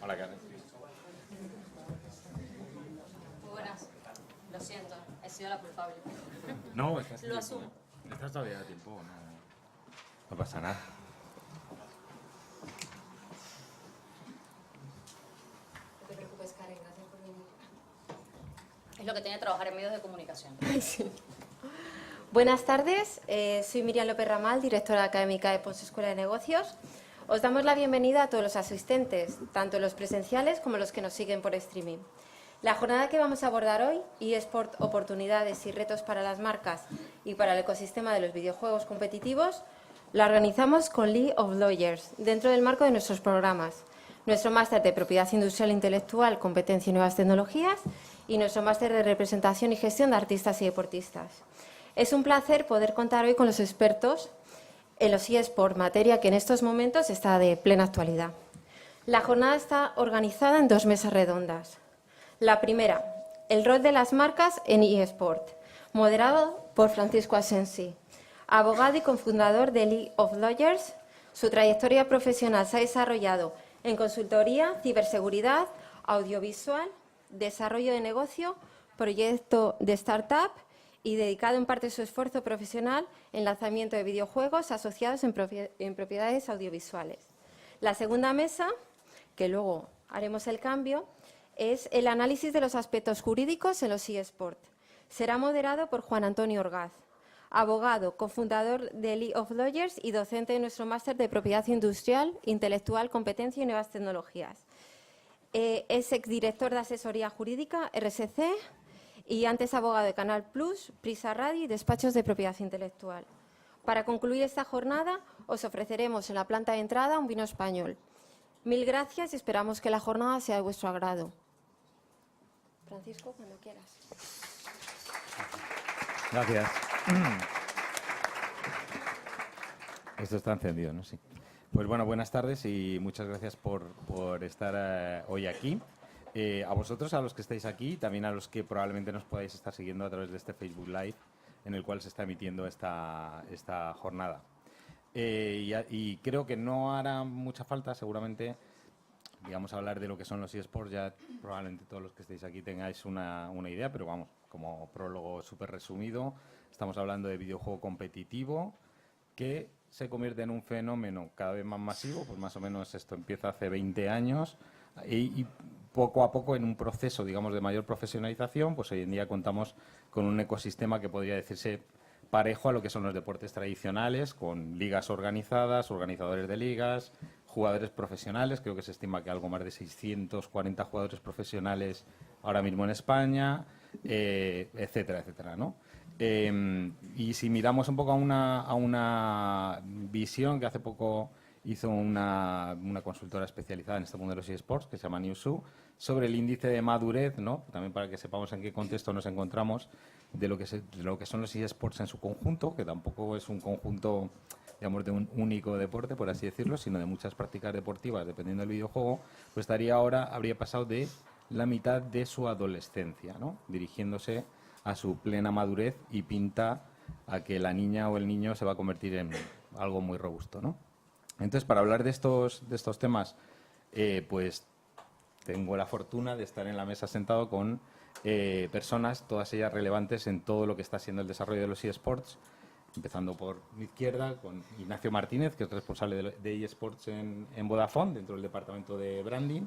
Hola, Karen. Muy buenas. Lo siento, he sido la culpable. No, estás Lo asumo. Estás todavía a tiempo, no pasa nada. No te preocupes, Karen, gracias por venir. Es lo que tiene trabajar en medios de comunicación. Sí. Buenas tardes, soy Miriam López Ramal, directora académica de Pons Escuela de Negocios. Os damos la bienvenida a todos los asistentes, tanto los presenciales como los que nos siguen por streaming. La jornada que vamos a abordar hoy, eSport, oportunidades y retos para las marcas y para el ecosistema de los videojuegos competitivos, la organizamos con League of Lawyers, dentro del marco de nuestros programas, nuestro máster de Propiedad Industrial e Intelectual, Competencia y Nuevas Tecnologías y nuestro máster de Representación y Gestión de Artistas y Deportistas. Es un placer poder contar hoy con los expertos en los eSport, materia que en estos momentos está de plena actualidad. La jornada está organizada en 2 mesas redondas. La primera, el rol de las marcas en eSport, moderado por Francisco Asensi, abogado y cofundador de League of Lawyers. Su trayectoria profesional se ha desarrollado en consultoría, ciberseguridad, audiovisual, desarrollo de negocio, proyecto de startup y dedicado en parte su esfuerzo profesional en lanzamiento de videojuegos asociados en propiedades audiovisuales. La segunda mesa, que luego haremos el cambio, es el análisis de los aspectos jurídicos en los eSport. Será moderado por Juan Antonio Orgaz, abogado, cofundador de League of Lawyers y docente de nuestro máster de Propiedad Industrial, Intelectual, Competencia y Nuevas Tecnologías. Es exdirector de Asesoría Jurídica, RSC, y antes abogado de Canal Plus, Prisa Radio y despachos de propiedad intelectual. Para concluir esta jornada, os ofreceremos en la planta de entrada un vino español. Mil gracias y esperamos que la jornada sea de vuestro agrado. Francisco, cuando quieras. Gracias. Esto está encendido, ¿no? Sí. Pues bueno, buenas tardes y muchas gracias por estar hoy aquí. A vosotros, a los que estáis aquí, también a los que probablemente nos podáis estar siguiendo a través de este Facebook Live en el cual se está emitiendo esta jornada. Y creo que no hará mucha falta, seguramente, digamos, hablar de lo que son los eSports. Ya probablemente todos los que estéis aquí tengáis una idea, pero vamos, como prólogo súper resumido, estamos hablando de videojuego competitivo que se convierte en un fenómeno cada vez más masivo, pues más o menos esto empieza hace 20 años y poco a poco en un proceso, digamos, de mayor profesionalización, pues hoy en día contamos con un ecosistema que podría decirse parejo a lo que son los deportes tradicionales, con ligas organizadas, organizadores de ligas, jugadores profesionales. Creo que se estima que algo más de 640 jugadores profesionales ahora mismo en España, etcétera, etcétera, ¿no? Y si miramos un poco a una visión que hace poco hizo una consultora especializada en este mundo de los eSports, que se llama Newzoo, sobre el índice de madurez, ¿no? También para que sepamos en qué contexto nos encontramos de lo que son los eSports en su conjunto, que tampoco es un conjunto, digamos, de un único deporte, por así decirlo, sino de muchas prácticas deportivas, dependiendo del videojuego, pues habría pasado de la mitad de su adolescencia, ¿no? Dirigiéndose a su plena madurez y pinta a que la niña o el niño se va a convertir en algo muy robusto, ¿no? Entonces, para hablar de estos temas, pues tengo la fortuna de estar en la mesa sentado con personas, todas ellas relevantes en todo lo que está siendo el desarrollo de los eSports, empezando por mi izquierda con Ignacio Martínez, que es responsable de eSports en Vodafone, dentro del departamento de branding,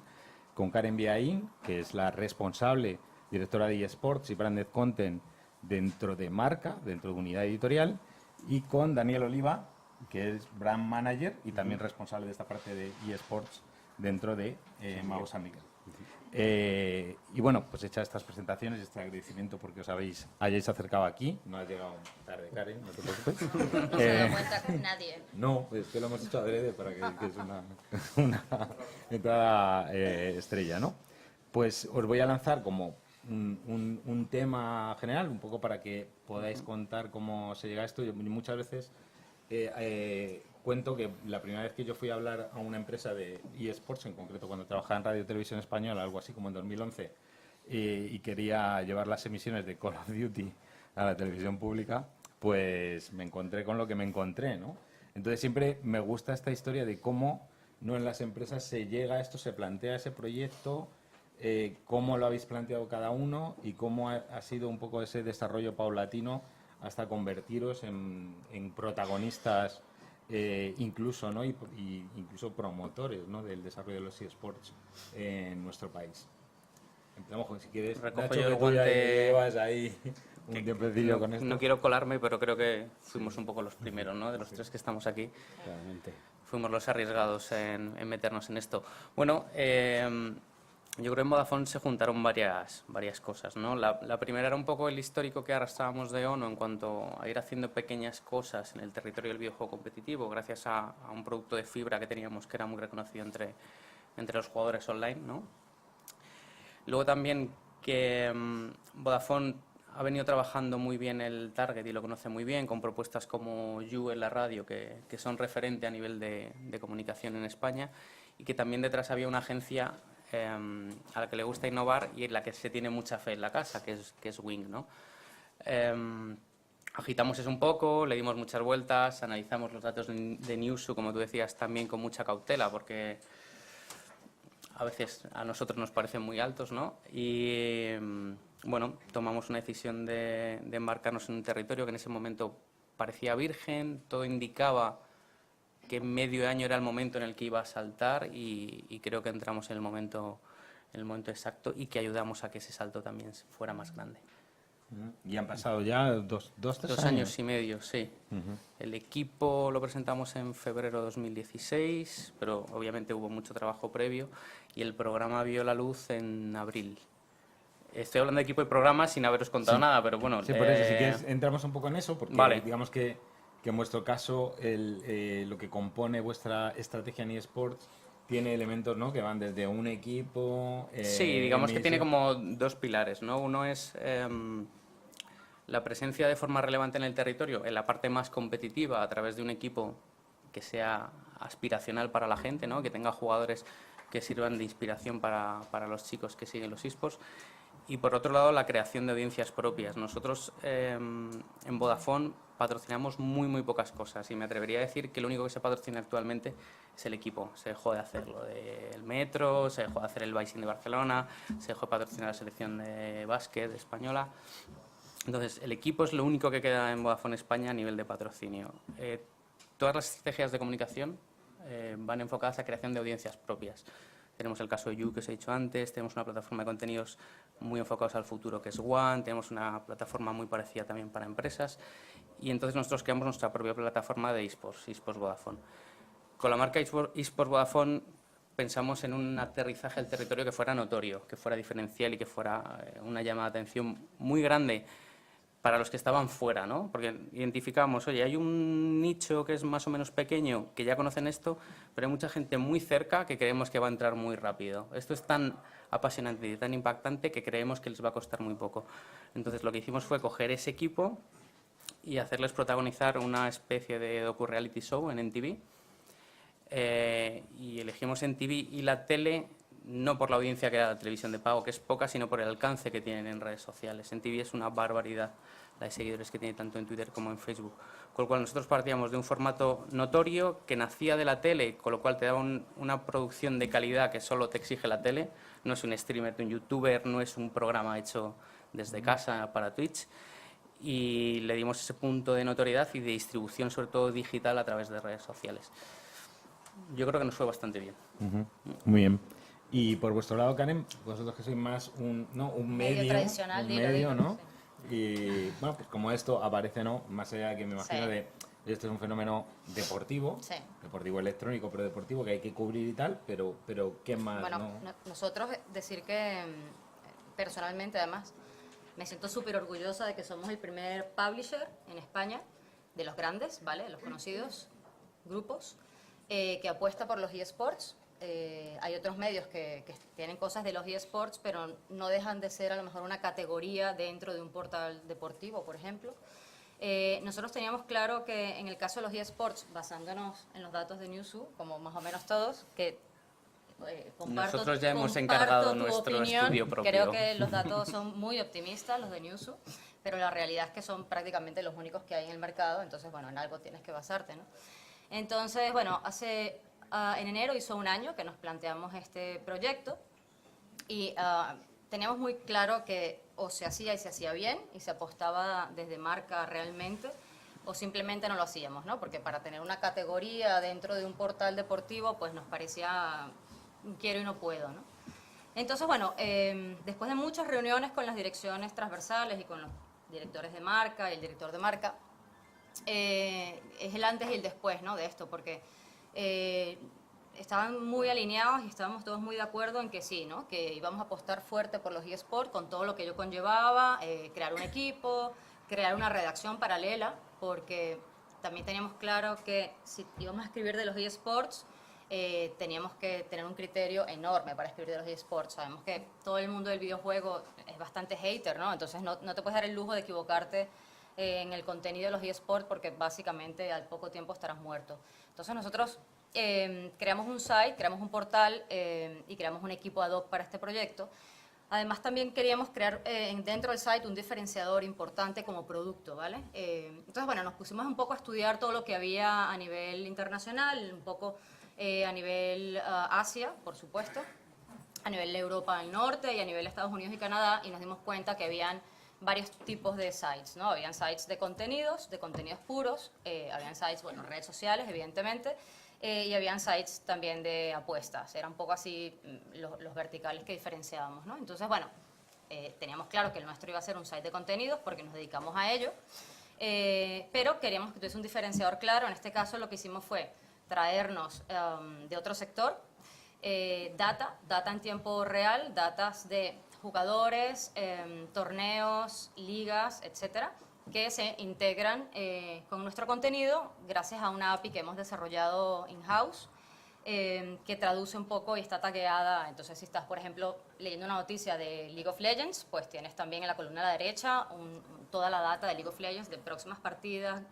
con Karen Biaín, que es la responsable, directora de eSports y Branded Content dentro de marca, dentro de unidad editorial, y con Daniel Oliva, que es Brand Manager y también responsable de esta parte de eSports dentro de Mago San Miguel. Y bueno, pues hechas estas presentaciones y este agradecimiento porque os hayáis acercado aquí. No has llegado tarde, Karen, no te preocupes. No se da cuenta nadie. No, es que lo hemos hecho adrede para que es una entrada estrella, ¿no? Pues os voy a lanzar como un tema general, un poco para que podáis contar cómo se llega a esto. Yo muchas veces cuento que la primera vez que yo fui a hablar a una empresa de eSports, en concreto cuando trabajaba en Radio Televisión Española, algo así como en 2011, y quería llevar las emisiones de Call of Duty a la televisión pública, pues me encontré con lo que me encontré, ¿no? Entonces siempre me gusta esta historia de cómo no en las empresas, se llega a esto, se plantea ese proyecto, cómo lo habéis planteado cada uno y cómo ha sido un poco ese desarrollo paulatino hasta convertiros en protagonistas, incluso, ¿no? y incluso promotores, ¿no? del desarrollo de los eSports en nuestro país. Empezamos, si quieres, Recojo Nacho, yo el que tú ya guante. llevas ahí un tiempecillo con esto. No quiero colarme, pero creo que fuimos un poco los primeros, ¿no? De los tres que estamos aquí. Claramente. Fuimos los arriesgados en meternos en esto. Bueno, yo creo que en Vodafone se juntaron varias cosas, ¿no? La primera era un poco el histórico que arrastrábamos de ONO en cuanto a ir haciendo pequeñas cosas en el territorio del videojuego competitivo, gracias a un producto de fibra que teníamos que era muy reconocido entre los jugadores online, ¿no? Luego también que Vodafone ha venido trabajando muy bien el target y lo conoce muy bien, con propuestas como You en la radio, que son referente a nivel de comunicación en España, y que también detrás había una agencia a la que le gusta innovar y en la que se tiene mucha fe en la casa, que es Wing, ¿no? Agitamos eso un poco, le dimos muchas vueltas, analizamos los datos de Newzoo, como tú decías, también con mucha cautela, porque a veces a nosotros nos parecen muy altos, ¿no? Y bueno, tomamos una decisión de embarcarnos en un territorio que en ese momento parecía virgen, todo indicaba que medio año era el momento en el que iba a saltar y creo que entramos en el momento exacto y que ayudamos a que ese salto también fuera más grande. Y han pasado ya dos, 3 2 años y medio, sí. El equipo lo presentamos en febrero de 2016, pero obviamente hubo mucho trabajo previo y el programa vio la luz en abril. Estoy hablando de equipo y programa sin haberos contado nada, pero bueno... Sí, por eso, si quieres, entramos un poco en eso, porque Vale. digamos que en vuestro caso lo que compone vuestra estrategia en eSports tiene elementos, ¿no? que van desde un equipo... Sí, digamos que tiene misión. como 2 pilares, ¿no? Uno es la presencia de forma relevante en el territorio, en la parte más competitiva, a través de un equipo que sea aspiracional para la gente, ¿no? Que tenga jugadores que sirvan de inspiración para los chicos que siguen los eSports. Y por otro lado, la creación de audiencias propias. Nosotros en Vodafone patrocinamos muy pocas cosas y me atrevería a decir que lo único que se patrocina actualmente es el equipo. Se dejó de hacer lo del Metro, se dejó de hacer el Bicing de Barcelona, se dejó de patrocinar la selección de básquet española. Entonces, el equipo es lo único que queda en Vodafone España a nivel de patrocinio. Todas las estrategias de comunicación van enfocadas a creación de audiencias propias. Tenemos el caso de You, que os he dicho antes, tenemos una plataforma de contenidos muy enfocados al futuro, que es One, tenemos una plataforma muy parecida también para empresas, y entonces nosotros creamos nuestra propia plataforma de eSports, eSports Vodafone. Con la marca eSports Vodafone pensamos en un aterrizaje al territorio que fuera notorio, que fuera diferencial y que fuera una llamada de atención muy grande para los que estaban fuera, ¿no? Porque identificamos, oye, hay un nicho que es más o menos pequeño, que ya conocen esto, pero hay mucha gente muy cerca que creemos que va a entrar muy rápido. Esto es tan apasionante y tan impactante que creemos que les va a costar muy poco. Entonces, lo que hicimos fue coger ese equipo y hacerles protagonizar una especie de docu-reality show en NTV. Y elegimos NTV y la tele no por la audiencia que era la televisión de pago, que es poca, sino por el alcance que tienen en redes sociales. NTV es una barbaridad la de seguidores que tiene tanto en Twitter como en Facebook. Con lo cual nosotros partíamos de un formato notorio que nacía de la tele, con lo cual te daba una producción de calidad que solo te exige la tele. No es un streamer, un youtuber, no es un programa hecho desde casa para Twitch. Y le dimos ese punto de notoriedad y de distribución, sobre todo digital, a través de redes sociales. Yo creo que nos fue bastante bien. Muy bien. Y por vuestro lado, Karen, vosotros que sois más un medio tradicional, un dilo, medio, dilo, ¿no? Y bueno, pues como esto aparece, ¿no? Más allá de que me imagino Sí. de esto es un fenómeno deportivo, Sí. deportivo electrónico, pero deportivo que hay que cubrir y tal, pero ¿qué más? Bueno, ¿no? nosotros decir que personalmente además me siento súper orgullosa de que somos el primer publisher en España de los grandes, ¿vale? Los conocidos grupos que apuesta por los eSports. Hay otros medios que tienen cosas de los eSports, pero no dejan de ser a lo mejor una categoría dentro de un portal deportivo, por ejemplo. Nosotros teníamos claro que en el caso de los eSports, basándonos en los datos de Newzoo, como más o menos todos, que Nosotros ya hemos encargado tu nuestro opinión. estudio propio. Creo que los datos son muy optimistas, los de Newzoo, pero la realidad es que son prácticamente los únicos que hay en el mercado, entonces, bueno, en algo tienes que basarte, ¿no? Entonces, bueno, hace en enero hizo un año que nos planteamos este proyecto y teníamos muy claro que o se hacía y se hacía bien y se apostaba desde marca realmente, o simplemente no lo hacíamos, ¿no? Porque para tener una categoría dentro de un portal deportivo, pues nos parecía quiero y no puedo, ¿no? Entonces, bueno, después de muchas reuniones con las direcciones transversales y con los directores de marca y el director de marca, es el antes y el después, ¿no? De esto, porque estaban muy alineados y estábamos todos muy de acuerdo en que sí, ¿no? Que íbamos a apostar fuerte por los eSports con todo lo que ello conllevaba, crear un equipo, crear una redacción paralela, porque también teníamos claro que si íbamos a escribir de los eSports, teníamos que tener un criterio enorme para escribir de los eSports. Sabemos que todo el mundo del videojuego es bastante hater, ¿no? Entonces no te puedes dar el lujo de equivocarte en el contenido de los eSports porque básicamente al poco tiempo estarás muerto. Entonces nosotros creamos un site, creamos un portal y creamos un equipo ad hoc para este proyecto. Además, también queríamos crear dentro del site un diferenciador importante como producto, ¿vale? Entonces, bueno, nos pusimos un poco a estudiar todo lo que había a nivel internacional, un poco a nivel Asia, por supuesto, a nivel Europa del Norte y a nivel Estados Unidos y Canadá, y nos dimos cuenta que habían varios tipos de sites, ¿no? Habían sites de contenidos puros, habían sites, bueno, redes sociales, evidentemente, y habían sites también de apuestas. Era un poco así los verticales que diferenciábamos, ¿no? Entonces, bueno, teníamos claro que el nuestro iba a ser un site de contenidos porque nos dedicamos a ello, pero queríamos que tuviese un diferenciador claro. En este caso lo que hicimos fue traernos de otro sector data en tiempo real, datas de jugadores, torneos, ligas, etcétera, que se integran con nuestro contenido gracias a una API que hemos desarrollado in-house, que traduce un poco y está tagueada. Entonces, si estás, por ejemplo, leyendo una noticia de League of Legends, pues tienes también en la columna a la derecha toda la data de League of Legends, de próximas partidas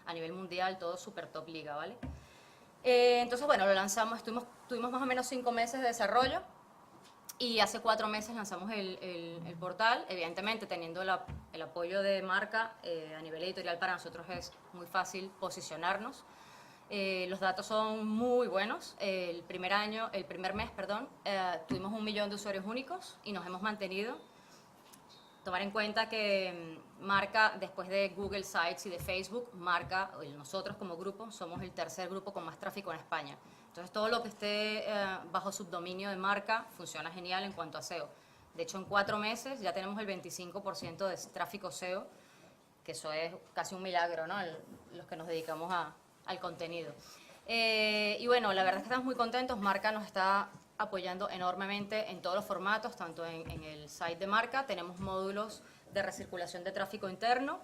a nivel mundial, todo super top liga, ¿vale? Entonces, bueno, lo lanzamos, tuvimos más o menos 5 meses de desarrollo. Y hace 4 meses lanzamos el portal, evidentemente teniendo el apoyo de marca a nivel editorial. Para nosotros es muy fácil posicionarnos. Los datos son muy buenos. El primer mes, tuvimos 1 millón de usuarios únicos y nos hemos mantenido. Tomar en cuenta que marca, después de Google Sites y de Facebook, marca, nosotros como grupo, somos el tercer grupo con más tráfico en España. Entonces, todo lo que esté bajo subdominio de marca funciona genial en cuanto a SEO. De hecho, en 4 meses ya tenemos el 25% de tráfico SEO, que eso es casi un milagro, ¿no? Los que nos dedicamos al contenido. Y bueno, la verdad es que estamos muy contentos. Marca nos está apoyando enormemente en todos los formatos, tanto en el site de marca, tenemos módulos de recirculación de tráfico interno,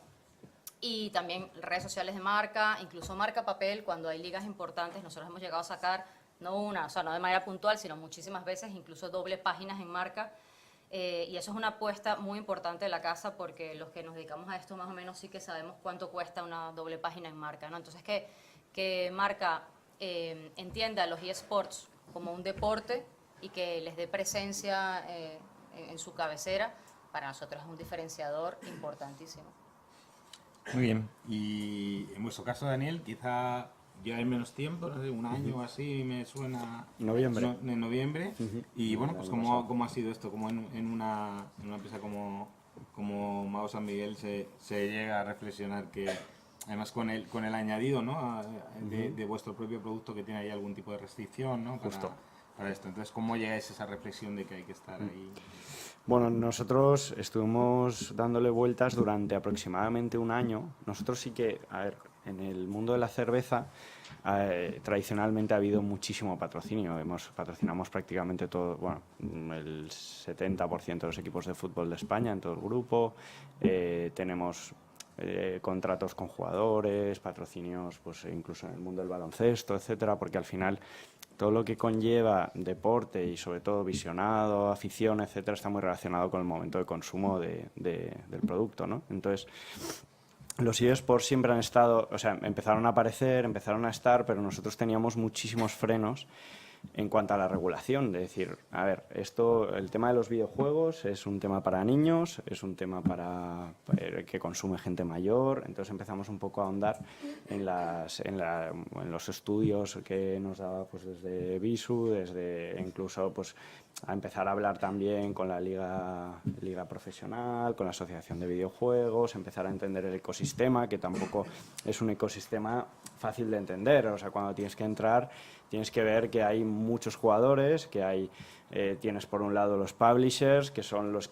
y también redes sociales de marca, incluso marca papel. Cuando hay ligas importantes, nosotros hemos llegado a sacar, no de manera puntual, sino muchísimas veces, incluso doble páginas en marca. Y eso es una apuesta muy importante de la casa, porque los que nos dedicamos a esto más o menos sí que sabemos cuánto cuesta una doble página en marca, ¿no? Entonces, que marca entienda los eSports como un deporte y que les dé presencia en su cabecera, para nosotros es un diferenciador importantísimo. Muy bien. Y en vuestro caso, Daniel, quizá lleváis menos tiempo, no sé, 1 año o así, me suena. Noviembre. En noviembre. Y bueno, pues ¿cómo ha sido esto? ¿Cómo en una empresa como Mago San Miguel se llega a reflexionar que, además con el añadido, ¿no? de vuestro propio producto, que tiene ahí algún tipo de restricción, ¿no? Para esto. Entonces, ¿cómo llegáis a esa reflexión de que hay que estar ahí? Bueno, nosotros estuvimos dándole vueltas durante aproximadamente 1 año. Nosotros sí que, a ver, en el mundo de la cerveza tradicionalmente ha habido muchísimo patrocinio. Patrocinamos prácticamente todo, bueno, el 70% de los equipos de fútbol de España en todo el grupo. Tenemos contratos con jugadores, patrocinios, pues incluso en el mundo del baloncesto, etcétera, porque al final todo lo que conlleva deporte y sobre todo visionado, afición, etcétera, está muy relacionado con el momento de consumo del producto, ¿no? Entonces, los eSports siempre han estado, o sea, empezaron a aparecer, empezaron a estar, pero nosotros teníamos muchísimos frenos en cuanto a la regulación, de decir, a ver, el tema de los videojuegos es un tema para niños, es un tema para que consume gente mayor, entonces empezamos un poco a ahondar en los estudios que nos daba pues desde Visu, desde incluso pues a empezar a hablar también con la liga profesional, con la asociación de videojuegos, empezar a entender el ecosistema, que tampoco es un ecosistema fácil de entender, o sea, cuando tienes que entrar tienes que ver que hay muchos jugadores, que tienes por un lado los publishers, que son los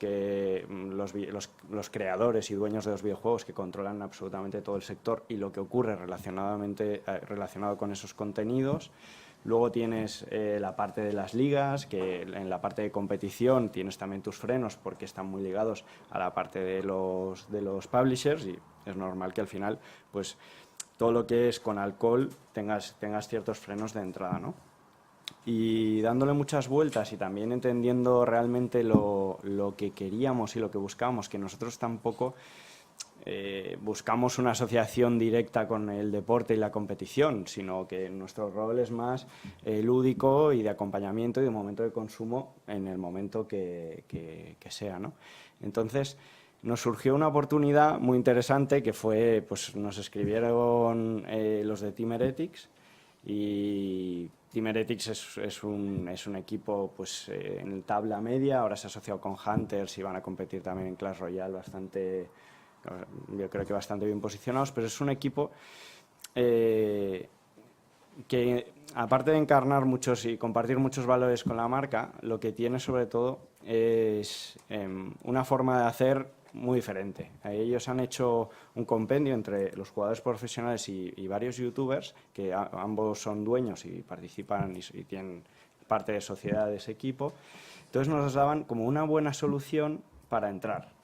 creadores y dueños de los videojuegos que controlan absolutamente todo el sector y lo que ocurre relacionado con esos contenidos. Luego tienes la parte de las ligas, que en la parte de competición tienes también tus frenos porque están muy ligados a la parte de los publishers y es normal que al final pues todo lo que es con alcohol tengas ciertos frenos de entrada, ¿no? Y dándole muchas vueltas y también entendiendo realmente lo que queríamos y lo que buscábamos, que nosotros tampoco buscamos una asociación directa con el deporte y la competición, sino que nuestro rol es más lúdico y de acompañamiento y de momento de consumo en el momento que sea, ¿no? Entonces nos surgió una oportunidad muy interesante que fue, pues nos escribieron los de Team Heretics y Team Heretics es un equipo pues en tabla media, ahora se ha asociado con Hunters y van a competir también en Clash Royale yo creo que bastante bien posicionados, pero es un equipo que aparte de encarnar muchos y compartir muchos valores con la marca, lo que tiene sobre todo es una forma de hacer muy diferente. Ellos han hecho un compendio entre los jugadores profesionales y varios youtubers que ambos son dueños y participan y tienen parte de sociedad de ese equipo. Entonces nos daban como una buena solución para entrar.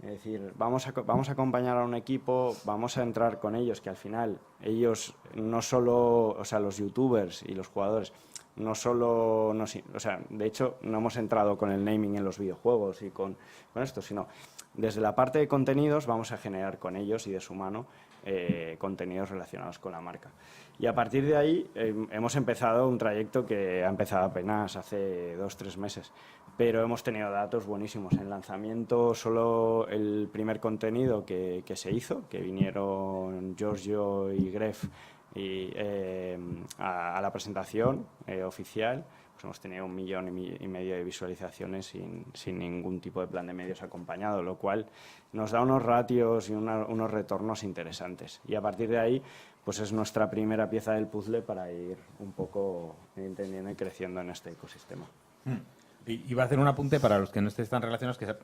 Es decir, vamos a acompañar a un equipo, vamos a entrar con ellos, que al final ellos no solo, o sea, los youtubers y los jugadores, no solo, o sea, de hecho no hemos entrado con el naming en los videojuegos y con esto, sino desde la parte de contenidos vamos a generar con ellos y de su mano contenidos relacionados con la marca. Y a partir de ahí hemos empezado un trayecto que ha empezado apenas hace 2-3 meses, pero hemos tenido datos buenísimos. En lanzamiento, solo el primer contenido que se hizo, que vinieron Giorgio y Gref a la presentación oficial, pues hemos tenido 1,5 millones de visualizaciones sin ningún tipo de plan de medios acompañado, lo cual nos da unos ratios y unos retornos interesantes. Y a partir de ahí, pues es nuestra primera pieza del puzzle para ir un poco entendiendo y creciendo en este ecosistema. Iba a hacer un apunte para los que no estéis tan relacionados, que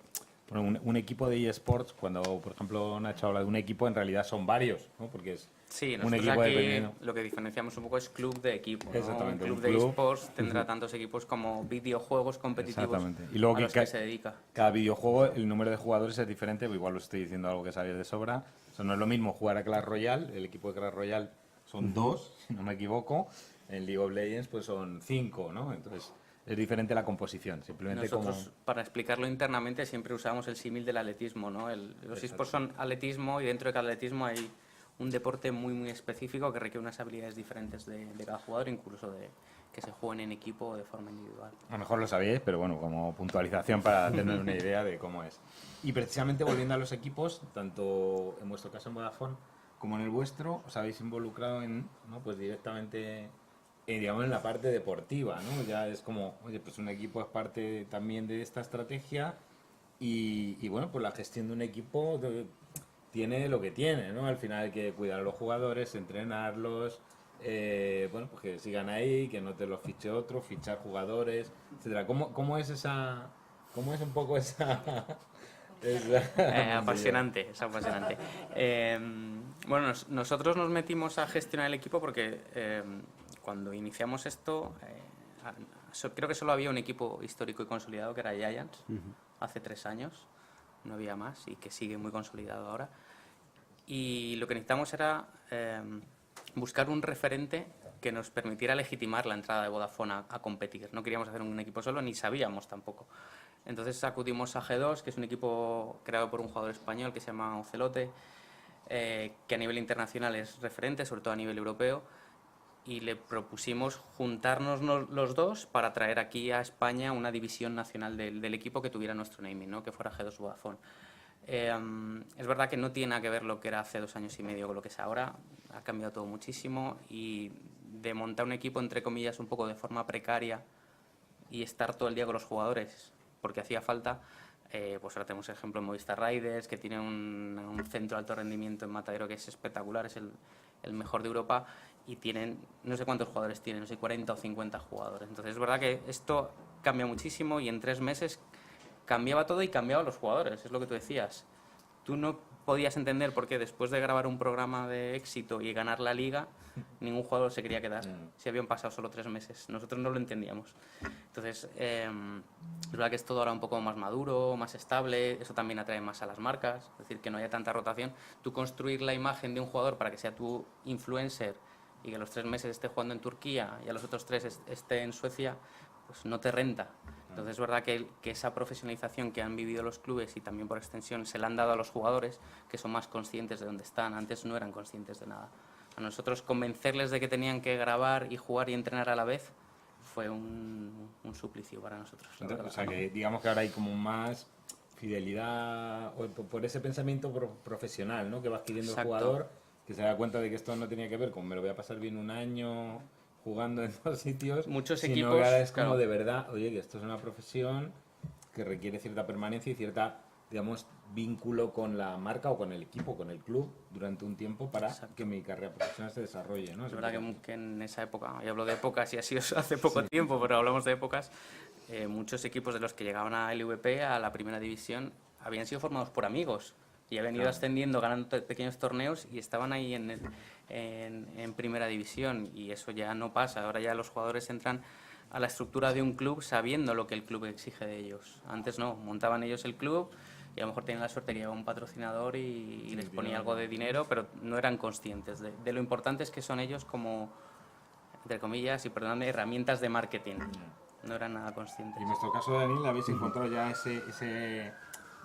un equipo de eSports, cuando, por ejemplo, Nacho habla de un equipo, en realidad son varios, ¿no? Porque es sí, un nosotros equipo aquí dependiendo. lo que diferenciamos un poco es club de equipo, ¿no? Exactamente, Un un club de club. eSports tendrá tantos equipos como videojuegos competitivos Y luego a los que se dedica. cada videojuego, el número de jugadores es diferente, igual lo estoy diciendo algo que sale de sobra. O sea, no es lo mismo jugar a Clash Royale, el equipo de Clash Royale son 2, si no me equivoco, en League of Legends pues son 5, ¿no? Entonces es diferente la composición, simplemente Nosotros, para explicarlo internamente, siempre usamos el símil del atletismo, ¿no? Los eSports son atletismo y dentro de cada atletismo hay un deporte muy, muy específico que requiere unas habilidades diferentes de cada jugador, incluso de que se jueguen en equipo o de forma individual. A lo mejor lo sabíais, pero bueno, como puntualización para tener una idea de cómo es. Y precisamente volviendo a los equipos, tanto en vuestro caso en Vodafone como en el vuestro, os habéis involucrado ¿no? Pues directamente digamos en la parte deportiva, ¿no? Ya es como, oye, pues un equipo es parte también de esta estrategia y bueno, pues la gestión de un equipo tiene lo que tiene, ¿no? Al final hay que cuidar a los jugadores, entrenarlos, bueno, pues que sigan ahí, que no te los fiche otro, fichar jugadores, etcétera. ¿Cómo es un poco esa apasionante, es apasionante. Bueno, nosotros nos metimos a gestionar el equipo porque cuando iniciamos esto, creo que solo había un equipo histórico y consolidado que era Giants, hace 3 años, no había más y que sigue muy consolidado ahora. Y lo que necesitamos era buscar un referente que nos permitiera legitimar la entrada de Vodafone a competir. No queríamos hacer un equipo solo, ni sabíamos tampoco. Entonces acudimos a G2, que es un equipo creado por un jugador español que se llama Ocelote, que a nivel internacional es referente, sobre todo a nivel europeo, y le propusimos juntarnos los dos para traer aquí a España una división nacional del equipo que tuviera nuestro naming, ¿no? Que fuera G2 Vodafone. Es verdad que no tiene nada que ver lo que era hace 2 años y medio con lo que es ahora, ha cambiado todo muchísimo, y de montar un equipo, entre comillas, un poco de forma precaria y estar todo el día con los jugadores, porque hacía falta, pues ahora tenemos el ejemplo en Movistar Riders, que tiene un centro de alto rendimiento en Matadero que es espectacular, es el mejor de Europa, y tienen, no sé cuántos jugadores tienen, no sé, 40 o 50 jugadores. Entonces es verdad que esto cambia muchísimo, y en 3 meses cambiaba todo y cambiaba los jugadores, es lo que tú decías. Tú no podías entender por qué después de grabar un programa de éxito y ganar la liga, ningún jugador se quería quedar, si habían pasado solo 3 meses. Nosotros no lo entendíamos. Entonces, es verdad que es todo ahora un poco más maduro, más estable, eso también atrae más a las marcas, es decir, que no haya tanta rotación. Tú construir la imagen de un jugador para que sea tu influencer y que a los 3 meses esté jugando en Turquía y a los otros 3 esté en Suecia, pues no te renta. Entonces es verdad que esa profesionalización que han vivido los clubes y también por extensión se la han dado a los jugadores, que son más conscientes de dónde están. Antes no eran conscientes de nada. A nosotros convencerles de que tenían que grabar y jugar y entrenar a la vez fue un suplicio para nosotros. O sea, que digamos que ahora hay como más fidelidad por ese pensamiento profesional, ¿no? Que va adquiriendo el jugador, que se da cuenta de que esto no tenía que ver con me lo voy a pasar bien un año jugando en 2 sitios, muchos sino equipos, que ahora es como claro, de verdad, oye, que esto es una profesión que requiere cierta permanencia y cierta, digamos, vínculo con la marca o con el equipo, con el club, durante un tiempo para que mi carrera profesional se desarrolle, ¿no? Es verdad que en esa época, y hablo de épocas y así hace poco tiempo, pero hablamos de épocas, muchos equipos de los que llegaban a LVP, a la primera división, habían sido formados por amigos y habían ido ascendiendo, ganando pequeños torneos y estaban ahí en primera división, y eso ya no pasa. Ahora ya los jugadores entran a la estructura de un club sabiendo lo que el club exige de ellos. Antes no, montaban ellos el club y a lo mejor tenían la suerte que llegaba un patrocinador y les ponía algo de dinero, pero no eran conscientes de lo importantes que son ellos como, entre comillas, y perdóname, herramientas de marketing. No eran nada conscientes. Y en nuestro caso, Daniel, ¿habéis encontrado ya ese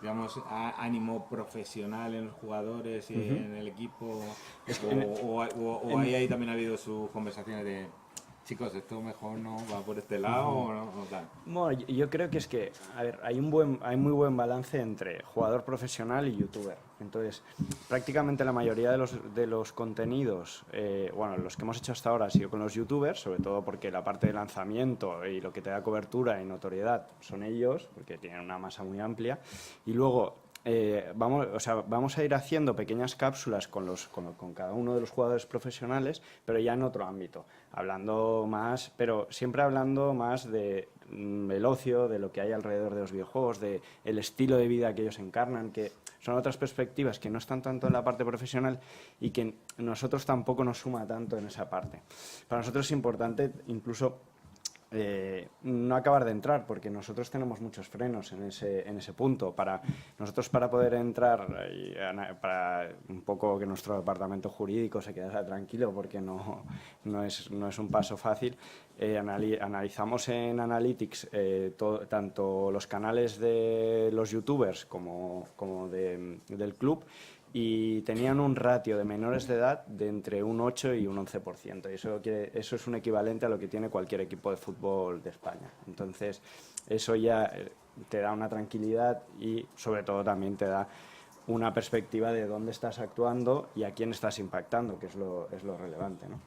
digamos, ánimo profesional en los jugadores y en el equipo? ¿O ahí también ha habido sus conversaciones de chicos, esto mejor no va por este lado o no tal? Bueno, yo creo que es que, a ver, hay muy buen balance entre jugador profesional y youtuber. Entonces, prácticamente la mayoría de los contenidos, bueno, los que hemos hecho hasta ahora ha sido con los youtubers, sobre todo porque la parte de lanzamiento y lo que te da cobertura y notoriedad son ellos, porque tienen una masa muy amplia. Y luego vamos a ir haciendo pequeñas cápsulas con cada uno de los jugadores profesionales, pero ya en otro ámbito, hablando más, pero siempre hablando más de el ocio, de lo que hay alrededor de los videojuegos, de el estilo de vida que ellos encarnan, que son otras perspectivas que no están tanto en la parte profesional y que nosotros tampoco nos suma tanto en esa parte. Para nosotros es importante incluso no acabar de entrar, porque nosotros tenemos muchos frenos en ese punto. Para poder entrar, para un poco que nuestro departamento jurídico se quedara tranquilo, porque no es un paso fácil, analizamos en Analytics tanto los canales de los youtubers como del club, y tenían un ratio de menores de edad de entre un 8 y un 11%. Y eso es un equivalente a lo que tiene cualquier equipo de fútbol de España. Entonces, eso ya te da una tranquilidad y, sobre todo, también te da una perspectiva de dónde estás actuando y a quién estás impactando, que es lo relevante, ¿no?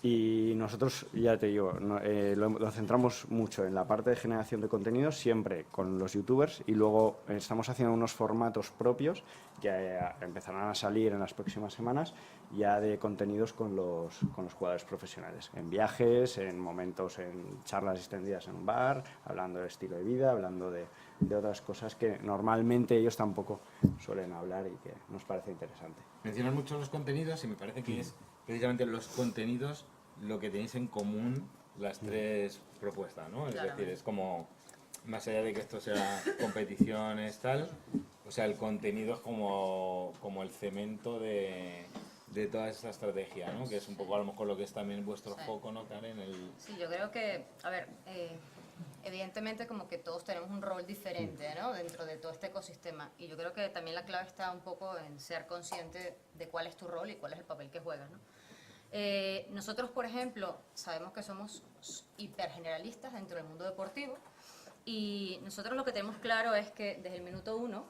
Y nosotros, ya te digo, lo centramos mucho en la parte de generación de contenidos, siempre con los youtubers, y luego estamos haciendo unos formatos propios que empezarán a salir en las próximas semanas, ya de contenidos con los jugadores profesionales, en viajes, en momentos, en charlas extendidas en un bar, hablando de estilo de vida, hablando de otras cosas que normalmente ellos tampoco suelen hablar y que nos parece interesante. Mencionas mucho los contenidos y me parece que es precisamente los contenidos lo que tenéis en común las 3 propuestas, ¿no? Es decir, es como, más allá de que esto sea competiciones, tal, o sea, el contenido es como el cemento de toda esta estrategia, ¿no? Que es un poco a lo mejor lo que es también vuestro foco, ¿no, Karen? Sí, yo creo que, a ver, evidentemente como que todos tenemos un rol diferente, ¿no? Dentro de todo este ecosistema, y yo creo que también la clave está un poco en ser consciente de cuál es tu rol y cuál es el papel que juegas, ¿no? Nosotros, por ejemplo, sabemos que somos hipergeneralistas dentro del mundo deportivo y nosotros lo que tenemos claro es que desde el minuto uno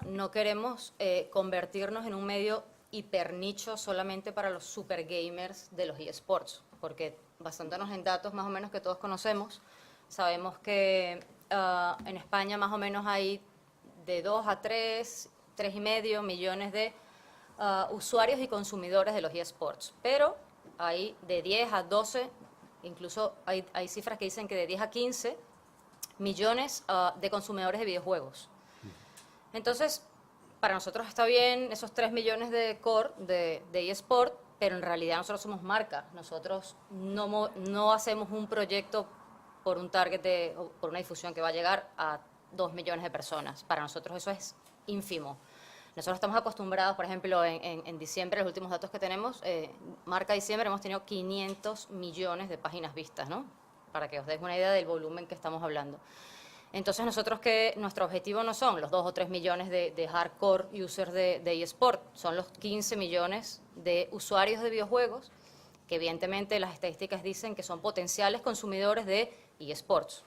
no queremos convertirnos en un medio hipernicho solamente para los super gamers de los eSports, porque basándonos en datos más o menos que todos conocemos, sabemos que en España más o menos hay de 2 a 3,5 millones de usuarios y consumidores de los eSports, pero hay de 10 a 12, incluso hay cifras que dicen que de 10 a 15 millones de consumidores de videojuegos. Entonces, para nosotros está bien esos 3 millones de core de eSport, pero en realidad nosotros somos marca. Nosotros no hacemos un proyecto por un target o por una difusión que va a llegar a 2 millones de personas. Para nosotros eso es ínfimo. Nosotros estamos acostumbrados, por ejemplo, en diciembre, los últimos datos que tenemos, marca diciembre, hemos tenido 500 millones de páginas vistas, ¿no? Para que os deis una idea del volumen que estamos hablando. Entonces, nosotros nuestro objetivo no son los 2 o 3 millones de hardcore users de eSport, son los 15 millones de usuarios de videojuegos, que evidentemente las estadísticas dicen que son potenciales consumidores de eSports.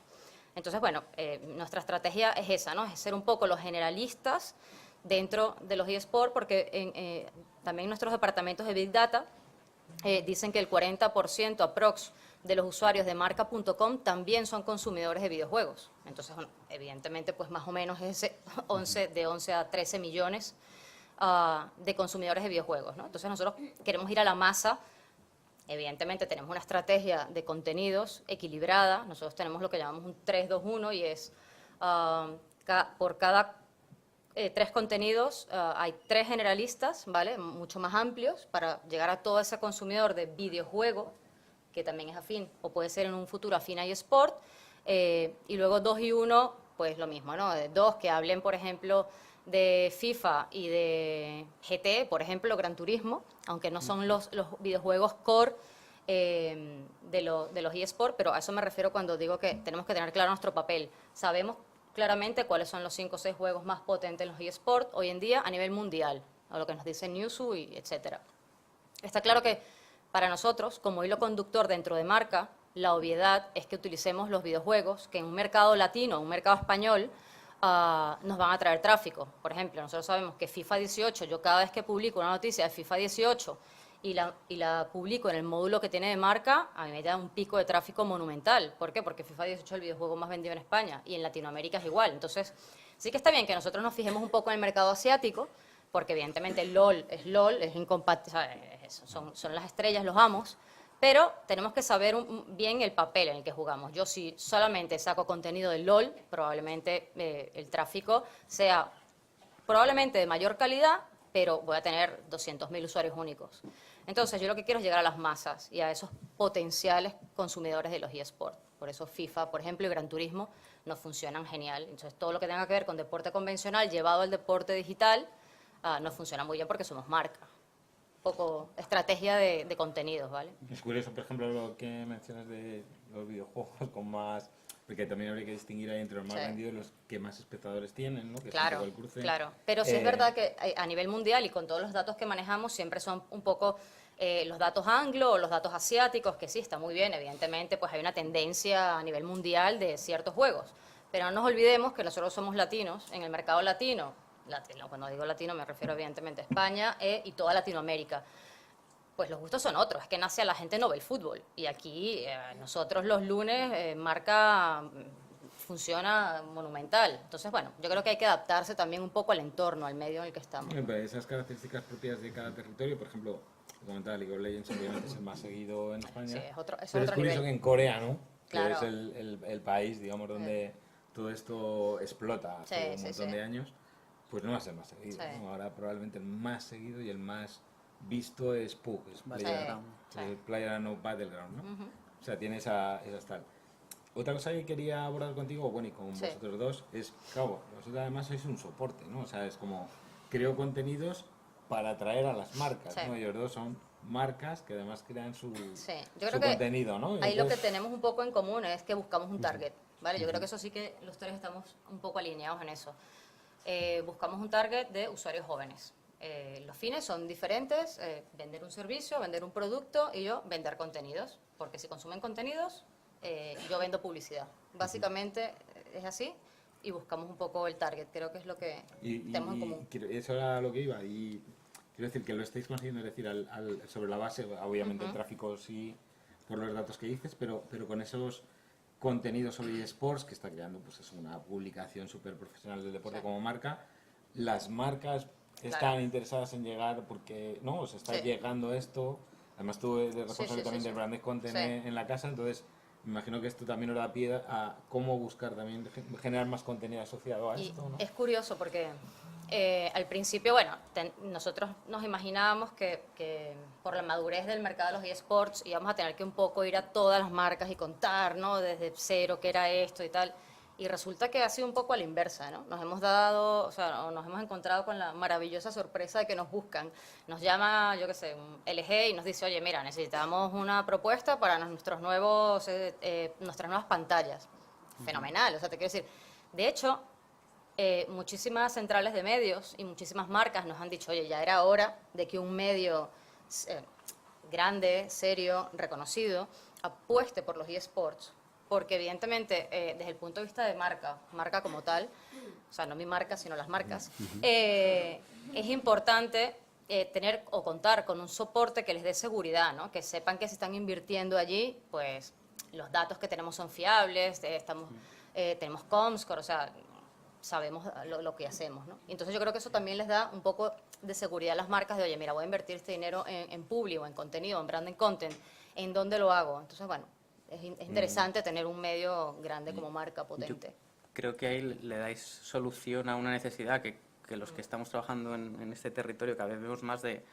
Entonces, bueno, nuestra estrategia es esa, ¿no? Es ser un poco los generalistas dentro de los eSports, porque también nuestros departamentos de Big Data dicen que el 40% aprox de los usuarios de marca.com también son consumidores de videojuegos. Entonces, bueno, evidentemente, pues más o menos es ese de 11 a 13 millones de consumidores de videojuegos, ¿no? Entonces, nosotros queremos ir a la masa. Evidentemente, tenemos una estrategia de contenidos equilibrada. Nosotros tenemos lo que llamamos un 3-2-1 y es por cada 3 contenidos hay 3 generalistas, ¿vale? Mucho más amplios para llegar a todo ese consumidor de videojuego, que también es afín, o puede ser en un futuro afín a eSport, y luego 2 y 1, pues lo mismo, ¿no? 2 que hablen, por ejemplo, de FIFA y de GT, por ejemplo, Gran Turismo, aunque no son los videojuegos core de los eSport, pero a eso me refiero cuando digo que tenemos que tener claro nuestro papel. Sabemos claramente cuáles son los 5 o 6 juegos más potentes en los eSport hoy en día a nivel mundial, o lo que nos dice Newzoo, y etcétera. Está claro que para nosotros, como hilo conductor dentro de marca, la obviedad es que utilicemos los videojuegos que en un mercado latino, un mercado español, nos van a traer tráfico. Por ejemplo, nosotros sabemos que FIFA 18, yo cada vez que publico una noticia de FIFA 18 y la publico en el módulo que tiene de marca, a mí me da un pico de tráfico monumental. ¿Por qué? Porque FIFA 18 es el videojuego más vendido en España y en Latinoamérica es igual. Entonces, sí que está bien que nosotros nos fijemos un poco en el mercado asiático, porque evidentemente LOL, es incompatible, son las estrellas, los amos, pero tenemos que saber bien el papel en el que jugamos. Yo si solamente saco contenido de LOL, probablemente el tráfico sea probablemente de mayor calidad, pero voy a tener 200.000 usuarios únicos. Entonces, yo lo que quiero es llegar a las masas y a esos potenciales consumidores de los eSports. Por eso FIFA, por ejemplo, y Gran Turismo nos funcionan genial. Entonces, todo lo que tenga que ver con deporte convencional llevado al deporte digital nos funciona muy bien porque somos marca. Un poco estrategia de contenidos, ¿vale? Es curioso, por ejemplo, lo que mencionas de los videojuegos con más... Porque también habría que distinguir ahí entre los más vendidos y los que más espectadores tienen, ¿no? Que claro, es un poco el cruce. claro. Pero sí es verdad que a nivel mundial y con todos los datos que manejamos siempre son un poco los datos anglo o los datos asiáticos, que sí, está muy bien, evidentemente, pues hay una tendencia a nivel mundial de ciertos juegos. Pero no nos olvidemos que nosotros somos latinos, en el mercado latino, cuando digo latino me refiero evidentemente a España y toda Latinoamérica. Pues los gustos son otros, es que en Asia la gente no ve el fútbol y aquí nosotros los lunes marca funciona monumental. Entonces, bueno, yo creo que hay que adaptarse también un poco al entorno, al medio en el que estamos. Esas características propias de cada territorio, por ejemplo, comentaba League of Legends, obviamente es el más seguido en España. Sí, es otro pero es curioso nivel. que en Corea, ¿no? Claro. Que es el país, digamos, donde todo esto explota hace un montón de años, pues no va a ser más seguido. Sí. ¿no? Ahora probablemente el más seguido y el más visto es PUBG, es PlayerUnknown's Battleground, ¿no? O sea, tiene esa tal. Otra cosa que quería abordar contigo, bueno, y con vosotros dos, es, claro, vosotros además sois un soporte, ¿no? O sea, es como, creo contenidos para atraer a las marcas, ¿no? Ellos dos son marcas que además crean su contenido, ¿no? Ahí lo que tenemos un poco en común es que buscamos un target, ¿vale? Yo creo que eso sí que los tres estamos un poco alineados en eso. Buscamos un target de usuarios jóvenes. Los fines son diferentes, vender un servicio, vender un producto y yo vender contenidos, porque si consumen contenidos, yo vendo publicidad. Básicamente es así y buscamos un poco el target, creo que es lo que tenemos en común. Eso era lo que iba y quiero decir que lo estáis consiguiendo, es decir, sobre la base, obviamente el tráfico sí, por los datos que dices, pero con esos contenidos sobre eSports que está creando pues es una publicación súper profesional del deporte como marca, las marcas están interesadas en llegar porque no os está llegando esto, además tú eres responsable también del branded content en la casa, entonces me imagino que esto también os da pie a cómo buscar también generar más contenido asociado a esto, ¿no? Es curioso porque al principio, bueno, nosotros nos imaginábamos que por la madurez del mercado de los eSports íbamos a tener que un poco ir a todas las marcas y contar, ¿no? Desde cero qué era esto y tal. Y resulta que ha sido un poco a la inversa, ¿no? Nos hemos dado, o sea, nos hemos encontrado con la maravillosa sorpresa de que nos buscan. Nos llama, yo qué sé, un LG y nos dice, oye, mira, necesitamos una propuesta para nuestras nuevas pantallas. Fenomenal, o sea, te quiero decir. De hecho, muchísimas centrales de medios y muchísimas marcas nos han dicho, oye, ya era hora de que un medio grande, serio, reconocido, apueste por los eSports. Porque evidentemente, desde el punto de vista de marca como tal, o sea, no mi marca, sino las marcas, es importante tener o contar con un soporte que les dé seguridad, ¿no? Que sepan que si están invirtiendo allí, pues los datos que tenemos son fiables, tenemos Comscore, o sea, sabemos lo que hacemos, ¿no? Entonces yo creo que eso también les da un poco de seguridad a las marcas de, oye, mira, voy a invertir este dinero en publi o en contenido, en branding content, ¿en dónde lo hago? Entonces, bueno, es interesante tener un medio grande como marca potente. Yo creo que ahí le dais solución a una necesidad que los que estamos trabajando en este territorio cada vez vemos más de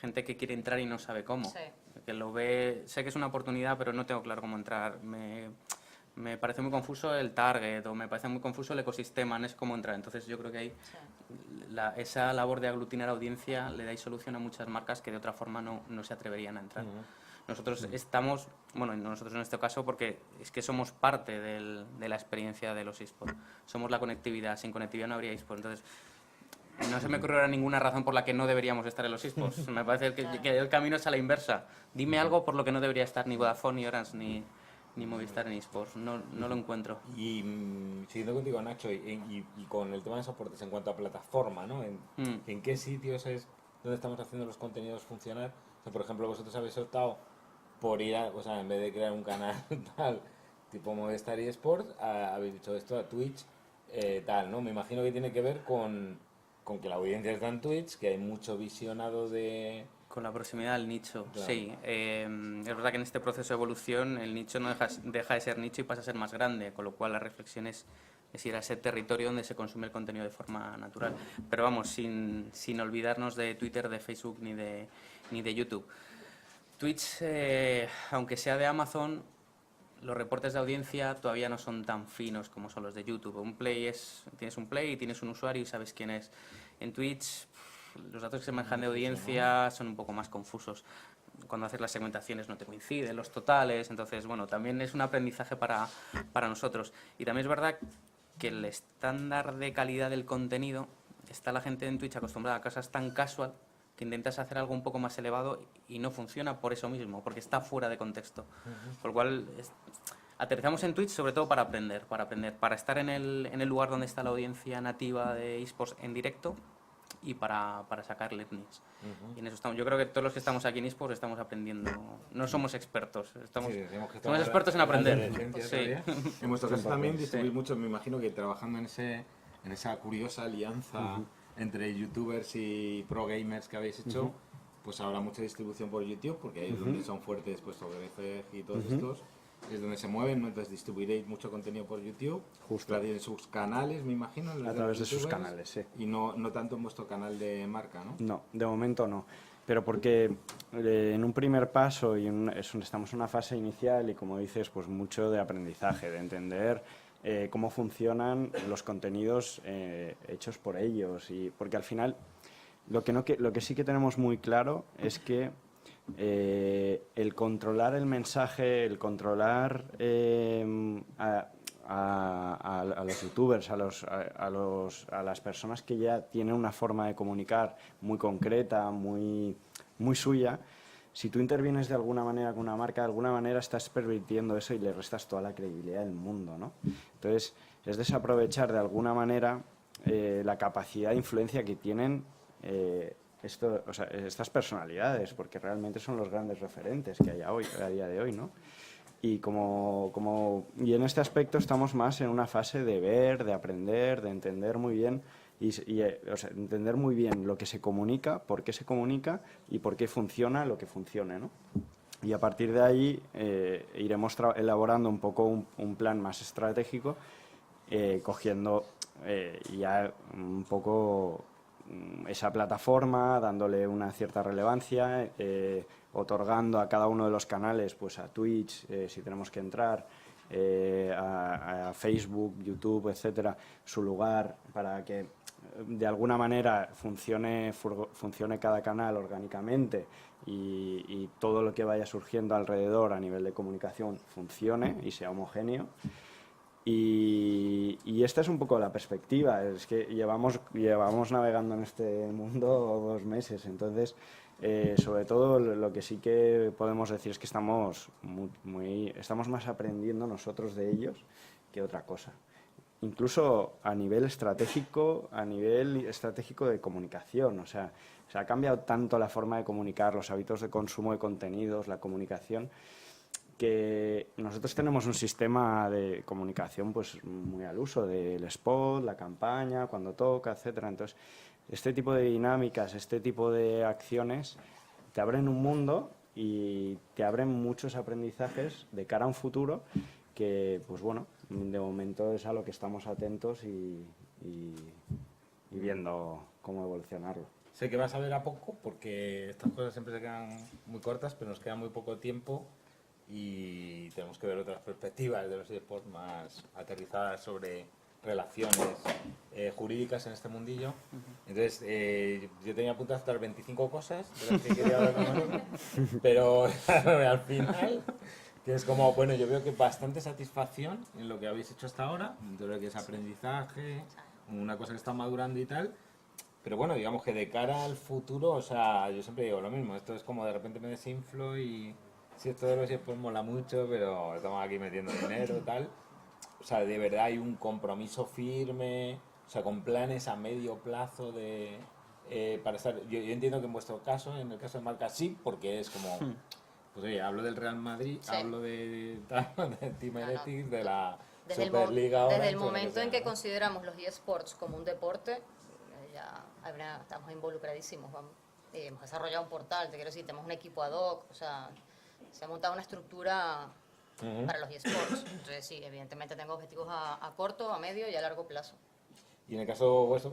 gente que quiere entrar y no sabe cómo. Sí. Que lo ve, sé que es una oportunidad, pero no tengo claro cómo entrar. Me parece muy confuso el target o me parece muy confuso el ecosistema, no sé cómo entrar. Entonces yo creo que ahí esa labor de aglutinar audiencia le dais solución a muchas marcas que de otra forma no se atreverían a entrar. Nosotros estamos, bueno, nosotros en este caso porque es que somos parte de la experiencia de los eSports. Somos la conectividad, sin conectividad no habría eSports. Entonces, no se me ocurre ahora ninguna razón por la que no deberíamos estar en los eSports. Me parece que el camino es a la inversa. Dime algo por lo que no debería estar ni Vodafone, ni Orange, ni Movistar en eSports. No lo encuentro. Y siguiendo contigo, Nacho, y con el tema de soportes en cuanto a plataforma, ¿no? ¿En qué sitios es donde estamos haciendo los contenidos funcionar? O sea, por ejemplo, vosotros habéis optado por ir o sea, en vez de crear un canal tal, tipo Movistar y Sports, habéis dicho esto a Twitch, tal, ¿no? Me imagino que tiene que ver con que la audiencia está en Twitch, que hay mucho visionado de... Con la proximidad al nicho, Claro. sí. Es verdad que en este proceso de evolución el nicho no deja de ser nicho y pasa a ser más grande, con lo cual la reflexión es ir a ese territorio donde se consume el contenido de forma natural. Pero vamos, sin olvidarnos de Twitter, de Facebook ni de YouTube. Twitch, aunque sea de Amazon, los reportes de audiencia todavía no son tan finos como son los de YouTube. Tienes un play y tienes un usuario y sabes quién es. En Twitch, los datos que se manejan de audiencia son un poco más confusos. Cuando haces las segmentaciones no te coinciden los totales, entonces, bueno, también es un aprendizaje para nosotros. Y también es verdad que el estándar de calidad del contenido, está la gente en Twitch acostumbrada a cosas tan casual que intentas hacer algo un poco más elevado y no funciona por eso mismo, porque está fuera de contexto. Por lo cual, aterrizamos en Twitch sobre todo para aprender, para estar en el lugar donde está la audiencia nativa de eSports en directo y para sacar learnings. Y en eso estamos. Yo creo que todos los que estamos aquí en eSports estamos aprendiendo. No somos expertos, somos expertos en aprender. Sí. En vuestro caso también distribuís mucho, me imagino que trabajando en esa curiosa alianza entre youtubers y pro gamers que habéis hecho, pues habrá mucha distribución por YouTube, porque ahí es donde son fuertes, pues OBFG y todos estos, es donde se mueven, ¿no? Entonces distribuiréis mucho contenido por YouTube, Justo. en sus canales, me imagino, A través de sus canales, sí. Y no tanto en vuestro canal de marca, ¿no? No, de momento no. Pero porque en un primer paso estamos en una fase inicial y, como dices, pues mucho de aprendizaje, de entender cómo funcionan los contenidos hechos por ellos. Y porque al final lo que sí que tenemos muy claro es que el controlar el mensaje, el controlar a a los youtubers, a las personas que ya tienen una forma de comunicar muy concreta, muy suya. Si tú intervienes de alguna manera con una marca, de alguna manera estás pervirtiendo eso y le restas toda la credibilidad del mundo, ¿no? Entonces, es desaprovechar de alguna manera la capacidad de influencia que tienen estas personalidades, porque realmente son los grandes referentes que hay a día de hoy, ¿no? Y y en este aspecto estamos más en una fase de ver, de aprender, de entender muy bien entender muy bien lo que se comunica, por qué se comunica y por qué funciona lo que funcione, ¿no? Y a partir de ahí iremos elaborando un poco un plan más estratégico, cogiendo ya un poco esa plataforma, dándole una cierta relevancia, otorgando a cada uno de los canales, pues a Twitch, si tenemos que entrar, a Facebook, YouTube, etcétera, su lugar para que de alguna manera funcione cada canal orgánicamente y todo lo que vaya surgiendo alrededor a nivel de comunicación funcione y sea homogéneo. Y esta es un poco la perspectiva, es que llevamos navegando en este mundo 2 meses, entonces sobre todo lo que sí que podemos decir es que estamos más aprendiendo nosotros de ellos que otra cosa. Incluso a nivel estratégico de comunicación, o sea, se ha cambiado tanto la forma de comunicar, los hábitos de consumo de contenidos, la comunicación, que nosotros tenemos un sistema de comunicación pues muy al uso del spot, la campaña, cuando toca, etcétera. Entonces, este tipo de dinámicas, este tipo de acciones te abren un mundo y te abren muchos aprendizajes de cara a un futuro que, pues bueno, de momento es a lo que estamos atentos y viendo cómo evolucionarlo. Sé que vas a ver a poco porque estas cosas siempre se quedan muy cortas, pero nos queda muy poco tiempo y tenemos que ver otras perspectivas de los eSports más aterrizadas sobre relaciones jurídicas en este mundillo. Entonces, yo tenía apuntadas hasta las 25 cosas de las que quería hablar con Manolo, pero al final, que es como, bueno, yo veo que bastante satisfacción en lo que habéis hecho hasta ahora, de lo que es aprendizaje, una cosa que está madurando y tal. Pero bueno, digamos que de cara al futuro, o sea, yo siempre digo lo mismo, esto es como de repente me desinflo y si esto de los eSports mola mucho, pero estamos aquí metiendo dinero y tal. O sea, de verdad hay un compromiso firme, o sea, con planes a medio plazo para estar... Yo entiendo que en vuestro caso, en el caso de Marca, sí, porque es como... Pues oye, hablo del Real Madrid, sí. Hablo de Team Heretics, de la Superliga ahora. Desde el momento en que consideramos los eSports como un deporte, ya estamos involucradísimos, vamos. Hemos desarrollado un portal, te quiero decir, tenemos un equipo ad hoc, o sea, se ha montado una estructura para los eSports. Entonces sí, evidentemente tengo objetivos a corto, a medio y a largo plazo. Y en el caso vuestro,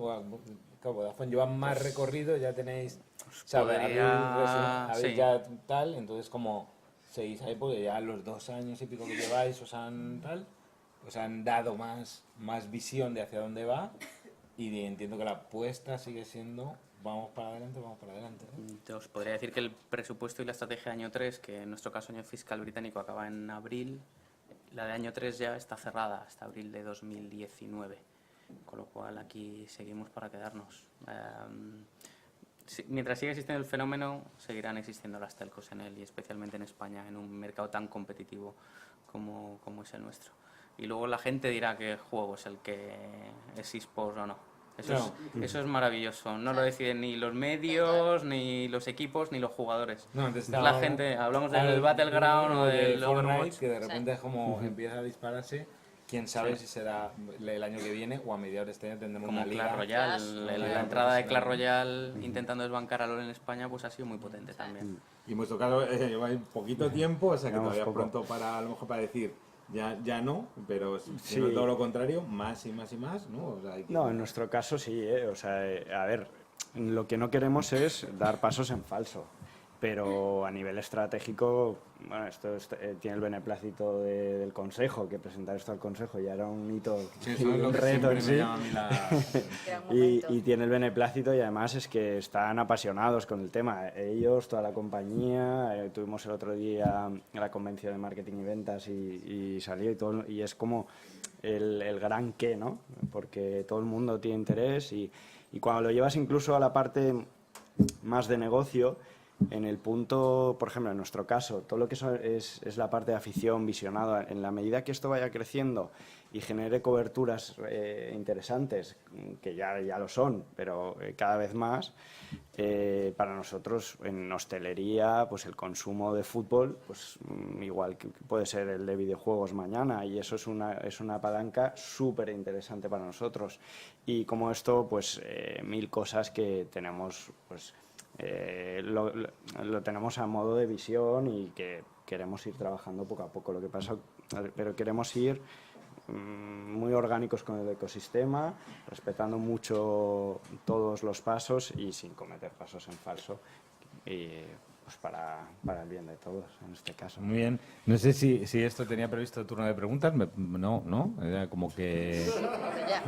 Vodafone llevan más recorrido, ya tenéis, habéis ya tal, entonces como seguís ahí, porque ya los 2 años y pico que lleváis os han dado más visión de hacia dónde va, y entiendo que la apuesta sigue siendo vamos para adelante, ¿no? Os podría decir que el presupuesto y la estrategia de año 3, que en nuestro caso año fiscal británico acaba en abril, la de año 3 ya está cerrada hasta abril de 2019, con lo cual aquí seguimos para quedarnos. Mientras siga existiendo el fenómeno, seguirán existiendo las telcos en él, y especialmente en España, en un mercado tan competitivo como es el nuestro. Y luego la gente dirá qué juego es el que es eSports o no. Eso es maravilloso. No lo deciden ni los medios, ni los equipos, ni los jugadores. No, antes la gente, hablamos del Battleground o del Fortnite, que de repente es como empieza a dispararse. Quién sabe si será el año que viene o a mediados de este año tendremos como una liga. Clash Royale, la entrada de Clash Royale intentando desbancar a LoL en España, pues ha sido muy potente también. Y en vuestro caso lleva poquito tiempo, o sea que todavía pronto para, a lo mejor para decir ya no, pero si no todo lo contrario, más y más y más, ¿no? O sea, no, en nuestro caso sí, o sea, a ver, lo que no queremos es dar pasos en falso. pero a nivel estratégico, bueno, tiene el beneplácito del Consejo, que presentar esto al Consejo ya era un hito, un reto en sí. Gran momento. Y tiene el beneplácito y además es que están apasionados con el tema. Ellos, toda la compañía, tuvimos el otro día la convención de marketing y ventas y salió y todo, y es como el gran qué, ¿no? Porque todo el mundo tiene interés y cuando lo llevas incluso a la parte más de negocio, en el punto, por ejemplo, en nuestro caso, todo lo que es la parte de afición, visionado, en la medida que esto vaya creciendo y genere coberturas interesantes, que ya lo son, pero cada vez más, para nosotros en hostelería, pues el consumo de fútbol, pues igual que puede ser el de videojuegos mañana, y eso es una palanca súper interesante para nosotros. Y como esto, pues 1000 cosas que tenemos, pues lo tenemos a modo de visión y que queremos ir trabajando poco a poco. Lo que pasa, pero queremos ir muy orgánicos con el ecosistema, respetando mucho todos los pasos y sin cometer pasos en falso, y pues para el bien de todos en este caso. Muy bien. No sé si esto tenía previsto turno de preguntas. No. Era como que... Ya.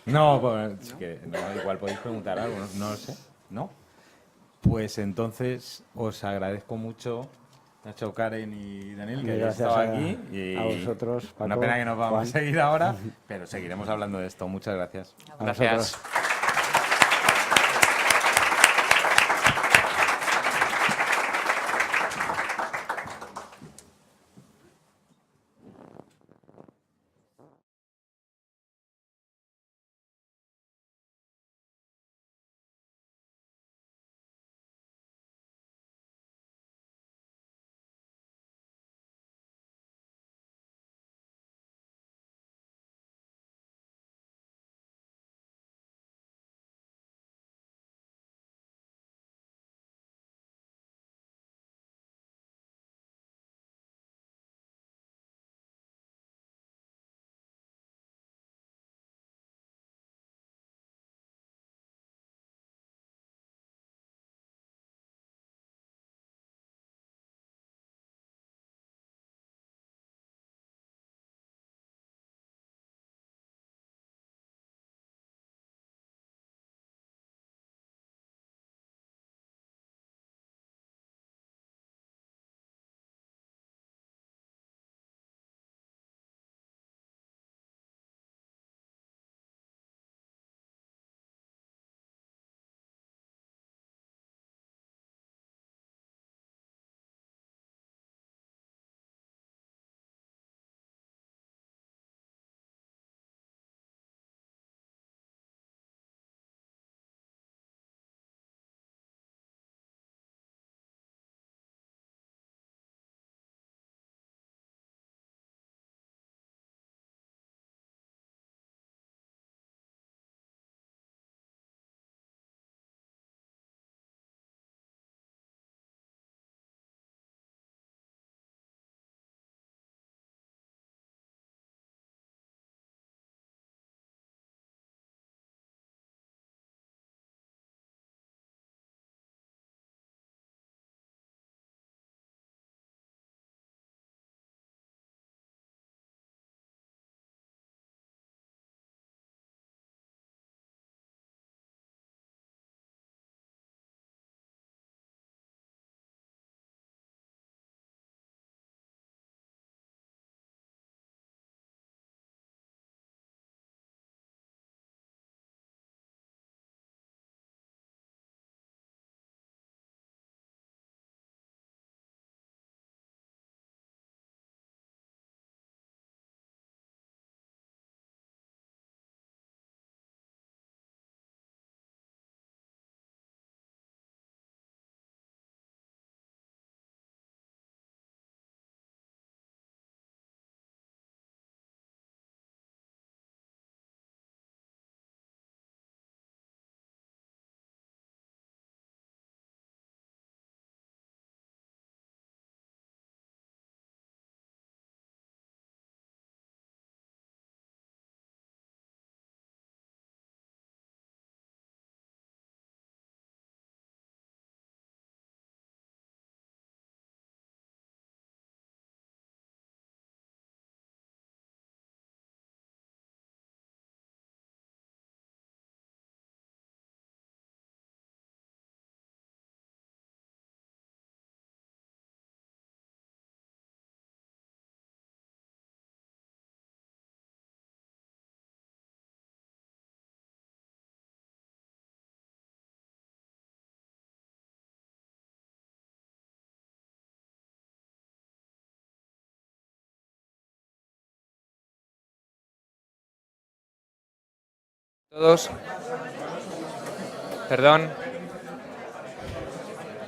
No, pues, es que no, igual podéis preguntar algo, no lo sé. ¿No? Pues entonces os agradezco mucho, Nacho, Karen y Daniel, que hayáis Gracias estado aquí. Y a vosotros, Paco, una pena que nos vamos Juan. a seguir ahora, pero seguiremos hablando de esto. Muchas gracias. A Gracias. vosotros. Todos. Perdón.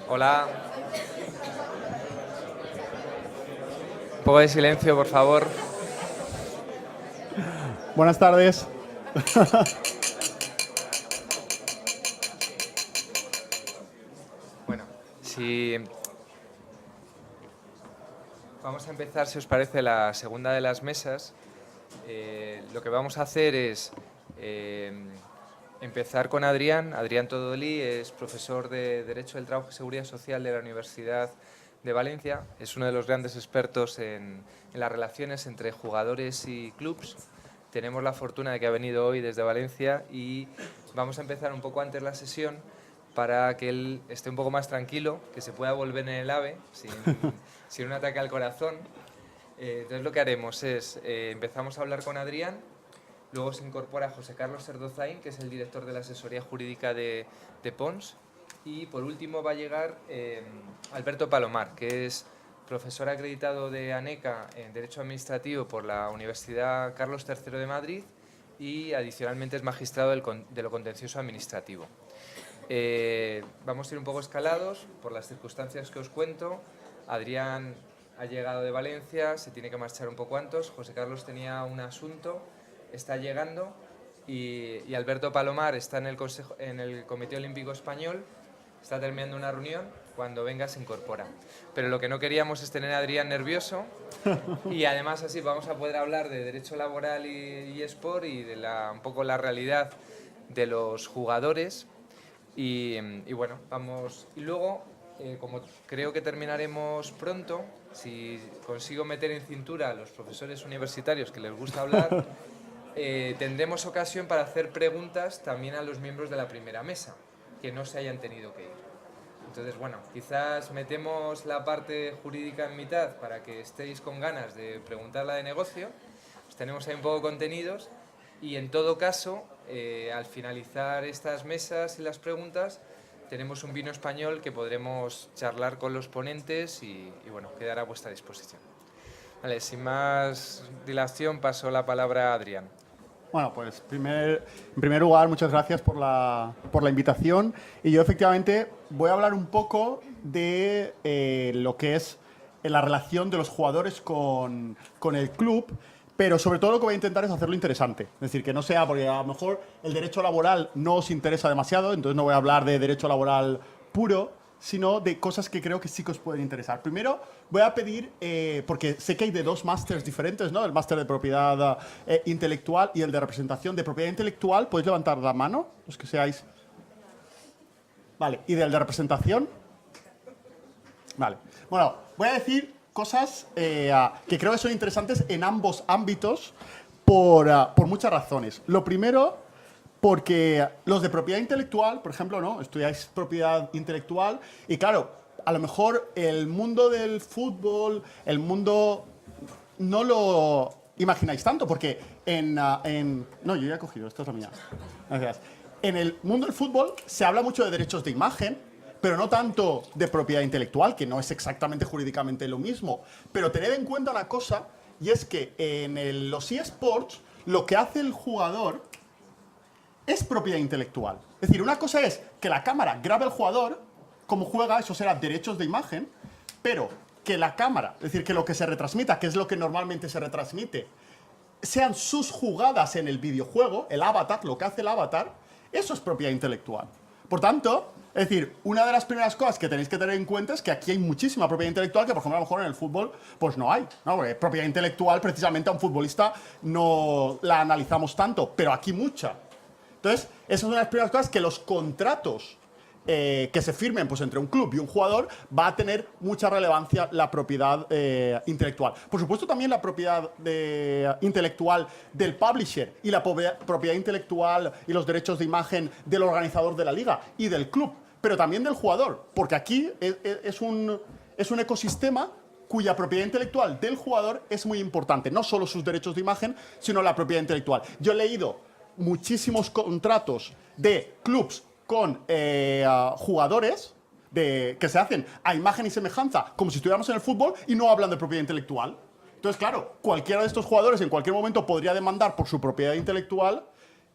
Hola. Un poco de silencio, por favor. Buenas tardes. Bueno, si vamos a empezar, si os parece, la segunda de las mesas. Lo que vamos a hacer es empezar con Adrián. Adrián Todolí es profesor de Derecho del Trabajo y Seguridad Social de la Universidad de Valencia. Es uno de los grandes expertos en las relaciones entre jugadores y clubs. Tenemos la fortuna de que ha venido hoy desde Valencia y vamos a empezar un poco antes la sesión para que él esté un poco más tranquilo, que se pueda volver en el AVE sin un ataque al corazón. Entonces lo que haremos es, empezamos a hablar con Adrián, luego se incorpora José Carlos Serdozain, que es el director de la asesoría jurídica de Pons, y por último va a llegar Alberto Palomar, que es profesor acreditado de ANECA en Derecho Administrativo por la Universidad Carlos III de Madrid y adicionalmente es magistrado de lo contencioso administrativo. Vamos a ir un poco escalados por las circunstancias que os cuento. Adrián ha llegado de Valencia, se tiene que marchar un poco antes. José Carlos tenía un asunto, está llegando y Alberto Palomar está en el Comité Olímpico Español, está terminando una reunión, cuando venga se incorpora. Pero lo que no queríamos es tener a Adrián nervioso y además así vamos a poder hablar de derecho laboral y sport y de un poco la realidad de los jugadores y bueno, vamos. Y luego, como creo que terminaremos pronto, si consigo meter en cintura a los profesores universitarios que les gusta hablar, tendremos ocasión para hacer preguntas también a los miembros de la primera mesa, que no se hayan tenido que ir. Entonces, bueno, quizás metemos la parte jurídica en mitad para que estéis con ganas de preguntar la de negocio, os tenemos ahí un poco contenidos y en todo caso, al finalizar estas mesas y las preguntas, tenemos un vino español que podremos charlar con los ponentes y bueno, quedará a vuestra disposición. Vale, sin más dilación, paso la palabra a Adrián. Bueno, pues en primer lugar, muchas gracias por la invitación. Y yo efectivamente voy a hablar un poco de lo que es la relación de los jugadores con el club, pero sobre todo lo que voy a intentar es hacerlo interesante. Es decir, que no sea, porque a lo mejor el derecho laboral no os interesa demasiado, entonces no voy a hablar de derecho laboral puro, sino de cosas que creo que sí que os pueden interesar. Primero, voy a pedir, porque sé que hay de dos másters diferentes, ¿no? El máster de propiedad intelectual y el de representación de propiedad intelectual. ¿Podéis levantar la mano, los que seáis? Vale, ¿y del de representación? Vale. Bueno, voy a decir cosas que creo que son interesantes en ambos ámbitos por muchas razones. Lo primero, porque los de propiedad intelectual, por ejemplo, ¿no? Estudiáis propiedad intelectual y claro, a lo mejor el mundo del fútbol, el mundo no lo imagináis tanto, porque no, yo ya he cogido, esta es la mía. Gracias. En el mundo del fútbol se habla mucho de derechos de imagen, pero no tanto de propiedad intelectual, que no es exactamente jurídicamente lo mismo. Pero tened en cuenta una cosa, y es que en los eSports lo que hace el jugador es propiedad intelectual. Es decir, una cosa es que la cámara grabe al jugador, como juega, eso será derechos de imagen, pero que la cámara, es decir, que lo que se retransmita, que es lo que normalmente se retransmite, sean sus jugadas en el videojuego, el avatar, lo que hace el avatar, eso es propiedad intelectual. Por tanto, es decir, una de las primeras cosas que tenéis que tener en cuenta es que aquí hay muchísima propiedad intelectual que, por ejemplo, a lo mejor en el fútbol pues no hay, ¿no? Porque propiedad intelectual, precisamente a un futbolista no la analizamos tanto, pero aquí mucha. Entonces, esa es una de las primeras cosas, que los contratos que se firmen pues, entre un club y un jugador va a tener mucha relevancia la propiedad intelectual. Por supuesto, también la propiedad intelectual del publisher y la propiedad intelectual y los derechos de imagen del organizador de la liga y del club, pero también del jugador, porque aquí es un ecosistema cuya propiedad intelectual del jugador es muy importante, no solo sus derechos de imagen, sino la propiedad intelectual. Yo he leído muchísimos contratos de clubs con jugadores que se hacen a imagen y semejanza, como si estuviéramos en el fútbol, y no hablan de propiedad intelectual. Entonces, claro, cualquiera de estos jugadores en cualquier momento podría demandar por su propiedad intelectual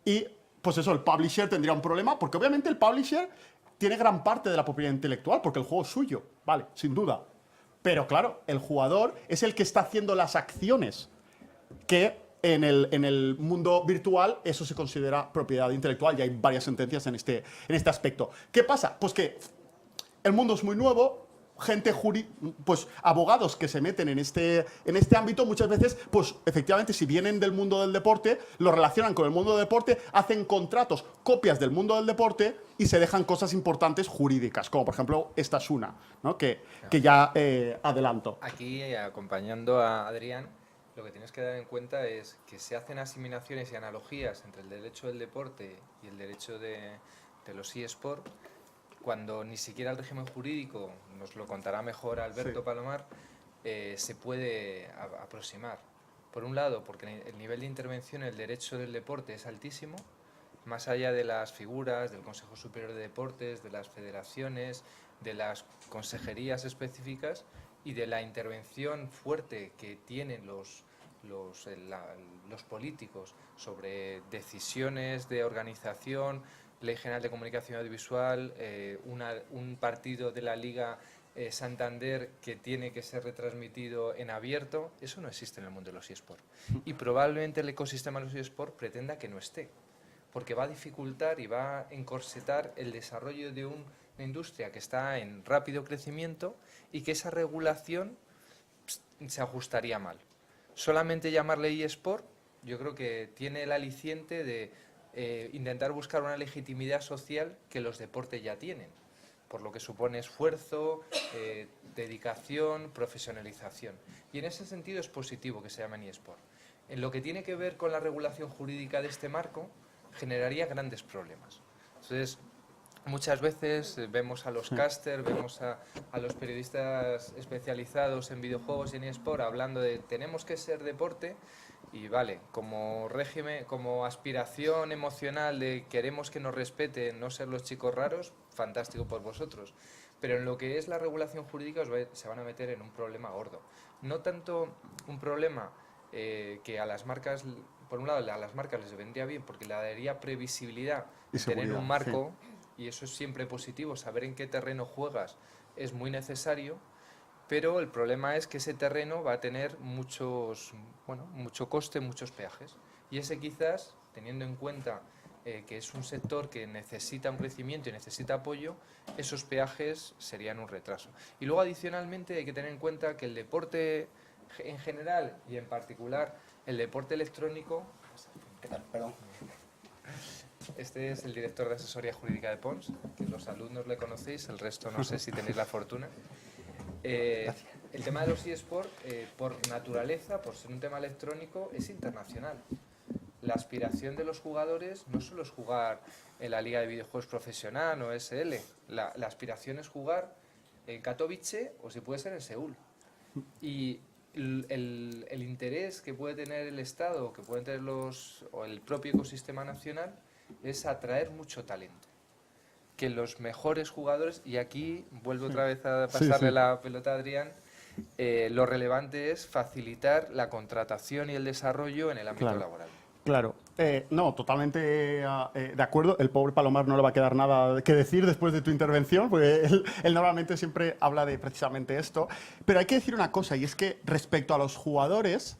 y pues eso, el publisher tendría un problema, porque obviamente el publisher tiene gran parte de la propiedad intelectual, porque el juego es suyo, vale, sin duda. Pero claro, el jugador es el que está haciendo las acciones, que en el mundo virtual eso se considera propiedad intelectual, y hay varias sentencias en este aspecto. ¿Qué pasa? Pues que el mundo es muy nuevo, pues abogados que se meten en este ámbito muchas veces, pues efectivamente, si vienen del mundo del deporte, lo relacionan con el mundo del deporte, hacen contratos, copias del mundo del deporte y se dejan cosas importantes jurídicas, como por ejemplo esta es una, ¿no? que ya adelanto. Aquí, acompañando a Adrián, lo que tienes que dar en cuenta es que se hacen asimilaciones y analogías entre el derecho del deporte y el derecho de los eSports, cuando ni siquiera el régimen jurídico, nos lo contará mejor Alberto Palomar, se puede aproximar. Por un lado, porque el nivel de intervención en el derecho del deporte es altísimo, más allá de las figuras del Consejo Superior de Deportes, de las federaciones, de las consejerías específicas y de la intervención fuerte que tienen los políticos sobre decisiones de organización, Ley General de Comunicación Audiovisual, un partido de la Liga Santander que tiene que ser retransmitido en abierto. Eso no existe en el mundo de los eSports. Y probablemente el ecosistema de los eSports pretenda que no esté, porque va a dificultar y va a encorsetar el desarrollo de una industria que está en rápido crecimiento y que esa regulación se ajustaría mal. Solamente llamarle eSport, yo creo que tiene el aliciente de intentar buscar una legitimidad social que los deportes ya tienen, por lo que supone esfuerzo, dedicación, profesionalización. Y en ese sentido es positivo que se llamen eSport. En lo que tiene que ver con la regulación jurídica de este marco, generaría grandes problemas. Entonces, muchas veces vemos a los casters, vemos a los periodistas especializados en videojuegos y en eSport hablando de tenemos que ser deporte. Y vale, como régimen, como aspiración emocional de queremos que nos respeten, no ser los chicos raros, fantástico por vosotros. Pero en lo que es la regulación jurídica se van a meter en un problema gordo. No tanto un problema que a las marcas, por un lado a las marcas les vendría bien porque le daría previsibilidad y tener un marco, y eso es siempre positivo, saber en qué terreno juegas es muy necesario. Pero el problema es que ese terreno va a tener mucho coste, muchos peajes. Y ese quizás, teniendo en cuenta que es un sector que necesita un crecimiento y necesita apoyo, esos peajes serían un retraso. Y luego, adicionalmente, hay que tener en cuenta que el deporte en general y en particular el deporte electrónico... ¿Qué tal? Perdón. Este es el director de asesoría jurídica de Pons, que los alumnos le conocéis, el resto no sé si tenéis la fortuna. El tema de los eSports, por naturaleza, por ser un tema electrónico, es internacional. La aspiración de los jugadores no solo es jugar en la Liga de Videojuegos Profesional o SL, la aspiración es jugar en Katowice o si puede ser en Seúl. Y el interés que puede tener el Estado, que pueden tener o el propio ecosistema nacional, es atraer mucho talento. Que los mejores jugadores, y aquí vuelvo otra vez a pasarle la pelota a Adrián, lo relevante es facilitar la contratación y el desarrollo en el ámbito laboral. Claro, no, totalmente de acuerdo. El pobre Palomar no le va a quedar nada que decir después de tu intervención, porque él normalmente siempre habla de precisamente esto. Pero hay que decir una cosa, y es que respecto a los jugadores,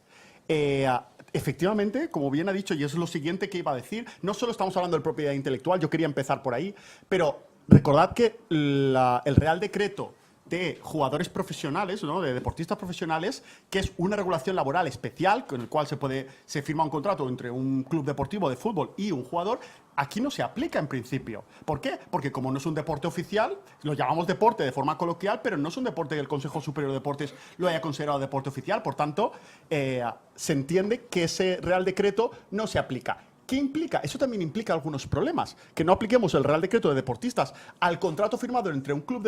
efectivamente, como bien ha dicho, y es lo siguiente que iba a decir, no solo estamos hablando de propiedad intelectual, yo quería empezar por ahí, pero recordad que el Real Decreto de jugadores profesionales, ¿no?, de deportistas profesionales, que es una regulación laboral especial con el cual se firma un contrato entre un club deportivo de fútbol y un jugador, aquí no se aplica en principio. ¿Por qué? Porque como no es un deporte oficial, lo llamamos deporte de forma coloquial, pero no es un deporte que el Consejo Superior de Deportes lo haya considerado deporte oficial, por tanto, se entiende que ese Real Decreto no se aplica. ¿Qué implica? Eso también implica algunos problemas. Que no apliquemos el Real Decreto de deportistas al contrato firmado entre un club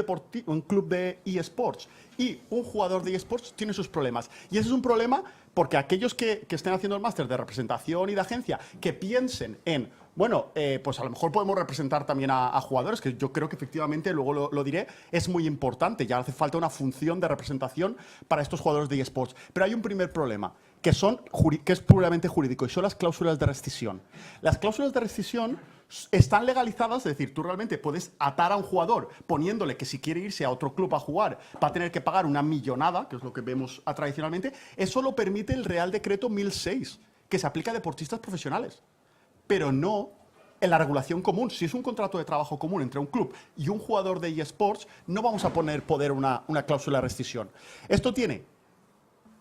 de eSports y un jugador de eSports tiene sus problemas. Y ese es un problema porque aquellos que estén haciendo el máster de representación y de agencia, que piensen en, bueno, pues a lo mejor podemos representar también a jugadores, que yo creo que efectivamente, luego lo diré, es muy importante. Ya hace falta una función de representación para estos jugadores de eSports. Pero hay un primer problema, que es puramente jurídico y son las cláusulas de rescisión. Las cláusulas de rescisión están legalizadas, es decir, tú realmente puedes atar a un jugador poniéndole que si quiere irse a otro club a jugar va a tener que pagar una millonada, que es lo que vemos tradicionalmente. Eso lo permite el Real Decreto 1006, que se aplica a deportistas profesionales, pero no en la regulación común. Si es un contrato de trabajo común entre un club y un jugador de eSports, no vamos a poder una cláusula de rescisión. Esto tiene,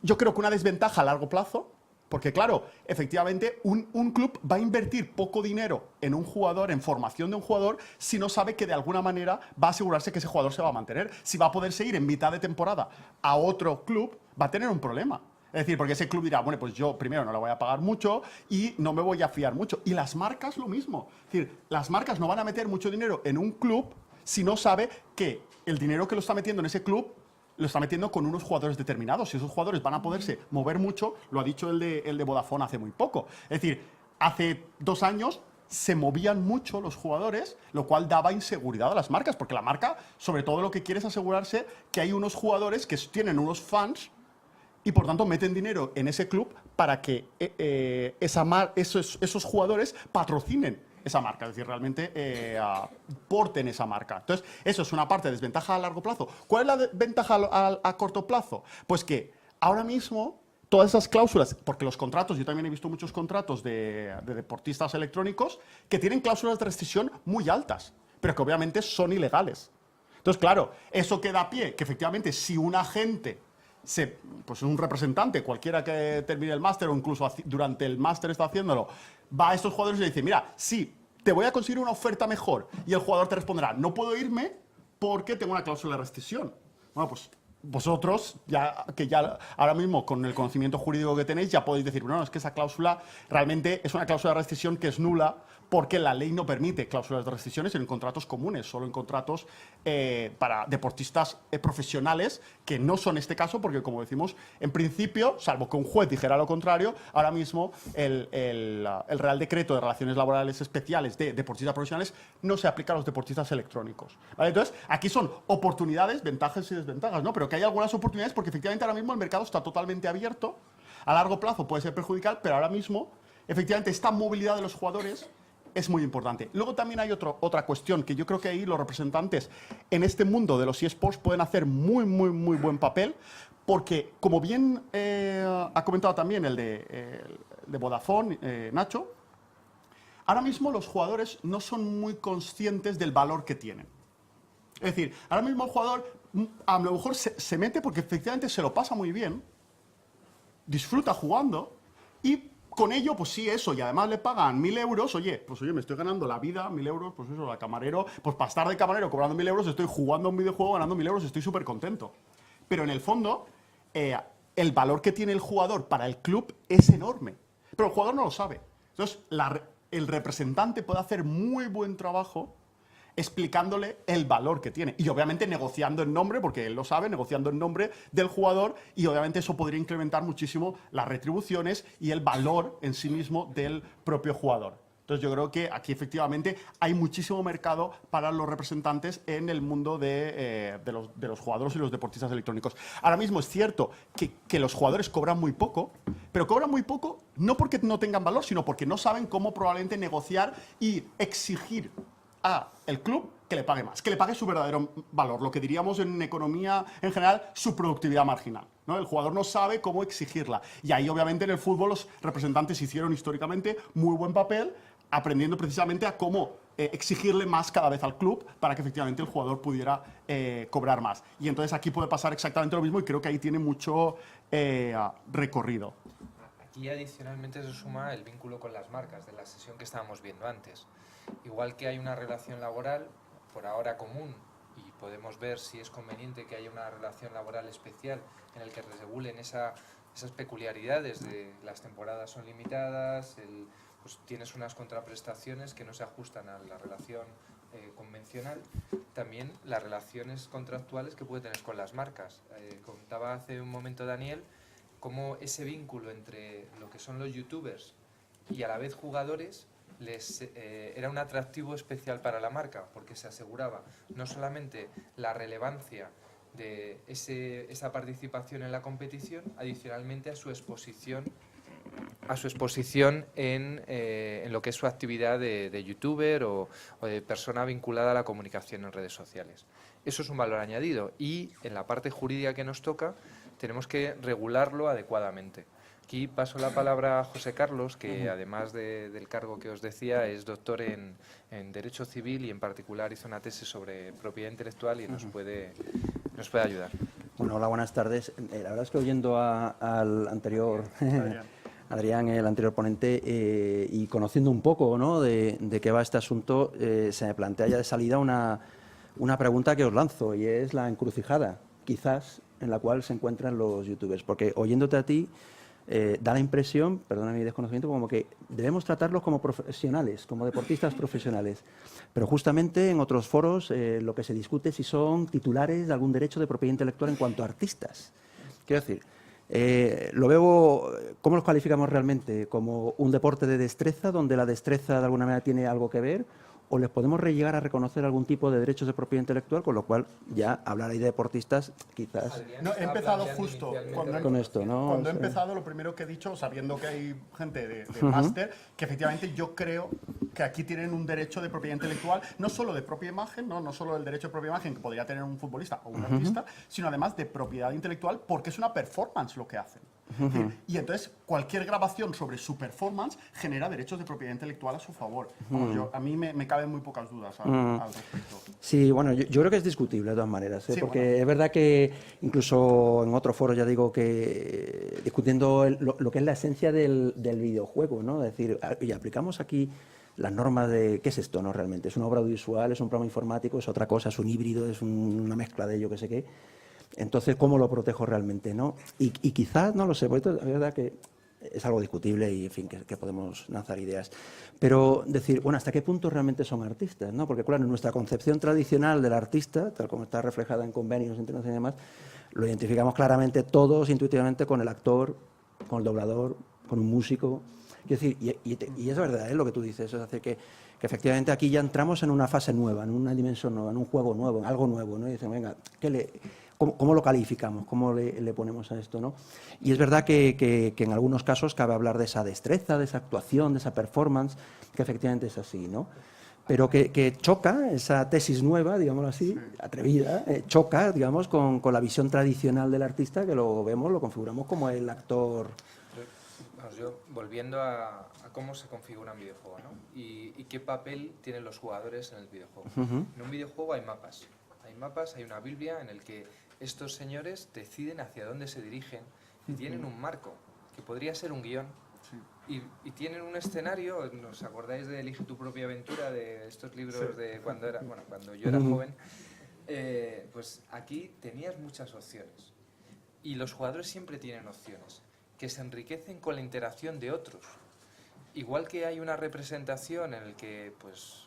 yo creo que una desventaja a largo plazo, porque claro, efectivamente un club va a invertir poco dinero en un jugador, en formación de un jugador, si no sabe que de alguna manera va a asegurarse que ese jugador se va a mantener. Si va a poderse ir en mitad de temporada a otro club, va a tener un problema. Es decir, porque ese club dirá, bueno, pues yo primero no le voy a pagar mucho y no me voy a fiar mucho. Y las marcas lo mismo. Es decir, las marcas no van a meter mucho dinero en un club si no sabe que el dinero que lo está metiendo en ese club lo está metiendo con unos jugadores determinados. Si esos jugadores van a poderse mover mucho, lo ha dicho el de Vodafone hace muy poco. Es decir, hace 2 años se movían mucho los jugadores, lo cual daba inseguridad a las marcas, porque la marca, sobre todo, lo que quiere es asegurarse que hay unos jugadores que tienen unos fans y por tanto meten dinero en ese club para que esos jugadores patrocinen esa marca, es decir, realmente porten esa marca. Entonces, eso es una parte de desventaja a largo plazo. ¿Cuál es la ventaja a corto plazo? Pues que ahora mismo todas esas cláusulas, porque los contratos, yo también he visto muchos contratos de deportistas electrónicos que tienen cláusulas de rescisión muy altas, pero que obviamente son ilegales. Entonces, claro, eso que da pie, que efectivamente si un agente, pues un representante, cualquiera que termine el máster o incluso durante el máster está haciéndolo, va a estos jugadores y le dice, mira, sí, te voy a conseguir una oferta mejor. Y el jugador te responderá, no puedo irme porque tengo una cláusula de rescisión. Bueno, pues vosotros, ya ahora mismo con el conocimiento jurídico que tenéis, ya podéis decir, no, es que esa cláusula realmente es una cláusula de rescisión que es nula porque la ley no permite cláusulas de rescisiones en contratos comunes, solo en contratos para deportistas profesionales, que no son este caso, porque como decimos, en principio, salvo que un juez dijera lo contrario, ahora mismo el Real Decreto de Relaciones Laborales Especiales de deportistas profesionales no se aplica a los deportistas electrónicos. ¿Vale? Entonces, aquí son oportunidades, ventajas y desventajas, ¿no? Pero que hay algunas oportunidades porque efectivamente ahora mismo el mercado está totalmente abierto, a largo plazo puede ser perjudicial, pero ahora mismo, efectivamente, esta movilidad de los jugadores es muy importante. Luego también hay otra cuestión que yo creo que ahí los representantes en este mundo de los eSports pueden hacer muy buen papel, porque como bien ha comentado también el de Vodafone, Nacho, ahora mismo los jugadores no son muy conscientes del valor que tienen. Es decir, ahora mismo el jugador a lo mejor se mete porque efectivamente se lo pasa muy bien, disfruta jugando y con ello, pues sí, eso, y además le pagan 1.000 euros, oye, me estoy ganando la vida, 1.000 euros, pues eso, la camarero, pues para estar de camarero cobrando 1.000 euros, estoy jugando un videojuego ganando 1.000 euros, estoy súper contento. Pero en el fondo, el valor que tiene el jugador para el club es enorme, pero el jugador no lo sabe. Entonces, el representante puede hacer muy buen trabajo explicándole el valor que tiene y obviamente negociando en nombre, porque él lo sabe, negociando en nombre del jugador, y obviamente eso podría incrementar muchísimo las retribuciones y el valor en sí mismo del propio jugador. Entonces yo creo que aquí efectivamente hay muchísimo mercado para los representantes en el mundo de los jugadores y los deportistas electrónicos. Ahora mismo es cierto que los jugadores cobran muy poco, pero cobran muy poco no porque no tengan valor, sino porque no saben cómo probablemente negociar y exigir a el club que le pague más, que le pague su verdadero valor, lo que diríamos en economía en general, su productividad marginal, ¿no? El jugador no sabe cómo exigirla. Y ahí, obviamente, en el fútbol los representantes hicieron históricamente muy buen papel, aprendiendo precisamente a cómo exigirle más cada vez al club para que efectivamente el jugador pudiera cobrar más. Y entonces aquí puede pasar exactamente lo mismo y creo que ahí tiene mucho recorrido. Aquí adicionalmente se suma el vínculo con las marcas de la sesión que estábamos viendo antes. Igual que hay una relación laboral, por ahora común, y podemos ver si es conveniente que haya una relación laboral especial en el que regulen esas peculiaridades de las temporadas son limitadas, pues tienes unas contraprestaciones que no se ajustan a la relación convencional. También las relaciones contractuales que puede tener con las marcas. Contaba hace un momento Daniel cómo ese vínculo entre lo que son los youtubers y a la vez jugadores era un atractivo especial para la marca, porque se aseguraba no solamente la relevancia de esa participación en la competición, adicionalmente a su exposición en lo que es su actividad de youtuber o de persona vinculada a la comunicación en redes sociales. Eso es un valor añadido y en la parte jurídica que nos toca tenemos que regularlo adecuadamente. Aquí paso la palabra a José Carlos, que además del cargo que os decía, es doctor en Derecho Civil y en particular hizo una tesis sobre propiedad intelectual y nos puede ayudar. Bueno, hola, buenas tardes. La verdad es que oyendo al anterior Adrián, el anterior ponente, y conociendo un poco, ¿no?, de qué va este asunto, se me plantea ya de salida una pregunta que os lanzo, y es la encrucijada, quizás, en la cual se encuentran los youtubers. Porque oyéndote a ti, da la impresión, perdona mi desconocimiento, como que debemos tratarlos como profesionales, como deportistas profesionales. Pero justamente en otros foros lo que se discute es si son titulares de algún derecho de propiedad intelectual en cuanto a artistas. Quiero decir, lo veo, ¿cómo los calificamos realmente? ¿Como un deporte de destreza, donde la destreza de alguna manera tiene algo que ver? ¿O les podemos llegar a reconocer algún tipo de derechos de propiedad intelectual? Con lo cual, ya hablar ahí de deportistas, quizás... No, he empezado justo con esto, ¿no? Cuando he empezado, lo primero que he dicho, sabiendo que hay gente de máster, que efectivamente yo creo que aquí tienen un derecho de propiedad intelectual, no solo de propia imagen, no solo el derecho de propia imagen que podría tener un futbolista o un artista, sino además de propiedad intelectual porque es una performance lo que hacen. Y entonces cualquier grabación sobre su performance genera derechos de propiedad intelectual a su favor. Vamos, a mí me caben muy pocas dudas al respecto. Sí, bueno, yo creo que es discutible de todas maneras, Sí, porque bueno. es verdad que incluso en otro foro ya digo que discutiendo lo que es la esencia del videojuego, ¿no? Es decir, y aplicamos aquí las normas de qué es esto, ¿no? Realmente es una obra audiovisual, es un programa informático, es otra cosa, es un híbrido, es una mezcla de yo que sé qué. Entonces, ¿cómo lo protejo realmente, no? Y quizás, no lo sé, porque es verdad que es algo discutible y, en fin, que podemos lanzar ideas. Pero decir, bueno, ¿hasta qué punto realmente son artistas, no? Porque, claro, en nuestra concepción tradicional del artista, tal como está reflejada en convenios internacionales y demás, lo identificamos claramente todos intuitivamente con el actor, con el doblador, con un músico. Quiero decir, y es verdad, lo que tú dices, es decir, que efectivamente aquí ya entramos en una fase nueva, en una dimensión nueva, en un juego nuevo, en algo nuevo, ¿no? Y dicen, venga, ¿cómo lo calificamos? ¿Cómo le ponemos a esto, no? Y es verdad que en algunos casos cabe hablar de esa destreza, de esa actuación, de esa performance, que efectivamente es así, ¿no? Pero que choca, esa tesis nueva, digámoslo así, atrevida, choca, digamos, con la visión tradicional del artista, que lo vemos, lo configuramos como el actor. Vamos, yo, volviendo a cómo se configura un videojuego, ¿no? Y qué papel tienen los jugadores en el videojuego. En un videojuego hay mapas, hay una Biblia en el que estos señores deciden hacia dónde se dirigen y tienen un marco, que podría ser un guión, y tienen un escenario. ¿Os acordáis de Elige tu propia aventura, de estos libros de cuando yo era joven? Pues aquí tenías muchas opciones, y los jugadores siempre tienen opciones, que se enriquecen con la interacción de otros. Igual que hay una representación en el que, pues,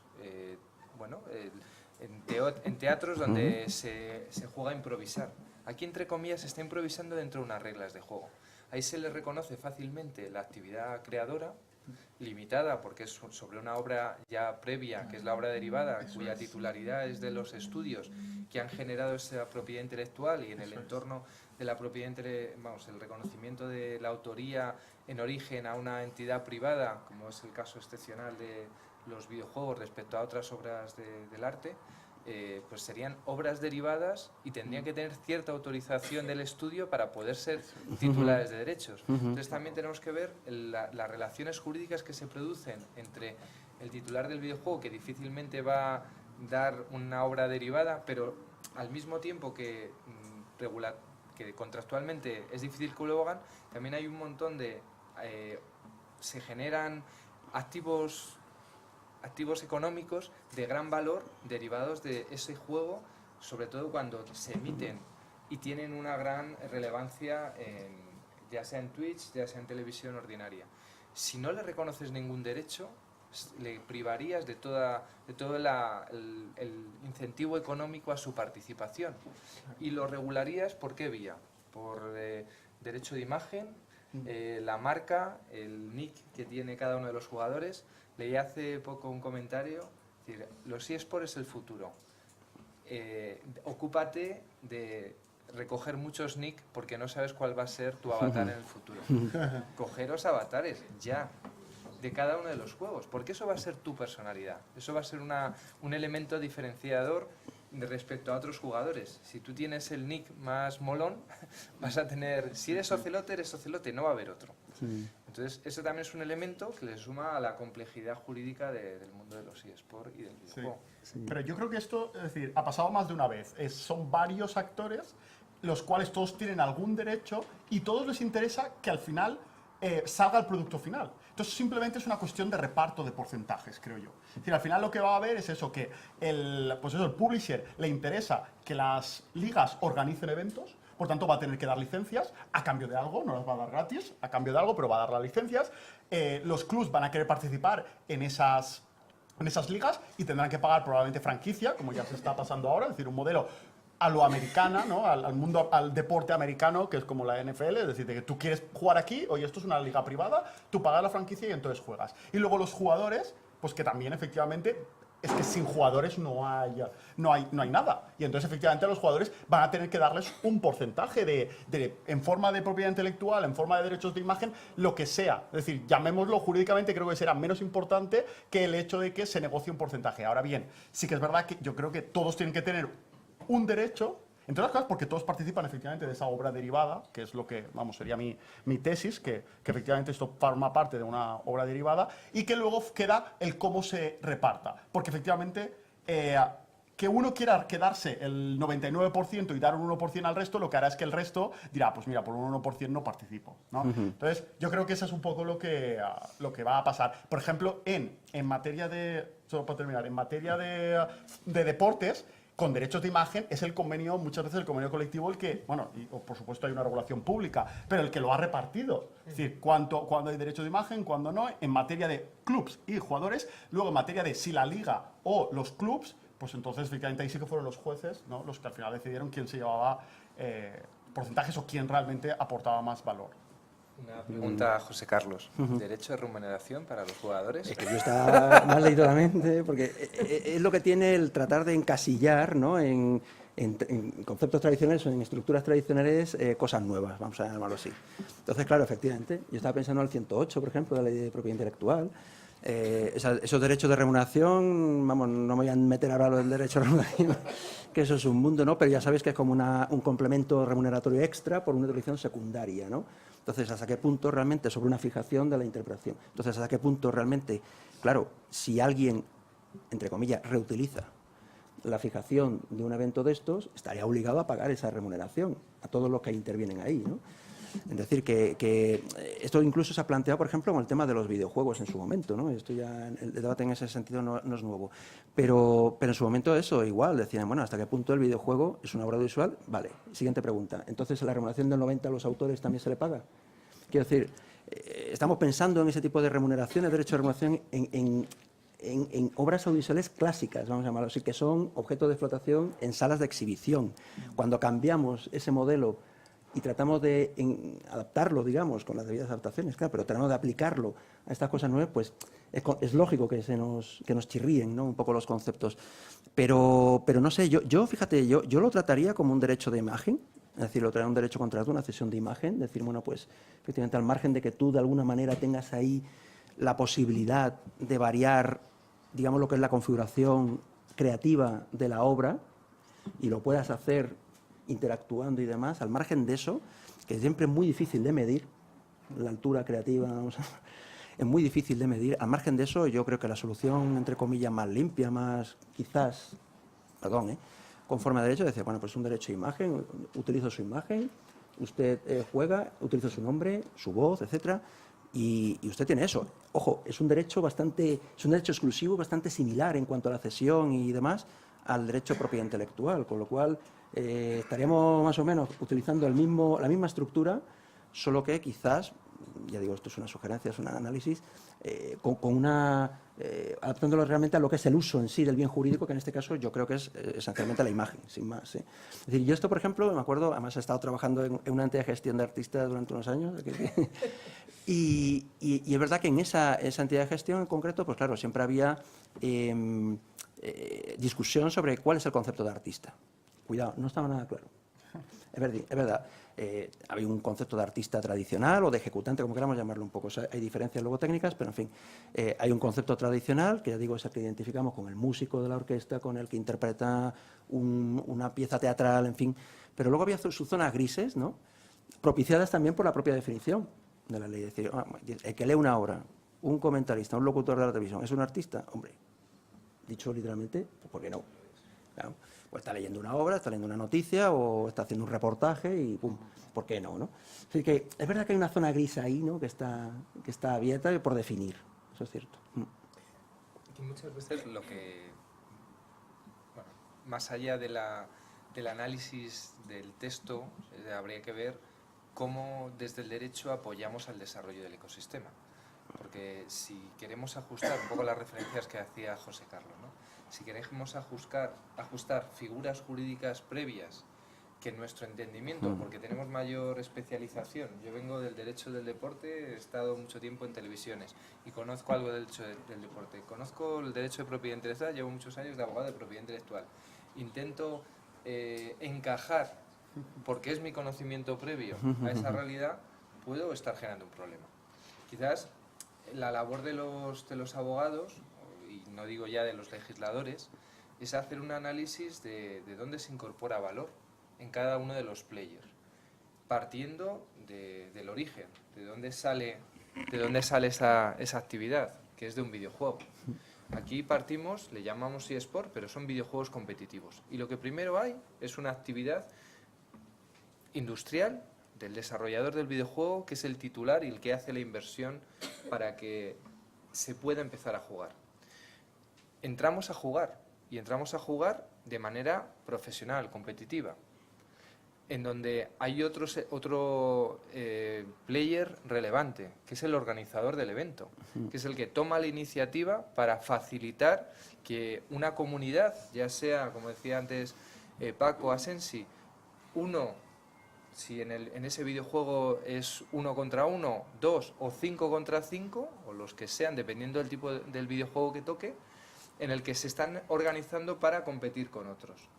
en teatros donde se juega a improvisar. Aquí, entre comillas, se está improvisando dentro de unas reglas de juego. Ahí se le reconoce fácilmente la actividad creadora, limitada porque es sobre una obra ya previa, que es la obra derivada, cuya titularidad es de los estudios que han generado esa propiedad intelectual, y en el entorno de la propiedad el reconocimiento de la autoría en origen a una entidad privada, como es el caso excepcional de los videojuegos respecto a otras obras del arte, pues serían obras derivadas y tendrían que tener cierta autorización del estudio para poder ser titulares de derechos. Entonces también tenemos que ver las relaciones jurídicas que se producen entre el titular del videojuego, que difícilmente va a dar una obra derivada, pero al mismo tiempo que contractualmente es difícil que lo hagan, también hay un montón de... se generan activos económicos de gran valor derivados de ese juego, sobre todo cuando se emiten y tienen una gran relevancia, ya sea en Twitch, ya sea en televisión ordinaria. Si no le reconoces ningún derecho, le privarías de todo el incentivo económico a su participación, y lo regularías ¿por qué vía? Por derecho de imagen, la marca, el nick que tiene cada uno de los jugadores. Leí hace poco un comentario, es decir, los eSports es el futuro. ocúpate de recoger muchos nick porque no sabes cuál va a ser tu avatar en el futuro. Cogeros avatares ya de cada uno de los juegos, porque eso va a ser tu personalidad. Eso va a ser un elemento diferenciador respecto a otros jugadores. Si tú tienes el nick más molón, vas a tener... Si eres ocelote, no va a haber otro. Sí. Entonces, eso también es un elemento que le suma a la complejidad jurídica del mundo de los eSports y del videojuego. Sí. Pero yo creo que esto, es decir, ha pasado más de una vez. Son varios actores, los cuales todos tienen algún derecho y todos les interesa que al final salga el producto final. Entonces simplemente es una cuestión de reparto de porcentajes, creo yo. Es decir, al final lo que va a haber es eso, que el publisher le interesa que las ligas organicen eventos, por tanto va a tener que dar licencias a cambio de algo, no las va a dar gratis, a cambio de algo, pero va a dar las licencias. Los clubs van a querer participar en esas ligas y tendrán que pagar probablemente franquicia, como ya se está pasando ahora, es decir, un modelo a lo americana, ¿no? al deporte americano, que es como la NFL, es decir, de que tú quieres jugar aquí, oye, esto es una liga privada, tú pagas la franquicia y entonces juegas. Y luego los jugadores, pues que también efectivamente, es que sin jugadores no hay nada. Y entonces efectivamente los jugadores van a tener que darles un porcentaje en forma de propiedad intelectual, en forma de derechos de imagen, lo que sea. Es decir, llamémoslo jurídicamente, creo que será menos importante que el hecho de que se negocie un porcentaje. Ahora bien, sí que es verdad que yo creo que todos tienen que tener un derecho, entre otras cosas porque todos participan efectivamente de esa obra derivada, que es lo que, vamos, sería mi tesis, que efectivamente esto forma parte de una obra derivada, y que luego queda el cómo se reparta. Porque efectivamente, que uno quiera quedarse el 99% y dar un 1% al resto, lo que hará es que el resto dirá, pues mira, por un 1% no participo, ¿no? Entonces, yo creo que eso es un poco lo que va a pasar. Por ejemplo, en materia de, solo para terminar, en materia de deportes, con derechos de imagen es el convenio, muchas veces el convenio colectivo el que, bueno, y por supuesto hay una regulación pública, pero el que lo ha repartido. Es decir, cuándo hay derechos de imagen, cuándo no, en materia de clubs y jugadores, luego en materia de si la liga o los clubs, pues entonces efectivamente ahí sí que fueron los jueces, ¿no?, los que al final decidieron quién se llevaba porcentajes o quién realmente aportaba más valor. Una pregunta a José Carlos. ¿Derecho de remuneración para los jugadores? Es que yo estaba más leído la mente, porque es lo que tiene el tratar de encasillar, ¿no?, en conceptos tradicionales o en estructuras tradicionales cosas nuevas, vamos a llamarlo así. Entonces, claro, efectivamente, yo estaba pensando en el 108, por ejemplo, de la ley de propiedad intelectual. Esos derechos de remuneración, vamos, no me voy a meter ahora lo del derecho de remuneración, que eso es un mundo, ¿no? Pero ya sabéis que es como un complemento remuneratorio extra por una utilización secundaria, ¿no? Entonces, ¿hasta qué punto realmente sobre una fijación de la interpretación? Entonces, ¿hasta qué punto realmente, claro, si alguien, entre comillas, reutiliza la fijación de un evento de estos, estaría obligado a pagar esa remuneración a todos los que intervienen ahí, ¿no? Es decir, que esto incluso se ha planteado, por ejemplo, con el tema de los videojuegos en su momento, ¿no? Esto ya, el debate en ese sentido no es nuevo. Pero en su momento eso, igual, decían, bueno, ¿hasta qué punto el videojuego es una obra audiovisual? Vale, siguiente pregunta. Entonces, ¿la remuneración del 90% a los autores también se le paga? Quiero decir, estamos pensando en ese tipo de remuneración, el derecho de remuneración en obras audiovisuales clásicas, vamos a llamarlo así, que son objeto de explotación en salas de exhibición. Cuando cambiamos ese modelo y tratamos de adaptarlo, digamos, con las debidas adaptaciones, claro, pero tratamos de aplicarlo a estas cosas nuevas, pues es lógico que nos chirríen, ¿no?, un poco los conceptos. Pero no sé, fíjate, yo lo trataría como un derecho de imagen, es decir, lo trataría un derecho contrato, una cesión de imagen, decir, bueno, pues efectivamente al margen de que tú de alguna manera tengas ahí la posibilidad de variar, digamos, lo que es la configuración creativa de la obra y lo puedas hacer interactuando y demás, al margen de eso, que siempre es muy difícil de medir, la altura creativa, es muy difícil de medir, al margen de eso yo creo que la solución, entre comillas, más limpia, más quizás, conforme a derecho, decía, bueno, pues un derecho de imagen, utilizo su imagen, usted juega, utilizo su nombre, su voz, etcétera, y usted tiene eso. Ojo, es un derecho exclusivo, bastante similar en cuanto a la cesión y demás al derecho de propiedad intelectual, con lo cual estaríamos más o menos utilizando la misma estructura, solo que quizás, ya digo, esto es una sugerencia, es un análisis, adaptándolo realmente a lo que es el uso en sí del bien jurídico, que en este caso yo creo que es esencialmente la imagen, sin más. Es decir, yo esto, por ejemplo, me acuerdo, además he estado trabajando en una entidad de gestión de artistas durante unos años, y es verdad que en esa entidad de gestión en concreto, pues claro, siempre había discusión sobre cuál es el concepto de artista. Cuidado, no estaba nada claro. Es verdad. Hay un concepto de artista tradicional o de ejecutante, como queramos llamarlo un poco. O sea, hay diferencias luego técnicas, pero en fin, hay un concepto tradicional, que ya digo, es el que identificamos con el músico de la orquesta, con el que interpreta una pieza teatral, en fin. Pero luego había sus zonas grises, ¿no? Propiciadas también por la propia definición de la ley. Es decir, el que lee una obra, un comentarista, un locutor de la televisión, ¿es un artista? Hombre, dicho literalmente, pues ¿por qué no? Claro. O está leyendo una obra, está leyendo una noticia o está haciendo un reportaje y ¡pum! ¿Por qué no? Así que es verdad que hay una zona gris ahí, ¿no? que está abierta por definir, eso es cierto. Y muchas veces lo que, bueno, más allá del análisis del texto, habría que ver cómo desde el derecho apoyamos al desarrollo del ecosistema. Porque si queremos ajustar un poco las referencias que hacía José Carlos, ¿no? Si queremos ajustar figuras jurídicas previas que en nuestro entendimiento, porque tenemos mayor especialización. Yo vengo del derecho del deporte, he estado mucho tiempo en televisiones y conozco algo del derecho del deporte. Conozco el derecho de propiedad intelectual, llevo muchos años de abogado de propiedad intelectual. Intento encajar, porque es mi conocimiento previo a esa realidad, puedo estar generando un problema. Quizás la labor de los abogados, y no digo ya de los legisladores, es hacer un análisis de dónde se incorpora valor en cada uno de los players, partiendo del origen, de dónde sale esa actividad, que es de un videojuego. Aquí partimos, le llamamos eSport, pero son videojuegos competitivos. Y lo que primero hay es una actividad industrial del desarrollador del videojuego, que es el titular y el que hace la inversión para que se pueda empezar a jugar. Entramos a jugar, y entramos a jugar de manera profesional, competitiva, en donde hay otro player relevante, que es el organizador del evento, que es el que toma la iniciativa para facilitar que una comunidad, ya sea, como decía antes Paco Asensi, si en ese videojuego es 1 contra 1, 2 o 5 contra 5, o los que sean, dependiendo del tipo del videojuego que toque, en el que se están organizando para competir con otros.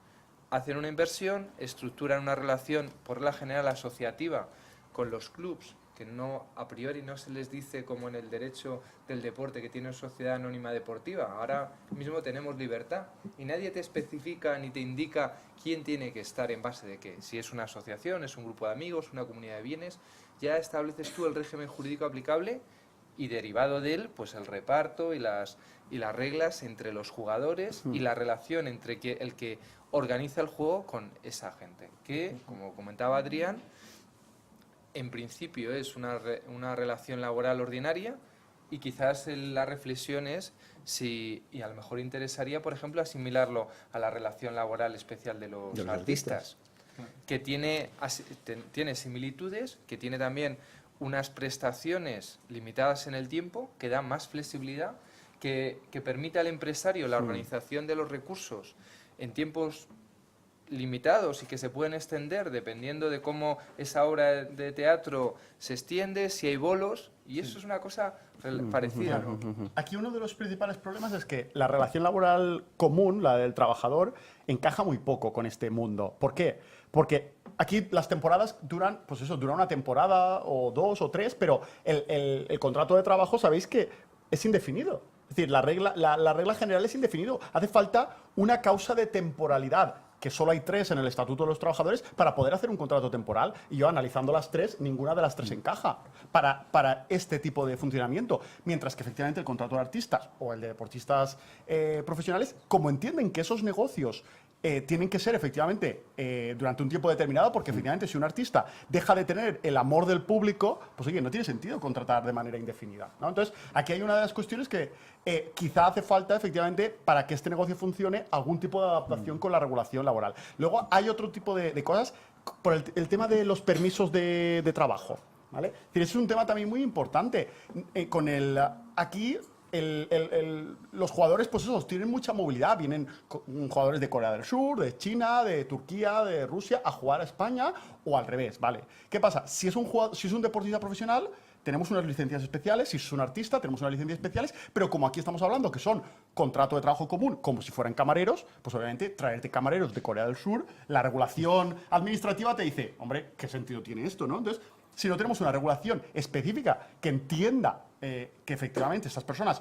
Hacen una inversión, estructuran una relación, por regla general asociativa, con los clubs, que no a priori no se les dice como en el derecho del deporte que tiene sociedad anónima deportiva. Ahora mismo tenemos libertad y nadie te especifica ni te indica quién tiene que estar en base de qué. Si es una asociación, es un grupo de amigos, una comunidad de bienes, ya estableces tú el régimen jurídico aplicable y derivado de él, pues el reparto y las reglas entre los jugadores y la relación entre el que organiza el juego con esa gente, que, como comentaba Adrián, en principio es una relación laboral ordinaria y quizás la reflexión es si, y a lo mejor interesaría, por ejemplo, asimilarlo a la relación laboral especial de los artistas, que tiene similitudes, que tiene también unas prestaciones limitadas en el tiempo, que dan más flexibilidad, que permite al empresario la organización de los recursos en tiempos limitados y que se pueden extender dependiendo de cómo esa obra de teatro se extiende, si hay bolos, y eso es una cosa parecida, ¿no? Aquí uno de los principales problemas es que la relación laboral común, la del trabajador, encaja muy poco con este mundo. ¿Por qué? Porque aquí las temporadas duran, pues eso, dura una temporada o 2 o 3, pero el contrato de trabajo sabéis que es indefinido. Es decir, la regla general es indefinido. Hace falta una causa de temporalidad, que solo hay 3 en el Estatuto de los Trabajadores, para poder hacer un contrato temporal. Y yo, analizando las 3, ninguna de las 3 encaja para este tipo de funcionamiento. Mientras que, efectivamente, el contrato de artistas o el de deportistas profesionales, como entienden que esos negocios tienen que ser, efectivamente, durante un tiempo determinado, porque, efectivamente, si un artista deja de tener el amor del público, pues, oye, no tiene sentido contratar de manera indefinida, ¿no? Entonces, aquí hay una de las cuestiones que quizá hace falta, efectivamente, para que este negocio funcione, algún tipo de adaptación con la regulación laboral. Luego, hay otro tipo de cosas, por el tema de los permisos de trabajo, ¿vale? Es decir, ese es un tema también muy importante. Aquí los jugadores, pues esos, tienen mucha movilidad. Vienen jugadores de Corea del Sur, de China, de Turquía, de Rusia, a jugar a España o al revés, ¿vale? ¿Qué pasa? Si es un deportista profesional, tenemos unas licencias especiales, si es un artista tenemos unas licencias especiales, pero como aquí estamos hablando que son contrato de trabajo común, como si fueran camareros, pues obviamente traerte camareros de Corea del Sur, la regulación administrativa te dice, hombre, ¿qué sentido tiene esto, no? Entonces, si no tenemos una regulación específica que entienda que efectivamente estas personas,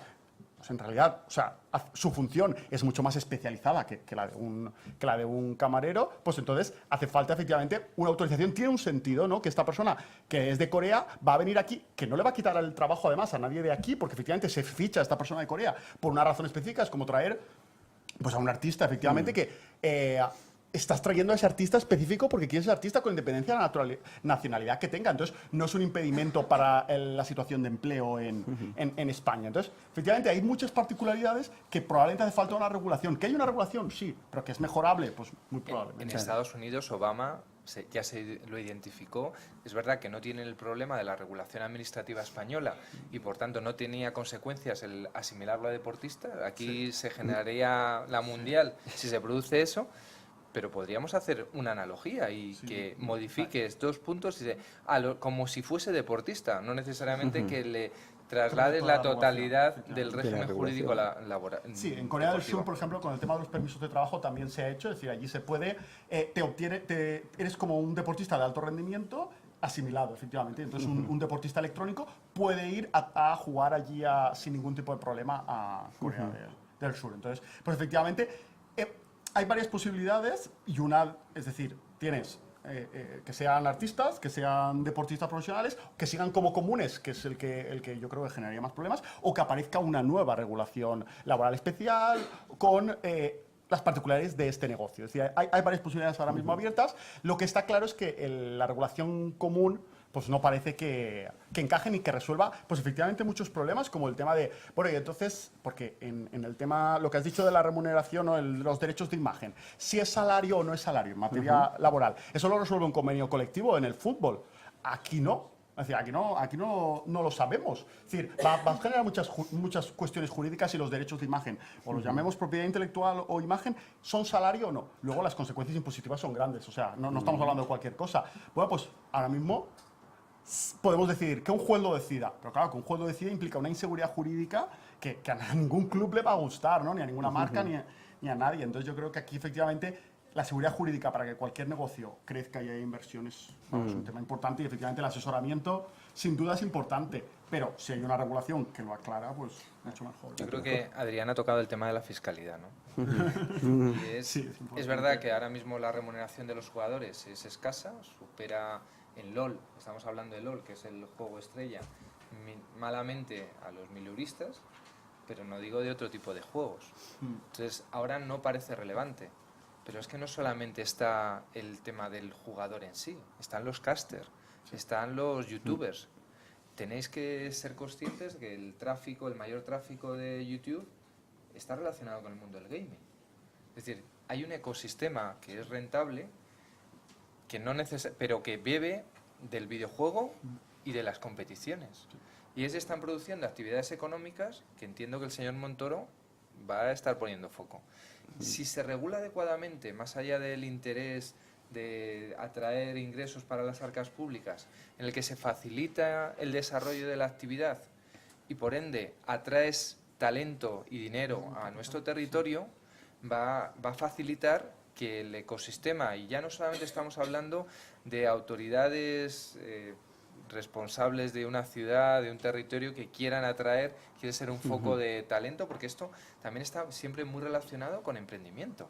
pues en realidad, o sea, su función es mucho más especializada que la de un camarero, pues entonces hace falta efectivamente una autorización. Tiene un sentido, ¿no? Que esta persona que es de Corea va a venir aquí, que no le va a quitar el trabajo además a nadie de aquí, porque efectivamente se ficha a esta persona de Corea por una razón específica, es como traer pues a un artista, efectivamente, que estás trayendo a ese artista específico porque quieres ese artista con independencia de la nacionalidad que tenga. Entonces, no es un impedimento para la situación de empleo en España. Entonces, efectivamente, hay muchas particularidades que probablemente hace falta una regulación. ¿Que hay una regulación? Sí, pero que es mejorable, pues muy probablemente. En Estados Unidos, Obama ya se lo identificó. Es verdad que no tiene el problema de la regulación administrativa española y, por tanto, no tenía consecuencias el asimilarlo a deportista. Aquí se generaría la mundial si se produce eso. Pero podríamos hacer una analogía y que modifiques 2 puntos y como si fuese deportista, no necesariamente que le traslades la totalidad del régimen jurídico laboral. Sí, en Corea del Sur, por ejemplo, con el tema de los permisos de trabajo también se ha hecho, es decir, allí se puede, eres como un deportista de alto rendimiento asimilado, efectivamente. Entonces, un deportista electrónico puede ir a jugar allí sin ningún tipo de problema a Corea del Sur. Entonces, pues efectivamente, hay varias posibilidades y es decir, tienes que sean artistas, que sean deportistas profesionales, que sigan como comunes, que es el que yo creo que generaría más problemas, o que aparezca una nueva regulación laboral especial con las particularidades de este negocio. Es decir, hay varias posibilidades ahora mismo abiertas. Lo que está claro es que la regulación común pues no parece que encaje ni que resuelva, pues efectivamente muchos problemas, como el tema de, bueno, y entonces, porque en el tema, lo que has dicho de la remuneración o los derechos de imagen, si es salario o no es salario en materia laboral, eso lo resuelve un convenio colectivo en el fútbol. Aquí no. Es decir, aquí no lo sabemos. Es decir, va a generar muchas cuestiones jurídicas y los derechos de imagen, o los llamemos propiedad intelectual o imagen, ¿son salario o no? Luego las consecuencias impositivas son grandes, o sea, no estamos hablando de cualquier cosa. Bueno, pues ahora mismo podemos decidir que un juez lo decida, pero claro, que un juez lo decida implica una inseguridad jurídica que a ningún club le va a gustar, ¿no? Ni a ninguna marca, ni a nadie. Entonces yo creo que aquí efectivamente la seguridad jurídica para que cualquier negocio crezca y haya inversiones es un tema importante, y efectivamente el asesoramiento sin duda es importante, pero si hay una regulación que lo aclara, pues mucho mejor. Yo creo que Adrián ha tocado el tema de la fiscalidad, ¿no? Y es verdad que ahora mismo la remuneración de los jugadores es escasa, supera en LOL, estamos hablando de LOL, que es el juego estrella, malamente a los mileuristas, pero no digo de otro tipo de juegos. Entonces, ahora no parece relevante. Pero es que no solamente está el tema del jugador en sí, están los casters, están los youtubers. Tenéis que ser conscientes de que el mayor tráfico de YouTube está relacionado con el mundo del gaming. Es decir, hay un ecosistema que es rentable, pero que bebe del videojuego y de las competiciones. Y están produciendo actividades económicas que entiendo que el señor Montoro va a estar poniendo foco. Si se regula adecuadamente, más allá del interés de atraer ingresos para las arcas públicas, en el que se facilita el desarrollo de la actividad y por ende atraes talento y dinero a nuestro territorio, va a facilitar que el ecosistema, y ya no solamente estamos hablando de autoridades responsables de una ciudad, de un territorio que quieran quiere ser un foco de talento, porque esto también está siempre muy relacionado con emprendimiento.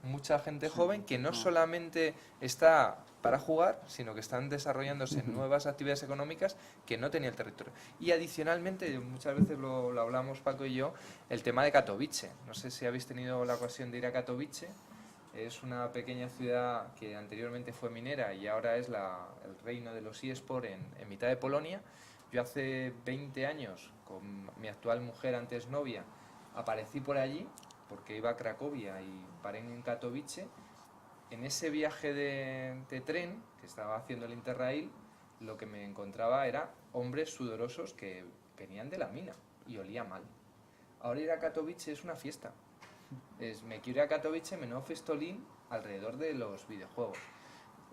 Mucha gente joven que no solamente está para jugar, sino que están desarrollándose en nuevas actividades económicas que no tenía el territorio. Y adicionalmente, muchas veces lo hablamos Paco y yo, el tema de Katowice. No sé si habéis tenido la ocasión de ir a Katowice. Es una pequeña ciudad que anteriormente fue minera y ahora es el reino de los eSports en mitad de Polonia. Yo hace 20 años, con mi actual mujer, antes novia, aparecí por allí porque iba a Cracovia y paré en Katowice. En ese viaje de tren que estaba haciendo el Interrail, lo que me encontraba era hombres sudorosos que venían de la mina y olía mal. Ahora ir a Katowice es una fiesta. Me quiero ir a Katowice, menudo festolín alrededor de los videojuegos.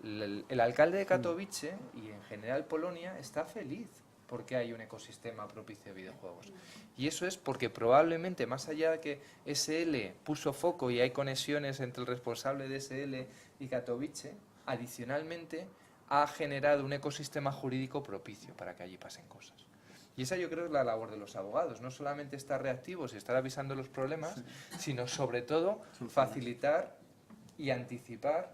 El alcalde de Katowice y en general Polonia está feliz por qué hay un ecosistema propicio de videojuegos. Y eso es porque probablemente, más allá de que SL puso foco y hay conexiones entre el responsable de SL y Katowice, adicionalmente ha generado un ecosistema jurídico propicio para que allí pasen cosas. Y esa yo creo es la labor de los abogados, no solamente estar reactivos y estar avisando los problemas, sino sobre todo facilitar y anticipar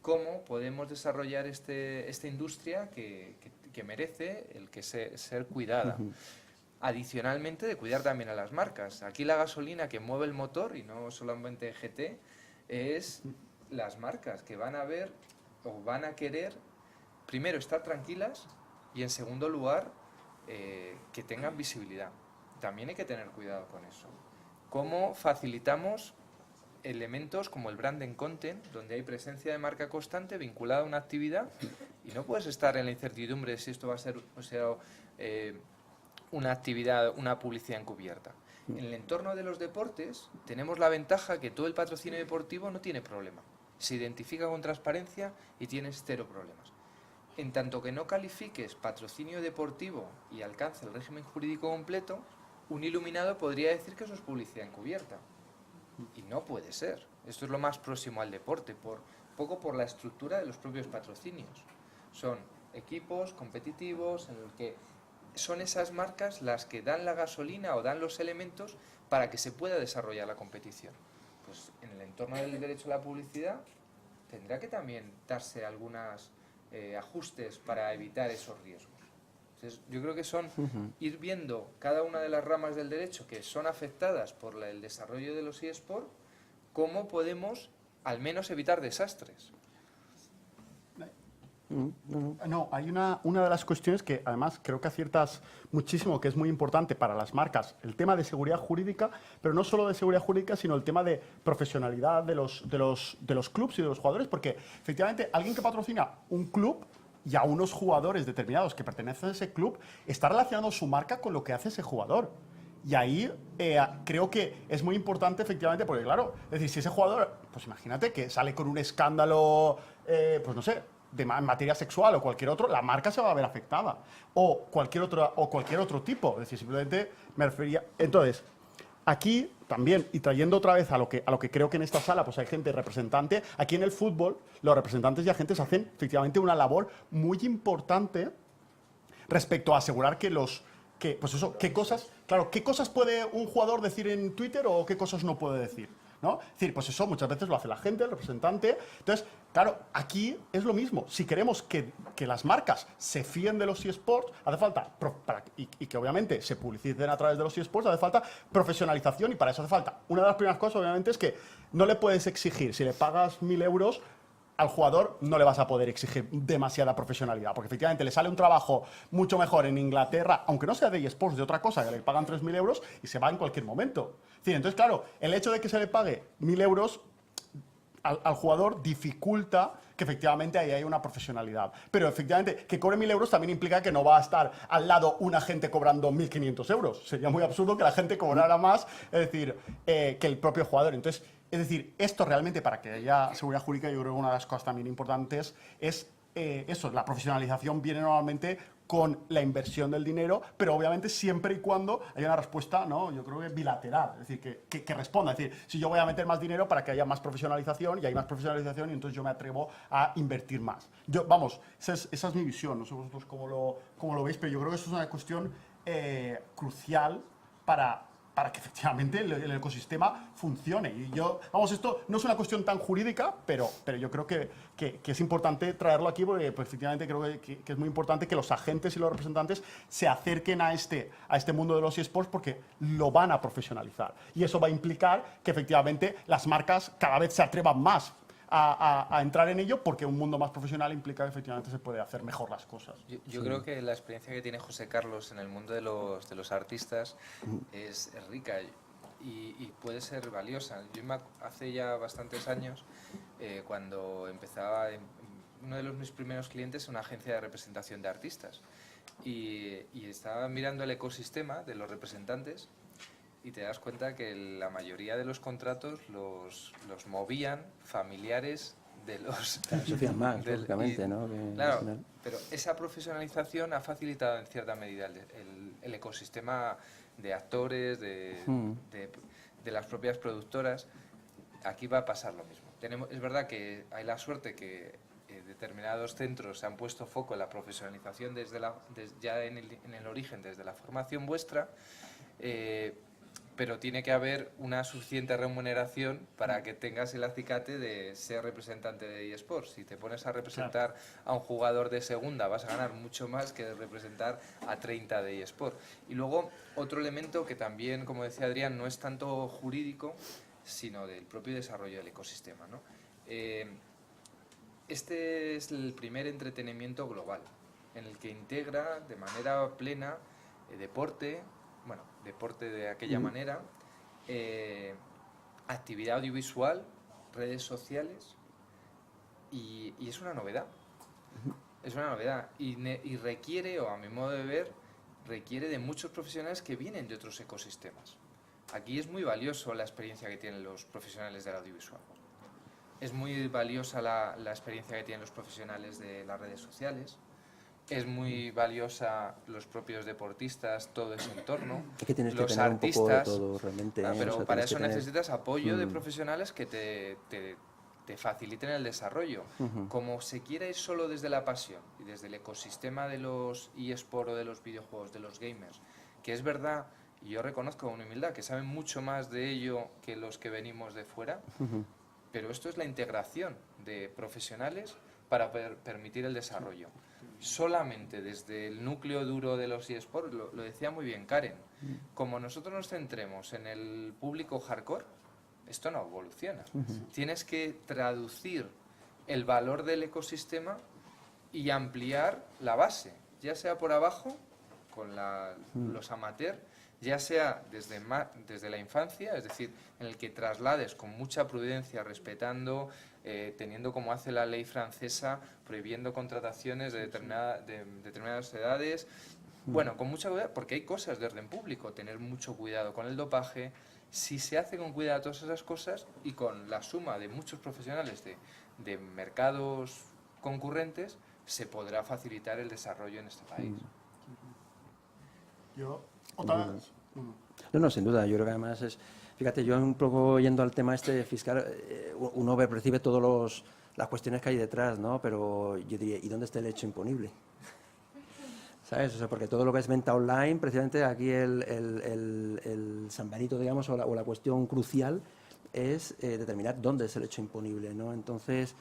cómo podemos desarrollar esta industria que merece el que ser cuidada. Adicionalmente de cuidar también a las marcas. Aquí la gasolina que mueve el motor, y no solamente GT, es las marcas que van a ver o van a querer, primero, estar tranquilas y en segundo lugar, que tengan visibilidad. También hay que tener cuidado con eso. ¿Cómo facilitamos elementos como el branding content, donde hay presencia de marca constante vinculada a una actividad y no puedes estar en la incertidumbre de si esto va a ser una actividad, una publicidad encubierta? En el entorno de los deportes tenemos la ventaja que todo el patrocinio deportivo no tiene problema. Se identifica con transparencia y tienes cero problemas. En tanto que no califiques patrocinio deportivo y alcance el régimen jurídico completo, un iluminado podría decir que eso es publicidad encubierta. Y no puede ser. Esto es lo más próximo al deporte, poco por la estructura de los propios patrocinios. Son equipos competitivos en los que son esas marcas las que dan la gasolina o dan los elementos para que se pueda desarrollar la competición. Pues en el entorno del derecho a la publicidad tendrá que también darse algunos ajustes para evitar esos riesgos. Entonces, yo creo que son ir viendo cada una de las ramas del derecho que son afectadas por el desarrollo de los eSports, cómo podemos al menos evitar desastres. No, hay una de las cuestiones que además creo que aciertas muchísimo, que es muy importante para las marcas, el tema de seguridad jurídica, pero no solo de seguridad jurídica, sino el tema de profesionalidad de los clubs y de los jugadores, porque efectivamente alguien que patrocina un club y a unos jugadores determinados que pertenecen a ese club está relacionando su marca con lo que hace ese jugador. Y ahí creo que es muy importante, efectivamente, porque claro, es decir, si ese jugador, pues imagínate que sale con un escándalo, pues no sé, en materia sexual o cualquier otro, la marca se va a ver afectada. O cualquier otro tipo. Es decir, simplemente me refería. Entonces, aquí también, y trayendo otra vez a lo que creo que en esta sala pues hay gente representante, aquí en el fútbol, los representantes y agentes hacen efectivamente una labor muy importante respecto a asegurar que pues eso, qué cosas puede un jugador decir en Twitter o qué cosas no puede decir, ¿no? Es decir, pues eso muchas veces lo hace la gente, el representante. Entonces, claro, aquí es lo mismo. Si queremos que las marcas se fíen de los eSports, hace falta, y que obviamente se publiciten a través de los eSports, hace falta profesionalización y para eso hace falta. Una de las primeras cosas, obviamente, es que no le puedes exigir, si le pagas 1.000 euros, al jugador no le vas a poder exigir demasiada profesionalidad, porque efectivamente le sale un trabajo mucho mejor en Inglaterra, aunque no sea de eSports, de otra cosa, que le pagan 3.000 euros y se va en cualquier momento. Sí, entonces, claro, el hecho de que se le pague 1.000 euros al jugador dificulta que efectivamente ahí hay una profesionalidad. Pero efectivamente, que cobre 1.000 euros también implica que no va a estar al lado un agente cobrando 1.500 euros. Sería muy absurdo que la gente cobrara más, es decir, que el propio jugador. Entonces, es decir, esto realmente para que haya seguridad jurídica, yo creo que una de las cosas también importantes es eso, la profesionalización viene normalmente con la inversión del dinero, pero obviamente siempre y cuando haya una respuesta, ¿no? Yo creo que bilateral, es decir, que responda. Es decir, si yo voy a meter más dinero para que haya más profesionalización y hay más profesionalización y entonces yo me atrevo a invertir más. Vamos, esa es mi visión, no sé vosotros cómo lo veis, pero yo creo que eso es una cuestión crucial para que efectivamente el ecosistema funcione. Y esto no es una cuestión tan jurídica, pero yo creo que es importante traerlo aquí porque pues, efectivamente creo que es muy importante que los agentes y los representantes se acerquen a este mundo de los eSports porque lo van a profesionalizar. Y eso va a implicar que efectivamente las marcas cada vez se atrevan más a entrar en ello porque un mundo más profesional implica que efectivamente se puede hacer mejor las cosas. Yo creo que la experiencia que tiene José Carlos en el mundo de los artistas es rica y puede ser valiosa. Yo hace ya bastantes años, cuando empezaba, uno de mis primeros clientes es una agencia de representación de artistas y estaba mirando el ecosistema de los representantes y te das cuenta que la mayoría de los contratos los movían familiares de los... Claro, se fían más, lógicamente, ¿no? Que al Claro, final- pero esa profesionalización ha facilitado en cierta medida el ecosistema de actores, de las propias productoras. Aquí va a pasar lo mismo. Es verdad que hay la suerte que determinados centros se han puesto foco en la profesionalización ya en el origen, desde la formación vuestra, pero tiene que haber una suficiente remuneración para que tengas el acicate de ser representante de eSports. Si te pones a representar a un jugador de segunda, vas a ganar mucho más que representar a 30 de eSports. Y luego, otro elemento que también, como decía Adrián, no es tanto jurídico, sino del propio desarrollo del ecosistema, ¿no? Este es el primer entretenimiento global, en el que integra de manera plena deporte de aquella manera, actividad audiovisual, redes sociales, y es una novedad. Es una novedad y requiere, o a mi modo de ver, requiere de muchos profesionales que vienen de otros ecosistemas. Aquí es muy valioso la experiencia que tienen los profesionales del audiovisual. Es muy valiosa la experiencia que tienen los profesionales de las redes sociales. Es muy valiosa los propios deportistas, todo ese entorno. Es que tienes los que tener artistas, un poco de todo realmente. pero O sea, para tienes eso que tener- necesitas apoyo de profesionales que te faciliten el desarrollo. Como se quiere ir solo desde la pasión y desde el ecosistema de los eSports o de los videojuegos, de los gamers, que es verdad, y yo reconozco con humildad, que saben mucho más de ello que los que venimos de fuera, pero esto es la integración de profesionales para permitir el desarrollo. Solamente desde el núcleo duro de los eSports, lo decía muy bien Karen, como nosotros nos centremos en el público hardcore, esto no evoluciona. Tienes que traducir el valor del ecosistema y ampliar la base, ya sea por abajo, con los amateurs, ya sea desde la infancia, es decir, en el que traslades con mucha prudencia, respetando, teniendo como hace la ley francesa, prohibiendo contrataciones de determinadas edades. Bueno, con mucha cuidado, porque hay cosas de orden público, tener mucho cuidado con el dopaje. Si se hace con cuidado todas esas cosas y con la suma de muchos profesionales de mercados concurrentes, se podrá facilitar el desarrollo en este país. Otra vez. No, sin duda. Yo creo que además es... Fíjate, yo un poco yendo al tema este fiscal, uno percibe todas las cuestiones que hay detrás, ¿no? Pero yo diría, ¿y dónde está el hecho imponible? ¿Sabes? O sea, porque todo lo que es venta online, precisamente aquí el San Benito, digamos, o la cuestión crucial es determinar dónde es el hecho imponible, ¿no? Entonces,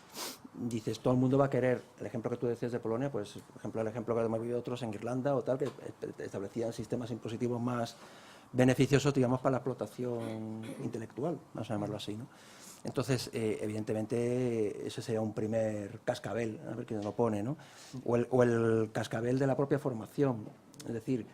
dices, todo el mundo va a querer, el ejemplo que tú decías de Polonia, pues, por ejemplo, el ejemplo que hemos vivido otros en Irlanda o tal, que establecían sistemas impositivos más beneficiosos, digamos, para la explotación intelectual, vamos a llamarlo así, ¿no? Entonces, evidentemente, ese sería un primer cascabel, a ver quién lo pone, ¿no? O el cascabel de la propia formación, es decir,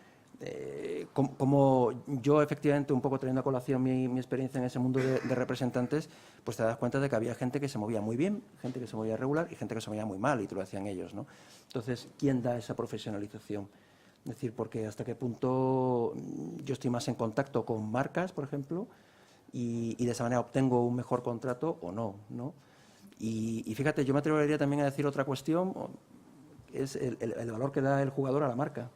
como yo efectivamente, un poco trayendo a colación mi experiencia en ese mundo de representantes, pues te das cuenta de que había gente que se movía muy bien, gente que se movía regular y gente que se movía muy mal, y te lo decían ellos, ¿no? Entonces, ¿quién da esa profesionalización? Es decir, porque hasta qué punto yo estoy más en contacto con marcas, por ejemplo, y de esa manera obtengo un mejor contrato o no, ¿no? Y fíjate, yo me atrevería también a decir otra cuestión, es el valor que da el jugador a la marca.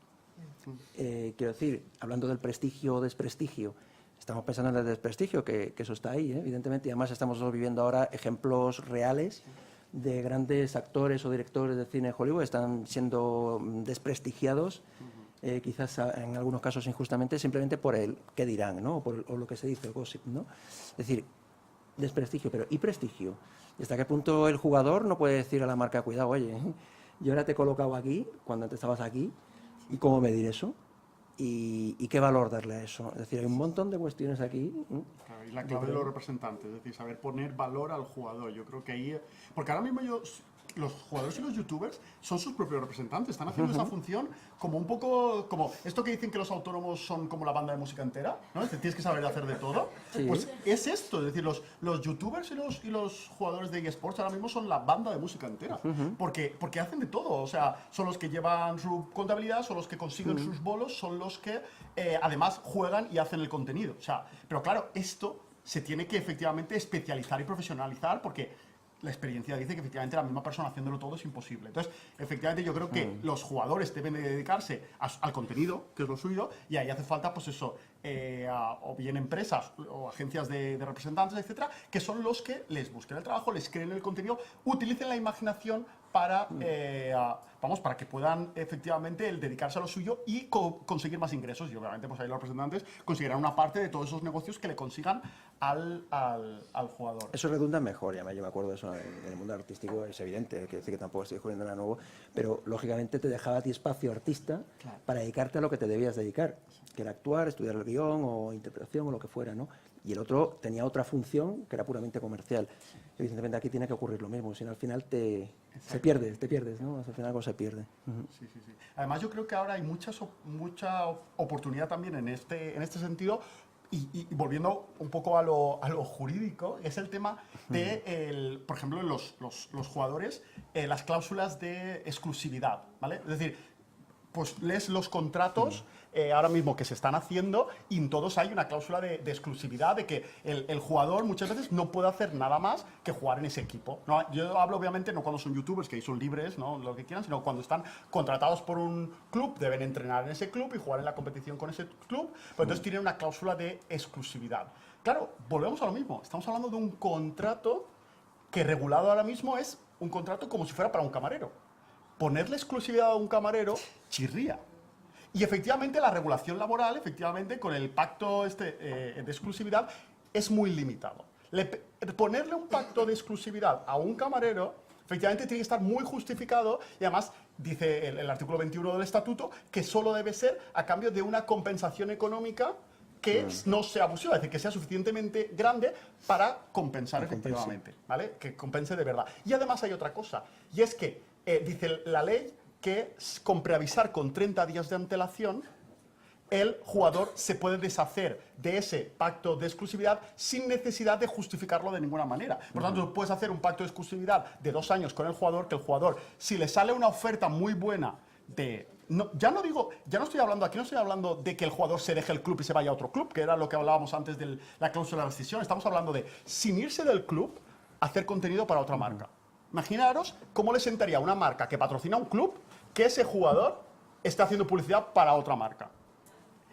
Quiero decir, hablando del prestigio o desprestigio, estamos pensando en el desprestigio, que eso está ahí, evidentemente, y además estamos viviendo ahora ejemplos reales de grandes actores o directores de cine de Hollywood que están siendo desprestigiados, quizás en algunos casos injustamente, simplemente por el qué dirán, ¿no? O lo que se dice, el gossip, ¿no? Es decir, desprestigio, pero ¿y prestigio? ¿Y hasta qué punto el jugador no puede decir a la marca, cuidado, oye, yo ahora te he colocado aquí, cuando antes estabas aquí, ¿y cómo medir eso? ¿Y qué valor darle a eso? Es decir, hay un montón de cuestiones aquí. Claro, y la clave de los representantes, es decir, saber poner valor al jugador. Yo creo que ahí... Porque ahora mismo los jugadores y los youtubers son sus propios representantes, están haciendo esa función como un poco... como esto que dicen que los autónomos son como la banda de música entera, ¿no? Es decir, tienes que saber hacer de todo. Sí. Pues es esto, es decir, los youtubers y los jugadores de eSports ahora mismo son la banda de música entera. Porque hacen de todo, o sea, son los que llevan su contabilidad, son los que consiguen sus bolos, son los que además juegan y hacen el contenido. O sea, pero claro, esto se tiene que efectivamente especializar y profesionalizar porque la experiencia dice que efectivamente la misma persona haciéndolo todo es imposible. Entonces, efectivamente yo creo que los jugadores deben de dedicarse al contenido, que es lo suyo, y ahí hace falta, pues eso, o bien empresas o agencias de representantes, etcétera, que son los que les busquen el trabajo, les creen el contenido, utilicen la imaginación para, para que puedan efectivamente dedicarse a lo suyo y conseguir más ingresos. Y obviamente pues ahí los representantes conseguirán una parte de todos esos negocios que le consigan al jugador. Eso redunda mejor, yo me acuerdo de eso en el mundo artístico, es evidente, que decir que tampoco estoy descubriendo nada nuevo, pero lógicamente te dejaba a ti espacio artista para dedicarte a lo que te debías dedicar, que era actuar, estudiar el guión o interpretación o lo que fuera, ¿no? Y el otro tenía otra función que era puramente comercial. Evidentemente aquí tiene que ocurrir lo mismo, si no al final te pierdes, ¿no? Al final algo se pierde. Sí. Además yo creo que ahora hay mucha oportunidad también en este sentido. Y volviendo un poco a lo jurídico, es el tema de, por ejemplo, en los jugadores, las cláusulas de exclusividad, ¿vale? Es decir, pues lees los contratos ahora mismo que se están haciendo y en todos hay una cláusula de exclusividad, de que el jugador muchas veces no puede hacer nada más que jugar en ese equipo, ¿no? Yo hablo obviamente no cuando son youtubers, que ahí son libres, ¿no? Lo que quieran, sino cuando están contratados por un club, deben entrenar en ese club y jugar en la competición con ese club, pero entonces tienen una cláusula de exclusividad. Claro, volvemos a lo mismo, estamos hablando de un contrato que regulado ahora mismo es un contrato como si fuera para un camarero. Ponerle exclusividad a un camarero chirría. Y efectivamente la regulación laboral, efectivamente con el pacto de exclusividad, es muy limitado. Ponerle un pacto de exclusividad a un camarero, efectivamente tiene que estar muy justificado y además dice el artículo 21 del estatuto que solo debe ser a cambio de una compensación económica que no sea abusiva, es decir, que sea suficientemente grande para compensar efectivamente, ¿vale? Que compense de verdad. Y además hay otra cosa, y es que dice la ley que con preavisar con 30 días de antelación, el jugador se puede deshacer de ese pacto de exclusividad sin necesidad de justificarlo de ninguna manera. Por tanto, puedes hacer un pacto de exclusividad de 2 años con el jugador, que el jugador, si le sale una oferta muy buena ya no estoy hablando de que el jugador se deje el club y se vaya a otro club, que era lo que hablábamos antes de la cláusula de rescisión. Estamos hablando de, sin irse del club, hacer contenido para otra marca. Imaginaros cómo le sentaría a una marca que patrocina un club que ese jugador esté haciendo publicidad para otra marca.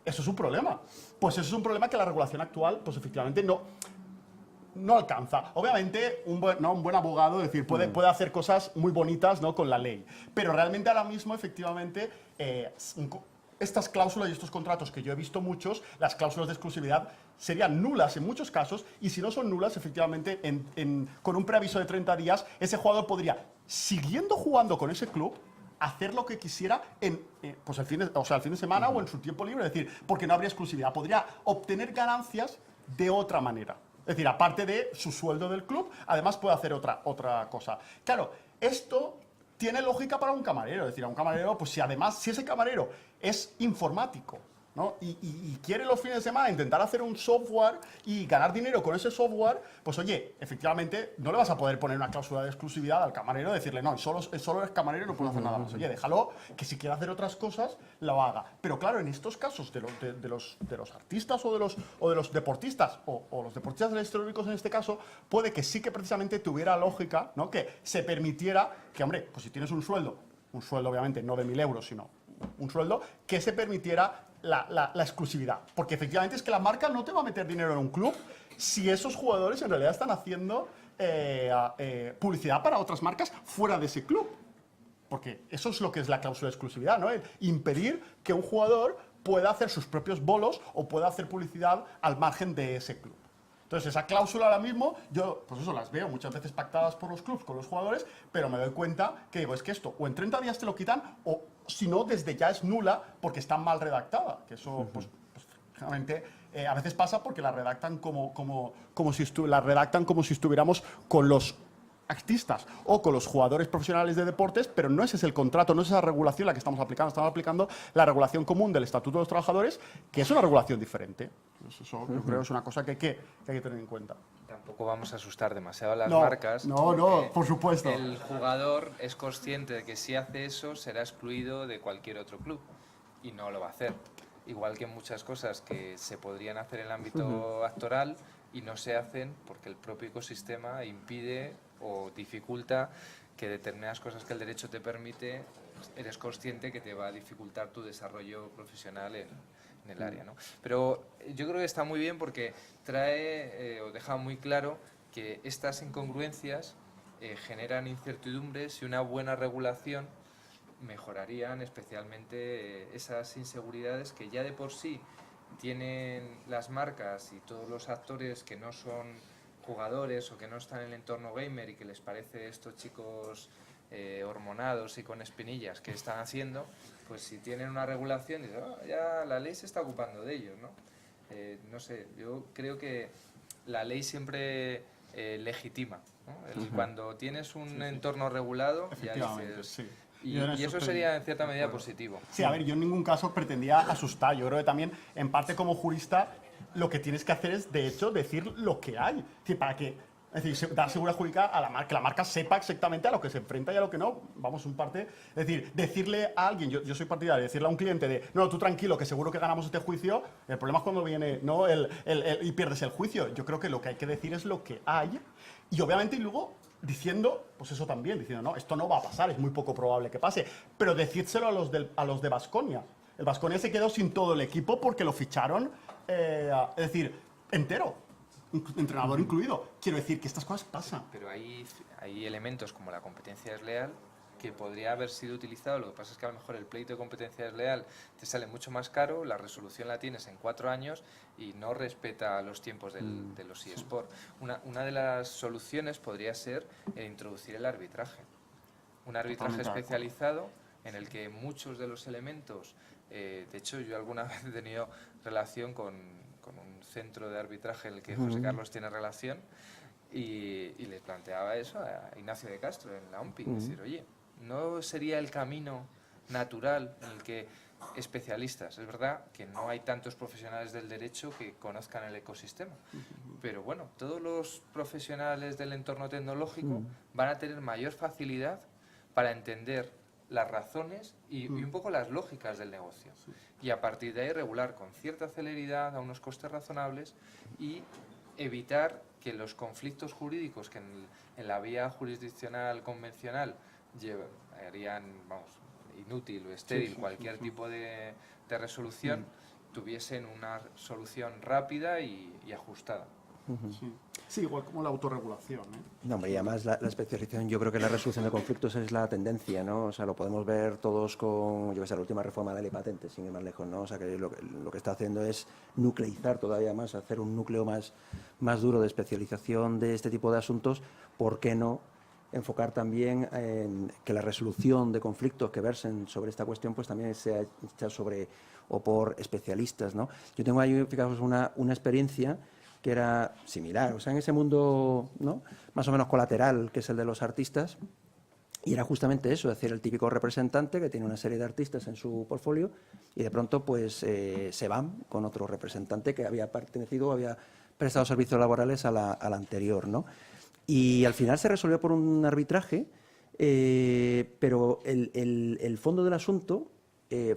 Eso es un problema. Pues eso es un problema que la regulación actual, pues efectivamente no alcanza. Obviamente, un buen abogado, es decir, puede hacer cosas muy bonitas, ¿no?, con la ley. Pero realmente ahora mismo, efectivamente, estas cláusulas y estos contratos que yo he visto muchos, las cláusulas de exclusividad serían nulas en muchos casos, y si no son nulas, efectivamente, con un preaviso de 30 días, ese jugador podría, siguiendo jugando con ese club, hacer lo que quisiera pues el fin de semana o en su tiempo libre. Es decir, porque no habría exclusividad. Podría obtener ganancias de otra manera. Es decir, aparte de su sueldo del club, además puede hacer otra cosa. Claro, esto tiene lógica para un camarero. Es decir, a un camarero, pues si ese camarero es informático, ¿no?, y quiere los fines de semana intentar hacer un software y ganar dinero con ese software, pues oye, efectivamente no le vas a poder poner una cláusula de exclusividad al camarero, decirle, no, solo es camarero y no puede hacer nada más. Oye, déjalo, que si quiere hacer otras cosas, lo haga. Pero claro, en estos casos de los artistas o de los deportistas, o los deportistas electrónicos en este caso, puede que sí que precisamente tuviera lógica, ¿no?, que se permitiera que, hombre, pues si tienes un sueldo obviamente no de 1.000 euros, sino un sueldo, que se permitiera la exclusividad. Porque efectivamente es que la marca no te va a meter dinero en un club si esos jugadores en realidad están haciendo publicidad para otras marcas fuera de ese club. Porque eso es lo que es la cláusula de exclusividad, ¿no? El impedir que un jugador pueda hacer sus propios bolos o pueda hacer publicidad al margen de ese club. Entonces, esa cláusula ahora mismo, yo, pues eso, las veo muchas veces pactadas por los clubs con los jugadores, pero me doy cuenta que digo, es que esto, o en 30 días te lo quitan, o si no, desde ya es nula porque está mal redactada. Que eso, pues realmente, a veces pasa porque la redactan como si estuviéramos con los artistas o con los jugadores profesionales de deportes, pero no ese es el contrato, no es esa regulación la que estamos aplicando la regulación común del Estatuto de los Trabajadores, que es una regulación diferente. Eso yo creo que es una cosa que hay que tener en cuenta. Tampoco vamos a asustar demasiado a las marcas. No, por supuesto. El jugador es consciente de que si hace eso será excluido de cualquier otro club y no lo va a hacer. igual que muchas cosas que se podrían hacer en el ámbito actoral y no se hacen porque el propio ecosistema impide o dificulta que determinadas cosas que el derecho te permite, eres consciente que te va a dificultar tu desarrollo profesional en el área, ¿no? Pero yo creo que está muy bien porque trae o deja muy claro que estas incongruencias generan incertidumbres y una buena regulación mejorarían especialmente esas inseguridades que ya de por sí tienen las marcas y todos los actores que no son jugadores o que no están en el entorno gamer y que les parece estos chicos hormonados y con espinillas que están haciendo, pues si tienen una regulación, dicen, "Oh, ya la ley se está ocupando de ellos", ¿no? No sé, yo creo que la ley siempre legitima, ¿no? Cuando tienes un entorno regulado, ya dices... Sí. Y Yo en eso estoy sería en cierta de medida acuerdo. positivo. Sí, a ver, yo en ningún caso pretendía asustar. Yo creo que también, en parte como jurista, lo que tienes que hacer es, de hecho, decir lo que hay. Es decir, para que, es decir, dar seguridad jurídica a la marca, que la marca sepa exactamente a lo que se enfrenta y a lo que no. Vamos, un parte. Es decir, decirle a alguien, yo soy partidario, decirle a un cliente de, no, tú tranquilo, que seguro que ganamos este juicio. El problema es cuando viene, ¿no? Y pierdes el juicio. Yo creo que lo que hay que decir es lo que hay. Y obviamente, y luego diciendo, pues eso también, diciendo, no, esto no va a pasar, es muy poco probable que pase, pero decírselo a los de Baskonia. El Baskonia se quedó sin todo el equipo porque lo ficharon, es decir, entero, entrenador incluido. Quiero decir que estas cosas pasan. Pero hay elementos como la competencia desleal que podría haber sido utilizado. Lo que pasa es que a lo mejor el pleito de competencia desleal te sale mucho más caro, la resolución la tienes en 4 años y no respeta los tiempos de los eSports. Una de las soluciones podría ser introducir el arbitraje. Un arbitraje especializado en el que muchos de los elementos, de hecho yo alguna vez he tenido relación con un centro de arbitraje en el que José Carlos tiene relación y le planteaba eso a Ignacio de Castro en la OMPI, decir, oye, ¿no sería el camino natural en el que especialistas? Es verdad que no hay tantos profesionales del derecho que conozcan el ecosistema, pero bueno, todos los profesionales del entorno tecnológico van a tener mayor facilidad para entender las razones y un poco las lógicas del negocio. Y a partir de ahí regular con cierta celeridad, a unos costes razonables y evitar que los conflictos jurídicos que en la vía jurisdiccional convencional harían, vamos, inútil o estéril cualquier tipo de resolución, tuviesen una solución rápida y ajustada. Sí, igual como la autorregulación, ¿eh? No, hombre, y además la especialización, yo creo que la resolución de conflictos es la tendencia, ¿no? O sea, lo podemos ver todos con, yo que sé, la última reforma de la ley patente, sin ir más lejos, ¿no? O sea, que lo que está haciendo es nucleizar todavía más, hacer un núcleo más duro de especialización de este tipo de asuntos. ¿Por qué no enfocar también en que la resolución de conflictos que versen sobre esta cuestión pues también sea hecha sobre o por especialistas, ¿no? Yo tengo ahí, fijaos, una experiencia que era similar, o sea, en ese mundo, ¿no?, más o menos colateral, que es el de los artistas, y era justamente eso, es decir, el típico representante que tiene una serie de artistas en su portfolio y de pronto pues se van con otro representante que había pertenecido, había prestado servicios laborales a la anterior, ¿no? Y al final se resolvió por un arbitraje, pero el fondo del asunto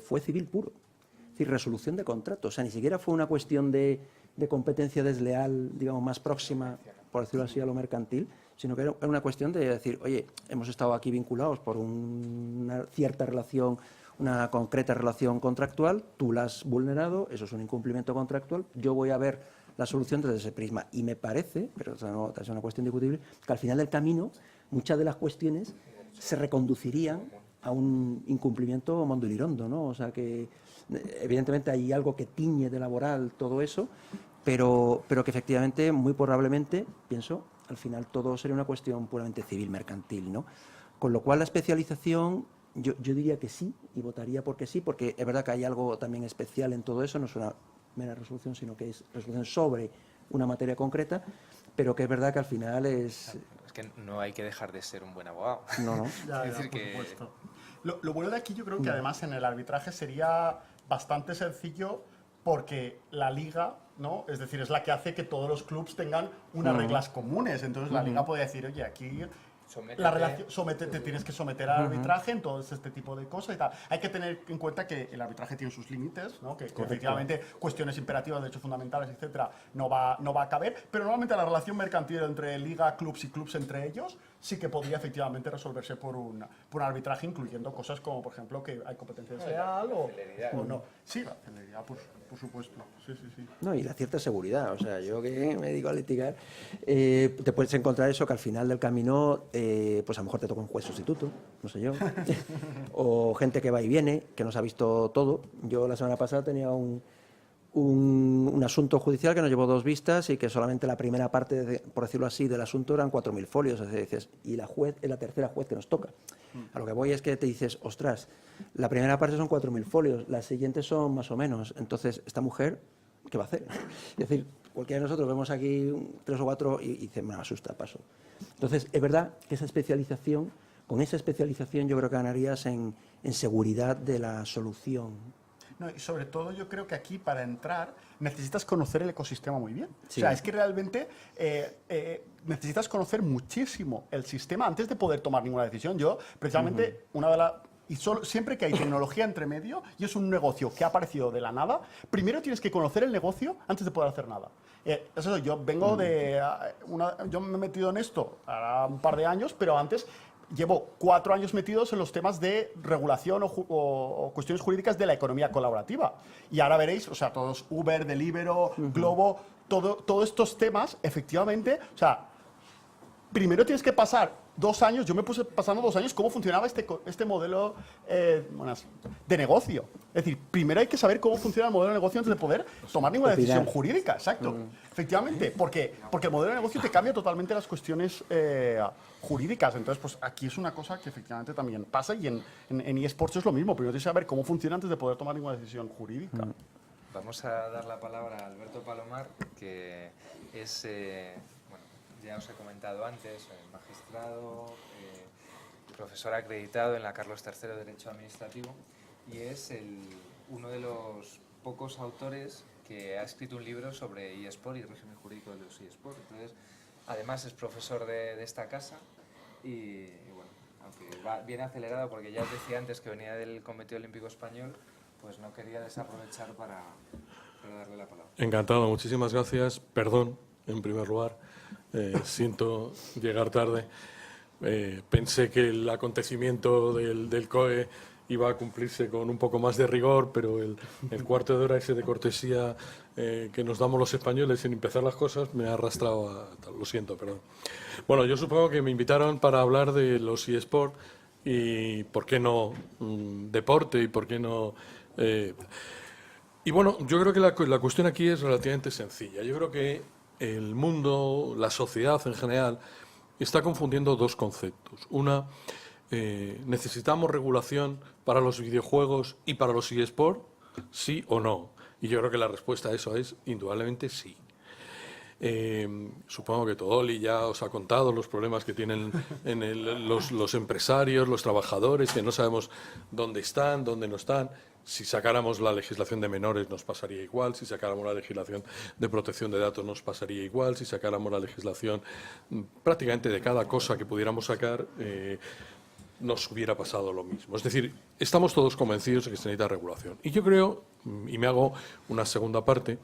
fue civil puro, es decir, resolución de contrato, o sea, ni siquiera fue una cuestión de competencia desleal, digamos, más próxima, por decirlo así, a lo mercantil, sino que era una cuestión de decir, oye, hemos estado aquí vinculados por una cierta relación, una concreta relación contractual, tú la has vulnerado, eso es un incumplimiento contractual, yo voy a ver la solución desde ese prisma. Y me parece, pero es una cuestión discutible, que al final del camino muchas de las cuestiones se reconducirían a un incumplimiento mondolirondo, ¿no? O sea que evidentemente hay algo que tiñe de laboral todo eso, pero que efectivamente, muy probablemente, pienso, al final todo sería una cuestión puramente civil, mercantil, ¿no? Con lo cual la especialización, yo diría que sí, y votaría porque sí, porque es verdad que hay algo también especial en todo eso, no es una mera resolución, sino que es resolución sobre una materia concreta, pero que es verdad que al final es... Es que no hay que dejar de ser un buen abogado. No. Ya, Es decir, por que... supuesto. Lo bueno de aquí yo creo que además en el arbitraje sería bastante sencillo porque la liga, ¿no?, es decir, es la que hace que todos los clubes tengan unas reglas comunes. Entonces la liga puede decir, oye, aquí te tienes que someter al arbitraje, entonces este tipo de cosas y tal. Hay que tener en cuenta que el arbitraje tiene sus límites, ¿no? Que efectivamente cuestiones imperativas, derechos fundamentales, etcétera, no va a caber, pero normalmente la relación mercantil entre liga, clubs y clubs entre ellos sí que podría efectivamente resolverse por un arbitraje, incluyendo cosas como, por ejemplo, que hay competencia desleal o no. Sí, la celeridad, por supuesto. Sí. No, y la cierta seguridad. O sea, yo que me dedico a litigar, te puedes encontrar eso que al final del camino, pues a lo mejor te toca un juez sustituto, no sé yo, o gente que va y viene, que no se ha visto todo. Yo la semana pasada tenía un asunto judicial que nos llevó 2 vistas y que solamente la primera parte, por decirlo así, del asunto eran 4.000 folios. Es decir, y la juez es la tercera juez que nos toca. A lo que voy es que te dices, ostras, la primera parte son 4.000 folios, las siguientes son más o menos. Entonces, esta mujer, ¿qué va a hacer? Es decir, cualquiera de nosotros vemos aquí 3 o 4 y dice, me asusta, paso. Entonces, es verdad que con esa especialización yo creo que ganarías en seguridad de la solución. No, y sobre todo yo creo que aquí para entrar necesitas conocer el ecosistema muy bien. Sí. O sea, es que realmente necesitas conocer muchísimo el sistema antes de poder tomar ninguna decisión. Yo, precisamente, siempre que hay tecnología entre medio y es un negocio que ha aparecido de la nada, primero tienes que conocer el negocio antes de poder hacer nada. Eso yo vengo yo me he metido en esto ahora un par de años, pero antes llevo 4 años metidos en los temas de regulación o cuestiones jurídicas de la economía colaborativa. Y ahora veréis, o sea, todos Uber, Deliveroo, Globo, todos estos temas, efectivamente, o sea, primero tienes que pasar 2 años, yo me puse pasando 2 años cómo funcionaba este modelo de negocio. Es decir, primero hay que saber cómo funciona el modelo de negocio antes de poder tomar ninguna decisión jurídica. Exacto. Efectivamente, porque el modelo de negocio te cambia totalmente las cuestiones jurídicas. Entonces, pues aquí es una cosa que efectivamente también pasa y en eSports es lo mismo. Primero tienes que saber cómo funciona antes de poder tomar ninguna decisión jurídica. Vamos a dar la palabra a Alberto Palomar, que es, ya os he comentado antes, magistrado, profesor acreditado en la Carlos III de Derecho Administrativo y es uno de los pocos autores que ha escrito un libro sobre eSport y el régimen jurídico de los eSport. Entonces, además es profesor de esta casa y bueno, aunque viene acelerado porque ya os decía antes que venía del Comité Olímpico Español, pues no quería desaprovechar para darle la palabra. Encantado, muchísimas gracias. Perdón, en primer lugar, siento llegar tarde. Pensé que el acontecimiento del COE iba a cumplirse con un poco más de rigor, pero el cuarto de hora ese de cortesía que nos damos los españoles sin empezar las cosas me ha arrastrado a tal. Lo siento, perdón. Bueno, yo supongo que me invitaron para hablar de los eSports y por qué no deporte y por qué no... Y bueno, yo creo que la cuestión aquí es relativamente sencilla. Yo creo que el mundo, la sociedad en general, está confundiendo 2 conceptos. Una, necesitamos regulación para los videojuegos y para los eSports, sí o no. Y yo creo que la respuesta a eso es indudablemente sí. Supongo que Todoli ya os ha contado los problemas que tienen los empresarios, los trabajadores, que no sabemos dónde están, dónde no están. Si sacáramos la legislación de menores nos pasaría igual, si sacáramos la legislación de protección de datos nos pasaría igual, si sacáramos la legislación prácticamente de cada cosa que pudiéramos sacar nos hubiera pasado lo mismo. Es decir, estamos todos convencidos de que se necesita regulación. Y yo creo, y me hago una segunda parte,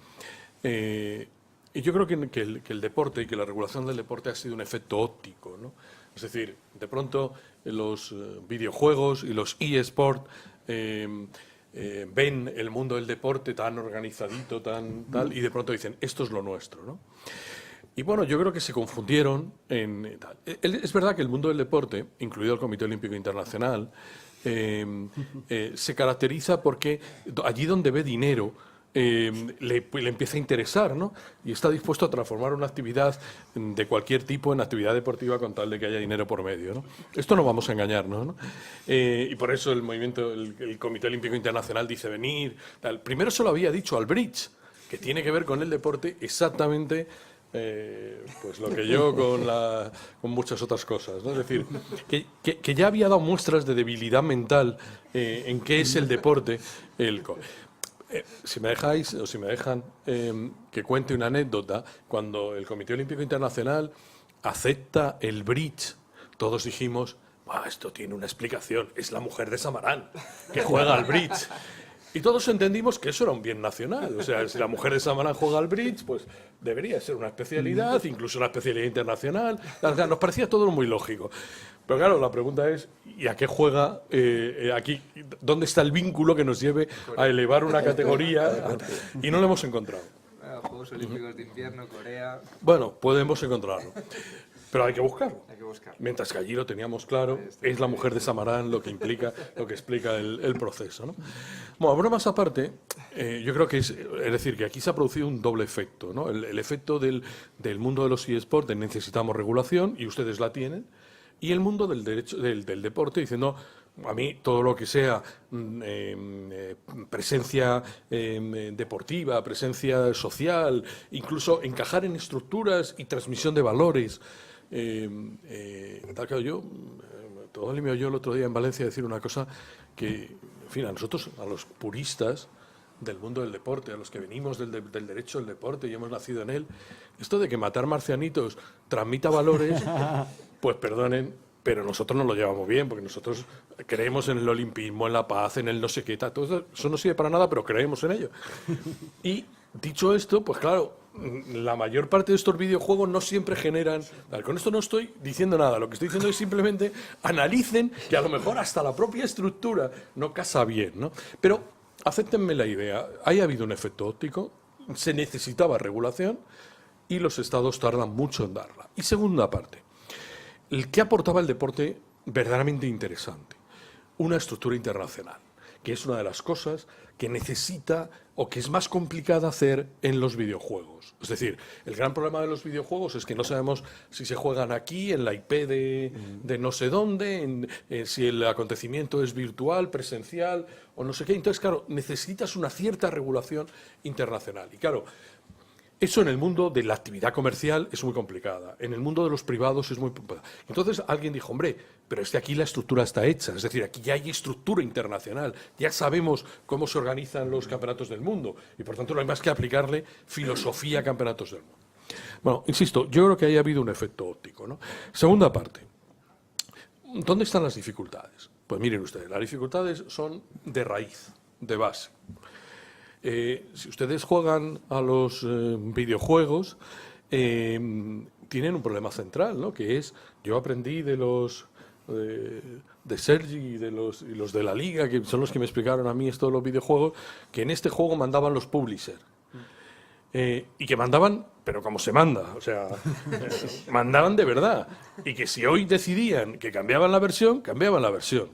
y yo creo que el deporte y que la regulación del deporte ha sido un efecto óptico, ¿no? Es decir, de pronto los videojuegos y los eSports ven el mundo del deporte tan organizadito, tan tal, y de pronto dicen, esto es lo nuestro, ¿no? Y bueno, yo creo que se confundieron en tal. Es verdad que el mundo del deporte, incluido el Comité Olímpico Internacional, se caracteriza porque allí donde ve dinero le empieza a interesar, ¿no? Y está dispuesto a transformar una actividad de cualquier tipo en actividad deportiva con tal de que haya dinero por medio, ¿no? Esto no vamos a engañarnos, ¿no? Y por eso el movimiento, el Comité Olímpico Internacional dice venir, tal. Primero se lo había dicho al bridge, que tiene que ver con el deporte exactamente pues lo que yo con muchas otras cosas, ¿no? Es decir, que ya había dado muestras de debilidad mental en qué es el deporte. Si me dejáis, o si me dejan que cuente una anécdota, cuando el Comité Olímpico Internacional acepta el bridge todos dijimos, esto tiene una explicación, es la mujer de Samarán, que juega al bridge. Y todos entendimos que eso era un bien nacional. O sea, si la mujer de Samarán juega al bridge, pues debería ser una especialidad, incluso una especialidad internacional. O sea, nos parecía todo muy lógico. Pero claro, la pregunta es, ¿y a qué juega aquí? ¿Dónde está el vínculo que nos lleve a elevar una categoría? Y no lo hemos encontrado. Juegos Olímpicos de Invierno, Corea... Bueno, podemos encontrarlo. Pero hay que buscarlo. Hay que buscarlo. Mientras que allí lo teníamos claro, es la mujer de Samarán lo que explica el proceso, ¿no? Bueno, bromas aparte, yo creo que es decir, que aquí se ha producido un doble efecto, ¿no? El efecto del mundo de los eSports, de necesitamos regulación, y ustedes la tienen, y el mundo del derecho del deporte diciendo, a mí todo lo que sea presencia deportiva, presencia social, incluso encajar en estructuras y transmisión de valores. Todo me oyó el otro día en Valencia decir una cosa que, en fin, a nosotros, a los puristas del mundo del deporte, a los que venimos del derecho del deporte y hemos nacido en él, esto de que matar marcianitos transmita valores, pues perdonen, pero nosotros no lo llevamos bien, porque nosotros creemos en el olimpismo, en la paz, en el no sé qué, todo eso no sirve para nada, pero creemos en ello. Y dicho esto, pues claro, la mayor parte de estos videojuegos no siempre generan... Con esto no estoy diciendo nada, lo que estoy diciendo es simplemente analicen que a lo mejor hasta la propia estructura no casa bien, ¿no? Pero acéptenme la idea, ha habido un efecto óptico, se necesitaba regulación y los estados tardan mucho en darla. Y segunda parte, ¿qué aportaba el deporte verdaderamente interesante? Una estructura internacional, que es una de las cosas que necesita o que es más complicada hacer en los videojuegos. Es decir, el gran problema de los videojuegos es que no sabemos si se juegan aquí, en la IP de no sé dónde, si el acontecimiento es virtual, presencial o no sé qué. Entonces, claro, necesitas una cierta regulación internacional. Y claro, eso en el mundo de la actividad comercial es muy complicada, en el mundo de los privados es muy complicada. Entonces alguien dijo, hombre, pero es que aquí la estructura está hecha, es decir, aquí ya hay estructura internacional, ya sabemos cómo se organizan los campeonatos del mundo y por tanto no hay más que aplicarle filosofía a campeonatos del mundo. Bueno, insisto, yo creo que ahí ha habido un efecto óptico, ¿no? Segunda parte, ¿dónde están las dificultades? Pues miren ustedes, las dificultades son de raíz, de base. Si ustedes juegan a los videojuegos, tienen un problema central, ¿no? Que es, yo aprendí de los de Sergi y los de la Liga, que son los que me explicaron a mí esto de los videojuegos, que en este juego mandaban los publishers. Y que mandaban, pero como se manda, o sea, mandaban de verdad. Y que si hoy decidían que cambiaban la versión, cambiaban la versión.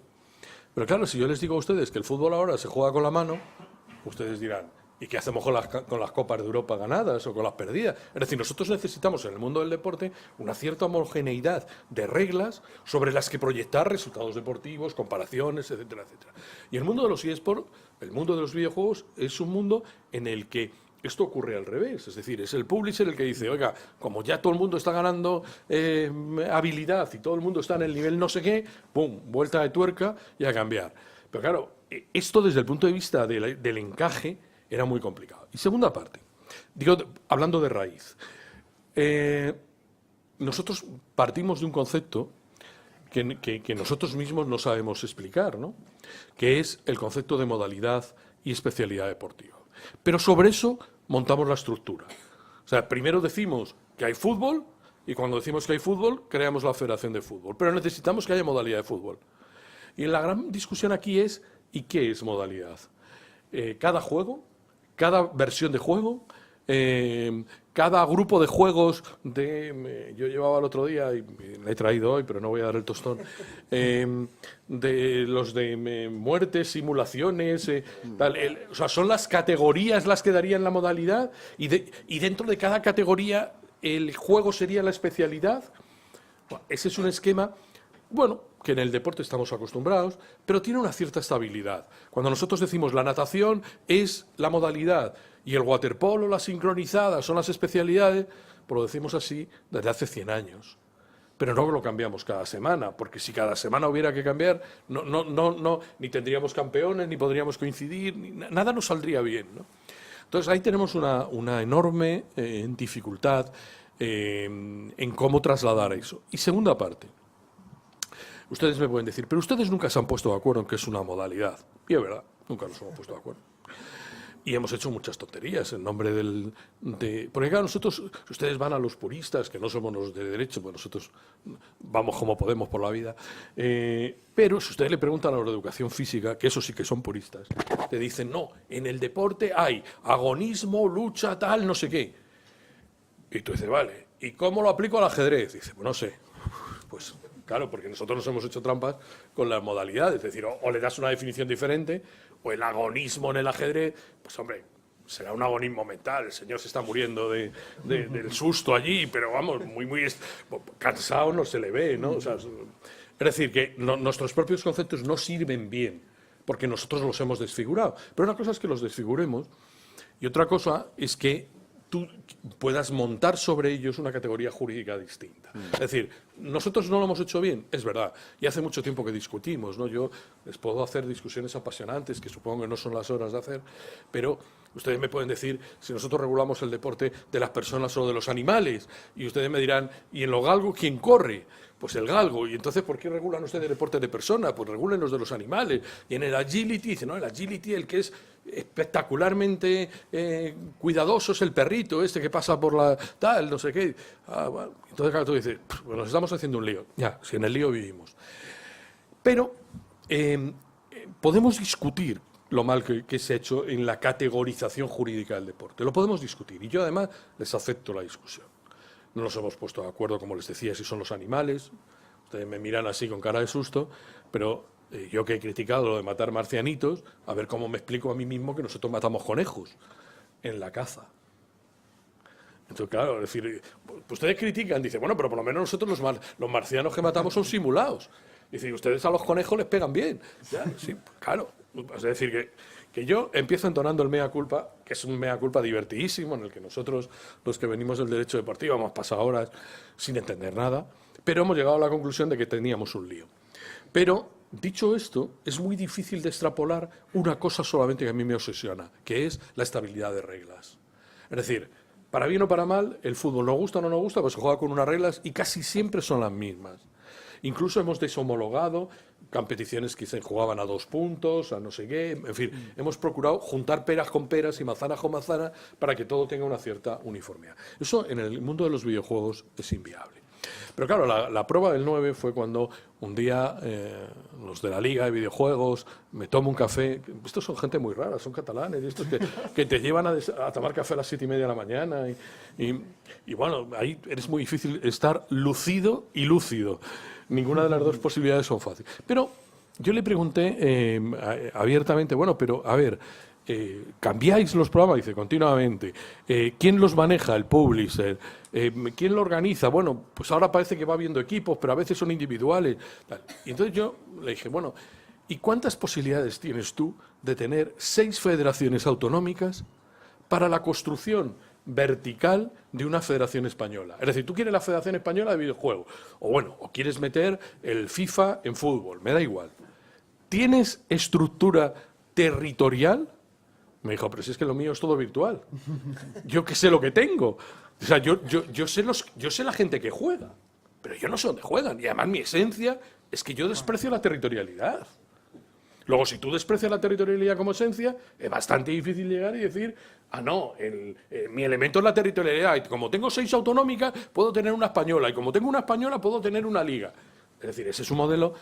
Pero claro, si yo les digo a ustedes que el fútbol ahora se juega con la mano, ustedes dirán, ¿y qué hacemos con las Copas de Europa ganadas o con las perdidas? Es decir, nosotros necesitamos en el mundo del deporte una cierta homogeneidad de reglas sobre las que proyectar resultados deportivos, comparaciones, etcétera, etcétera. Y el mundo de los eSports, el mundo de los videojuegos, es un mundo en el que esto ocurre al revés. Es decir, es el publisher el que dice, oiga, como ya todo el mundo está ganando habilidad y todo el mundo está en el nivel no sé qué, ¡pum!, vuelta de tuerca y a cambiar. Pero claro, esto desde el punto de vista del encaje era muy complicado. Y segunda parte, digo, hablando de raíz, nosotros partimos de un concepto que nosotros mismos no sabemos explicar, ¿no? Que es el concepto de modalidad y especialidad deportiva. Pero sobre eso montamos la estructura. O sea, primero decimos que hay fútbol y cuando decimos que hay fútbol, creamos la Federación de Fútbol. Pero necesitamos que haya modalidad de fútbol. Y la gran discusión aquí es, ¿y qué es modalidad? Cada juego, cada versión de juego, cada grupo de juegos yo llevaba el otro día, y me he traído hoy, pero no voy a dar el tostón, de los de muertes, simulaciones, o sea, son las categorías las que darían la modalidad, y dentro de cada categoría el juego sería la especialidad. Bueno, ese es un esquema, bueno, que en el deporte estamos acostumbrados, pero tiene una cierta estabilidad. Cuando nosotros decimos la natación es la modalidad y el waterpolo, la sincronizada, son las especialidades, pues lo decimos así desde hace 100 años. Pero no lo cambiamos cada semana, porque si cada semana hubiera que cambiar, no, ni tendríamos campeones, ni podríamos coincidir, nada nos saldría bien, ¿no? Entonces ahí tenemos una enorme dificultad en cómo trasladar eso. Y segunda parte, ustedes me pueden decir, pero ustedes nunca se han puesto de acuerdo en que es una modalidad. Y es verdad, nunca nos hemos puesto de acuerdo. Y hemos hecho muchas tonterías en nombre porque claro, nosotros, ustedes van a los puristas, que no somos los de derecho, pues nosotros vamos como podemos por la vida, pero si ustedes le preguntan a los de educación física, que esos sí que son puristas, te dicen, no, en el deporte hay agonismo, lucha, tal, no sé qué. Y tú dices, vale, ¿y cómo lo aplico al ajedrez? Dice, pues no sé. Pues claro, porque nosotros nos hemos hecho trampas con las modalidades, es decir, o le das una definición diferente, o el agonismo en el ajedrez, pues hombre, será un agonismo mental, el señor se está muriendo del susto allí, pero vamos, muy cansado no se le ve, ¿no? O sea, es decir, que nuestros propios conceptos no sirven bien, porque nosotros los hemos desfigurado. Pero una cosa es que los desfiguremos, y otra cosa es que tú puedas montar sobre ellos una categoría jurídica distinta. Es decir, nosotros no lo hemos hecho bien, es verdad, y hace mucho tiempo que discutimos, ¿no? Yo les puedo hacer discusiones apasionantes, que supongo que no son las horas de hacer, pero ustedes me pueden decir si nosotros regulamos el deporte de las personas o de los animales, y ustedes me dirán, ¿y en los galgos quién corre? Pues el galgo. ¿Y entonces por qué regulan ustedes deportes de personas? Pues regulen los de los animales. Y en el agility, dice, ¿no? El agility, el que es espectacularmente cuidadoso es el perrito este que pasa por la tal, no sé qué. Bueno. Entonces, claro, tú dices, pues nos estamos haciendo un lío. Ya, si en el lío vivimos. Pero podemos discutir lo mal que se ha hecho en la categorización jurídica del deporte. Lo podemos discutir. Y yo, además, les acepto la discusión. No nos hemos puesto de acuerdo, como les decía, si son los animales. Ustedes me miran así con cara de susto, pero yo que he criticado lo de matar marcianitos, a ver cómo me explico a mí mismo que nosotros matamos conejos en la caza. Entonces, claro, es decir, ustedes critican, dicen, bueno, pero por lo menos nosotros los marcianos que matamos son simulados. Dice, ustedes a los conejos les pegan bien. ¿Ya? Sí, claro. Es decir, que yo empiezo entonando el mea culpa, que es un mea culpa divertidísimo, en el que nosotros, los que venimos del derecho deportivo, hemos pasado horas sin entender nada, pero hemos llegado a la conclusión de que teníamos un lío. Pero, dicho esto, es muy difícil de extrapolar una cosa solamente que a mí me obsesiona, que es la estabilidad de reglas. Es decir, para bien o para mal, el fútbol nos gusta o no nos gusta, pues se juega con unas reglas y casi siempre son las mismas. Incluso hemos deshomologado competiciones que se jugaban a 2 puntos, a no sé qué, en fin, hemos procurado juntar peras con peras y manzanas con manzanas para que todo tenga una cierta uniformidad. Eso en el mundo de los videojuegos es inviable. Pero claro, la prueba del 9 fue cuando un día los de la Liga de Videojuegos me tomo un café. Estos son gente muy rara, son catalanes, y estos que te llevan a tomar café a las 7:30 de la mañana. Y bueno, ahí es muy difícil estar lucido y lúcido. Ninguna de las dos posibilidades son fáciles. Pero yo le pregunté abiertamente, bueno, pero a ver, ¿cambiáis los programas? Dice, continuamente. ¿Quién los maneja? El publisher. ¿Quién lo organiza? Bueno, pues ahora parece que va habiendo equipos, pero a veces son individuales. Tal. Y entonces yo le dije, bueno, ¿y cuántas posibilidades tienes tú de tener 6 federaciones autonómicas para la construcción vertical de una federación española? Es decir, tú quieres la Federación Española de Videojuegos, o quieres meter el FIFA en fútbol, me da igual. ¿Tienes estructura territorial? Me dijo, pero si es que lo mío es todo virtual. Yo que sé lo que tengo. O sea, yo sé la gente que juega, pero yo no sé dónde juegan. Y además mi esencia es que yo desprecio la territorialidad. Luego, si tú desprecias la territorialidad como esencia, es bastante difícil llegar y decir, no, mi elemento es la territorialidad. Y como tengo 6 autonómicas, puedo tener una española. Y como tengo una española, puedo tener una liga. Es decir, ese es un modelo,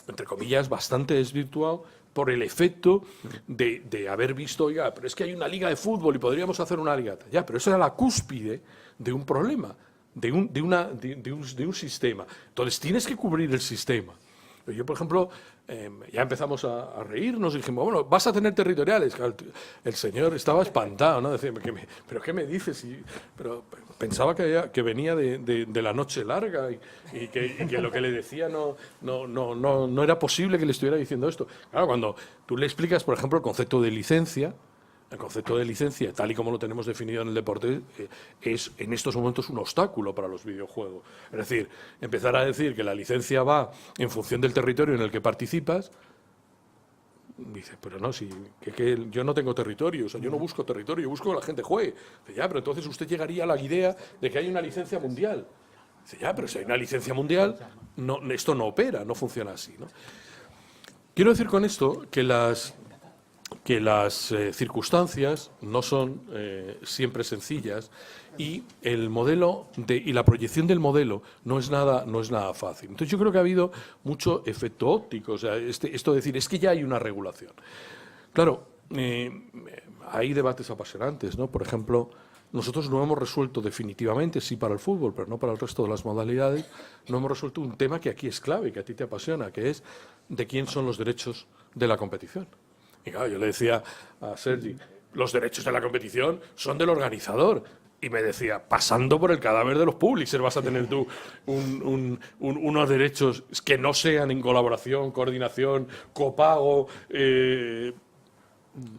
entre comillas, bastante desvirtuado por el efecto de haber visto, oiga, pero es que hay una liga de fútbol y podríamos hacer una liga. Ya, pero eso era la cúspide de un problema, de un sistema. Entonces, tienes que cubrir el sistema. Yo, por ejemplo, ya empezamos a reírnos y dijimos, bueno, vas a tener territoriales. El señor estaba espantado, ¿no? Decía, ¿pero qué me dices? Pero pensaba que venía de la noche larga y que lo que le decía no era posible que le estuviera diciendo esto. Claro, cuando tú le explicas, por ejemplo, el concepto de licencia, tal y como lo tenemos definido en el deporte, es en estos momentos un obstáculo para los videojuegos. Es decir, empezar a decir que la licencia va en función del territorio en el que participas, dice, pero no, que yo no tengo territorio, o sea, yo no busco territorio, yo busco que la gente juegue. Dice, ya, pero entonces usted llegaría a la idea de que hay una licencia mundial. Dice, ya, pero si hay una licencia mundial, no, esto no opera, no funciona así, ¿no? Quiero decir con esto que las circunstancias no son siempre sencillas y el modelo y la proyección del modelo no es nada fácil. Entonces yo creo que ha habido mucho efecto óptico, o sea, esto de decir, es que ya hay una regulación. Claro, hay debates apasionantes, ¿no? Por ejemplo, nosotros no hemos resuelto definitivamente, sí para el fútbol, pero no para el resto de las modalidades, no hemos resuelto un tema que aquí es clave, que a ti te apasiona, que es de quién son los derechos de la competición. Y claro, yo le decía a Sergi, los derechos de la competición son del organizador. Y me decía, pasando por el cadáver de los publishers vas a tener tú unos derechos que no sean en colaboración, coordinación, copago,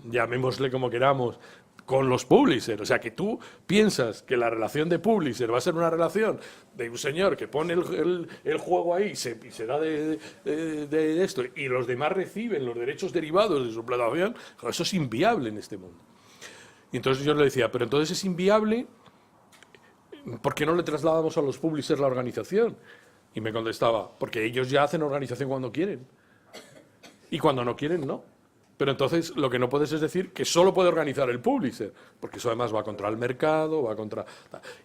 llamémosle como queramos, con los publishers. O sea, que tú piensas que la relación de publisher va a ser una relación de un señor que pone el juego ahí y se da de esto y los demás reciben los derechos derivados de su plataforma, eso es inviable en este mundo. Y entonces yo le decía, pero entonces es inviable, ¿por qué no le trasladamos a los publishers la organización? Y me contestaba, porque ellos ya hacen organización cuando quieren. Y cuando no quieren, no. Pero entonces lo que no puedes es decir que solo puede organizar el publisher, porque eso además va contra el mercado, va contra...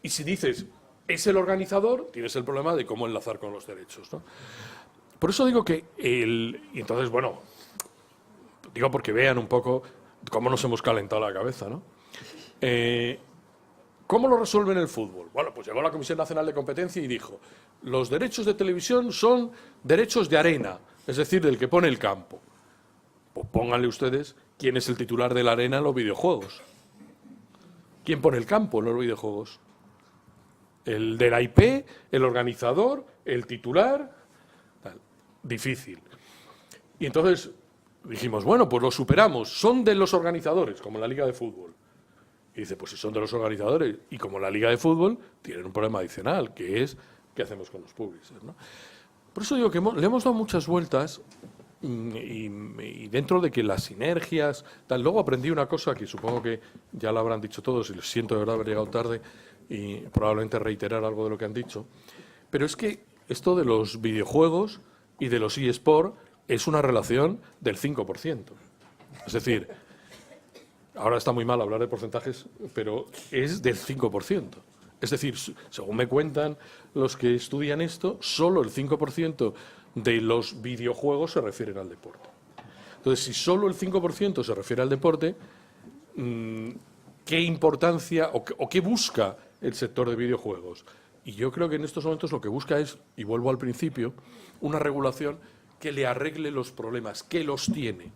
Y si dices, es el organizador, tienes el problema de cómo enlazar con los derechos, ¿no? Por eso digo que y entonces, bueno, digo porque vean un poco cómo nos hemos calentado la cabeza, ¿no? ¿Cómo lo resuelven el fútbol? Bueno, pues llegó la Comisión Nacional de Competencia y dijo, los derechos de televisión son derechos de arena, es decir, del que pone el campo. Pues pónganle ustedes quién es el titular de la arena en los videojuegos. ¿Quién pone el campo en los videojuegos? El de la IP, el organizador, el titular, tal. Difícil. Y entonces dijimos, bueno, pues lo superamos, son de los organizadores, como la Liga de Fútbol. Y dice, pues si son de los organizadores y como la Liga de Fútbol, tienen un problema adicional, que es, ¿qué hacemos con los publishers, ¿no? Por eso digo que le hemos dado muchas vueltas y dentro de que las sinergias, tal, luego aprendí una cosa que supongo que ya lo habrán dicho todos y lo siento de verdad haber llegado tarde y probablemente reiterar algo de lo que han dicho, pero es que esto de los videojuegos y de los eSport es una relación del 5%. Es decir, ahora está muy mal hablar de porcentajes, pero es del 5%. Es decir, según me cuentan los que estudian esto, solo el 5% de los videojuegos se refieren al deporte. Entonces, si solo el 5% se refiere al deporte, ¿qué importancia o qué busca el sector de videojuegos? Y yo creo que en estos momentos lo que busca es, y vuelvo al principio, una regulación que le arregle los problemas, que los tiene.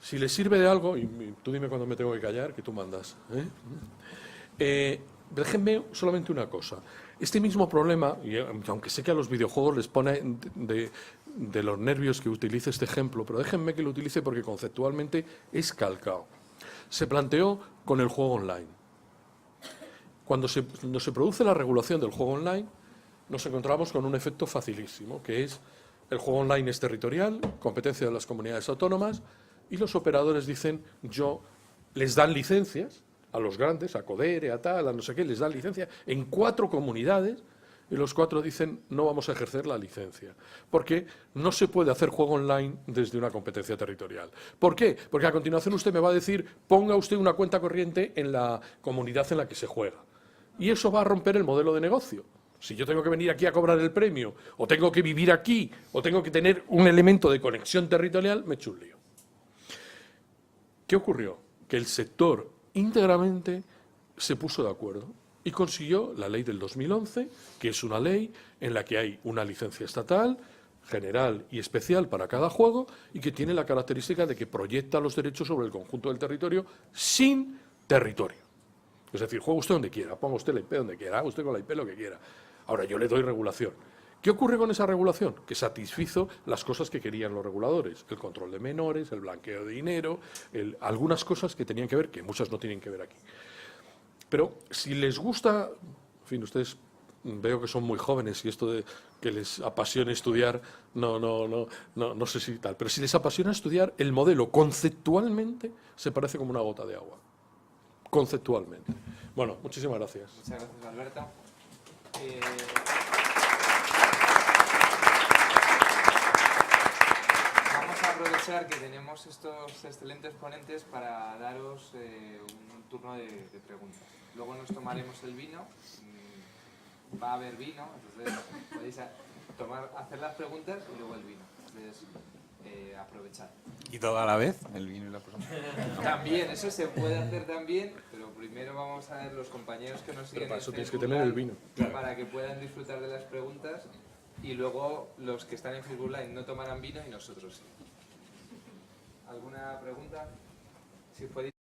Si le sirve de algo, y tú dime cuando me tengo que callar, que tú mandas, déjenme solamente una cosa. Este mismo problema, y aunque sé que a los videojuegos les pone de los nervios que utilice este ejemplo, pero déjenme que lo utilice porque conceptualmente es calcao. Se planteó con el juego online. Cuando se produce la regulación del juego online, nos encontramos con un efecto facilísimo, que es el juego online es territorial, competencia de las comunidades autónomas, y los operadores dicen, les dan licencias a los grandes, a Codere, a tal, a no sé qué, les dan licencia en 4 comunidades y los 4 dicen no vamos a ejercer la licencia. Porque no se puede hacer juego online desde una competencia territorial. ¿Por qué? Porque a continuación usted me va a decir ponga usted una cuenta corriente en la comunidad en la que se juega. Y eso va a romper el modelo de negocio. Si yo tengo que venir aquí a cobrar el premio, o tengo que vivir aquí, o tengo que tener un elemento de conexión territorial, me echo un lío. ¿Qué ocurrió? Que el sector íntegramente se puso de acuerdo y consiguió la ley del 2011, que es una ley en la que hay una licencia estatal, general y especial para cada juego y que tiene la característica de que proyecta los derechos sobre el conjunto del territorio sin territorio. Es decir, juega usted donde quiera, ponga usted la IP donde quiera, haga usted con la IP lo que quiera. Ahora, yo le doy regulación. ¿Qué ocurre con esa regulación? Que satisfizo las cosas que querían los reguladores. El control de menores, el blanqueo de dinero, algunas cosas que tenían que ver, que muchas no tienen que ver aquí. Pero si les gusta, en fin, ustedes veo que son muy jóvenes y esto de que les apasione estudiar, no sé si tal, pero si les apasiona estudiar, el modelo conceptualmente se parece como una gota de agua. Conceptualmente. Bueno, muchísimas gracias. Muchas gracias, Alberto. Vamos a aprovechar que tenemos estos excelentes ponentes para daros un turno de preguntas. Luego nos tomaremos el vino, va a haber vino, entonces podéis hacer las preguntas y luego el vino. Entonces, aprovechar. ¿Y todo a la vez? El vino y la pregunta. También, eso se puede hacer también, pero primero vamos a ver los compañeros que nos siguen. Pero para eso en tienes que Facebook tener el Live, vino. para que puedan disfrutar de las preguntas, y luego los que están en Facebook Live no tomarán vino y nosotros sí. ¿Alguna pregunta? Si podéis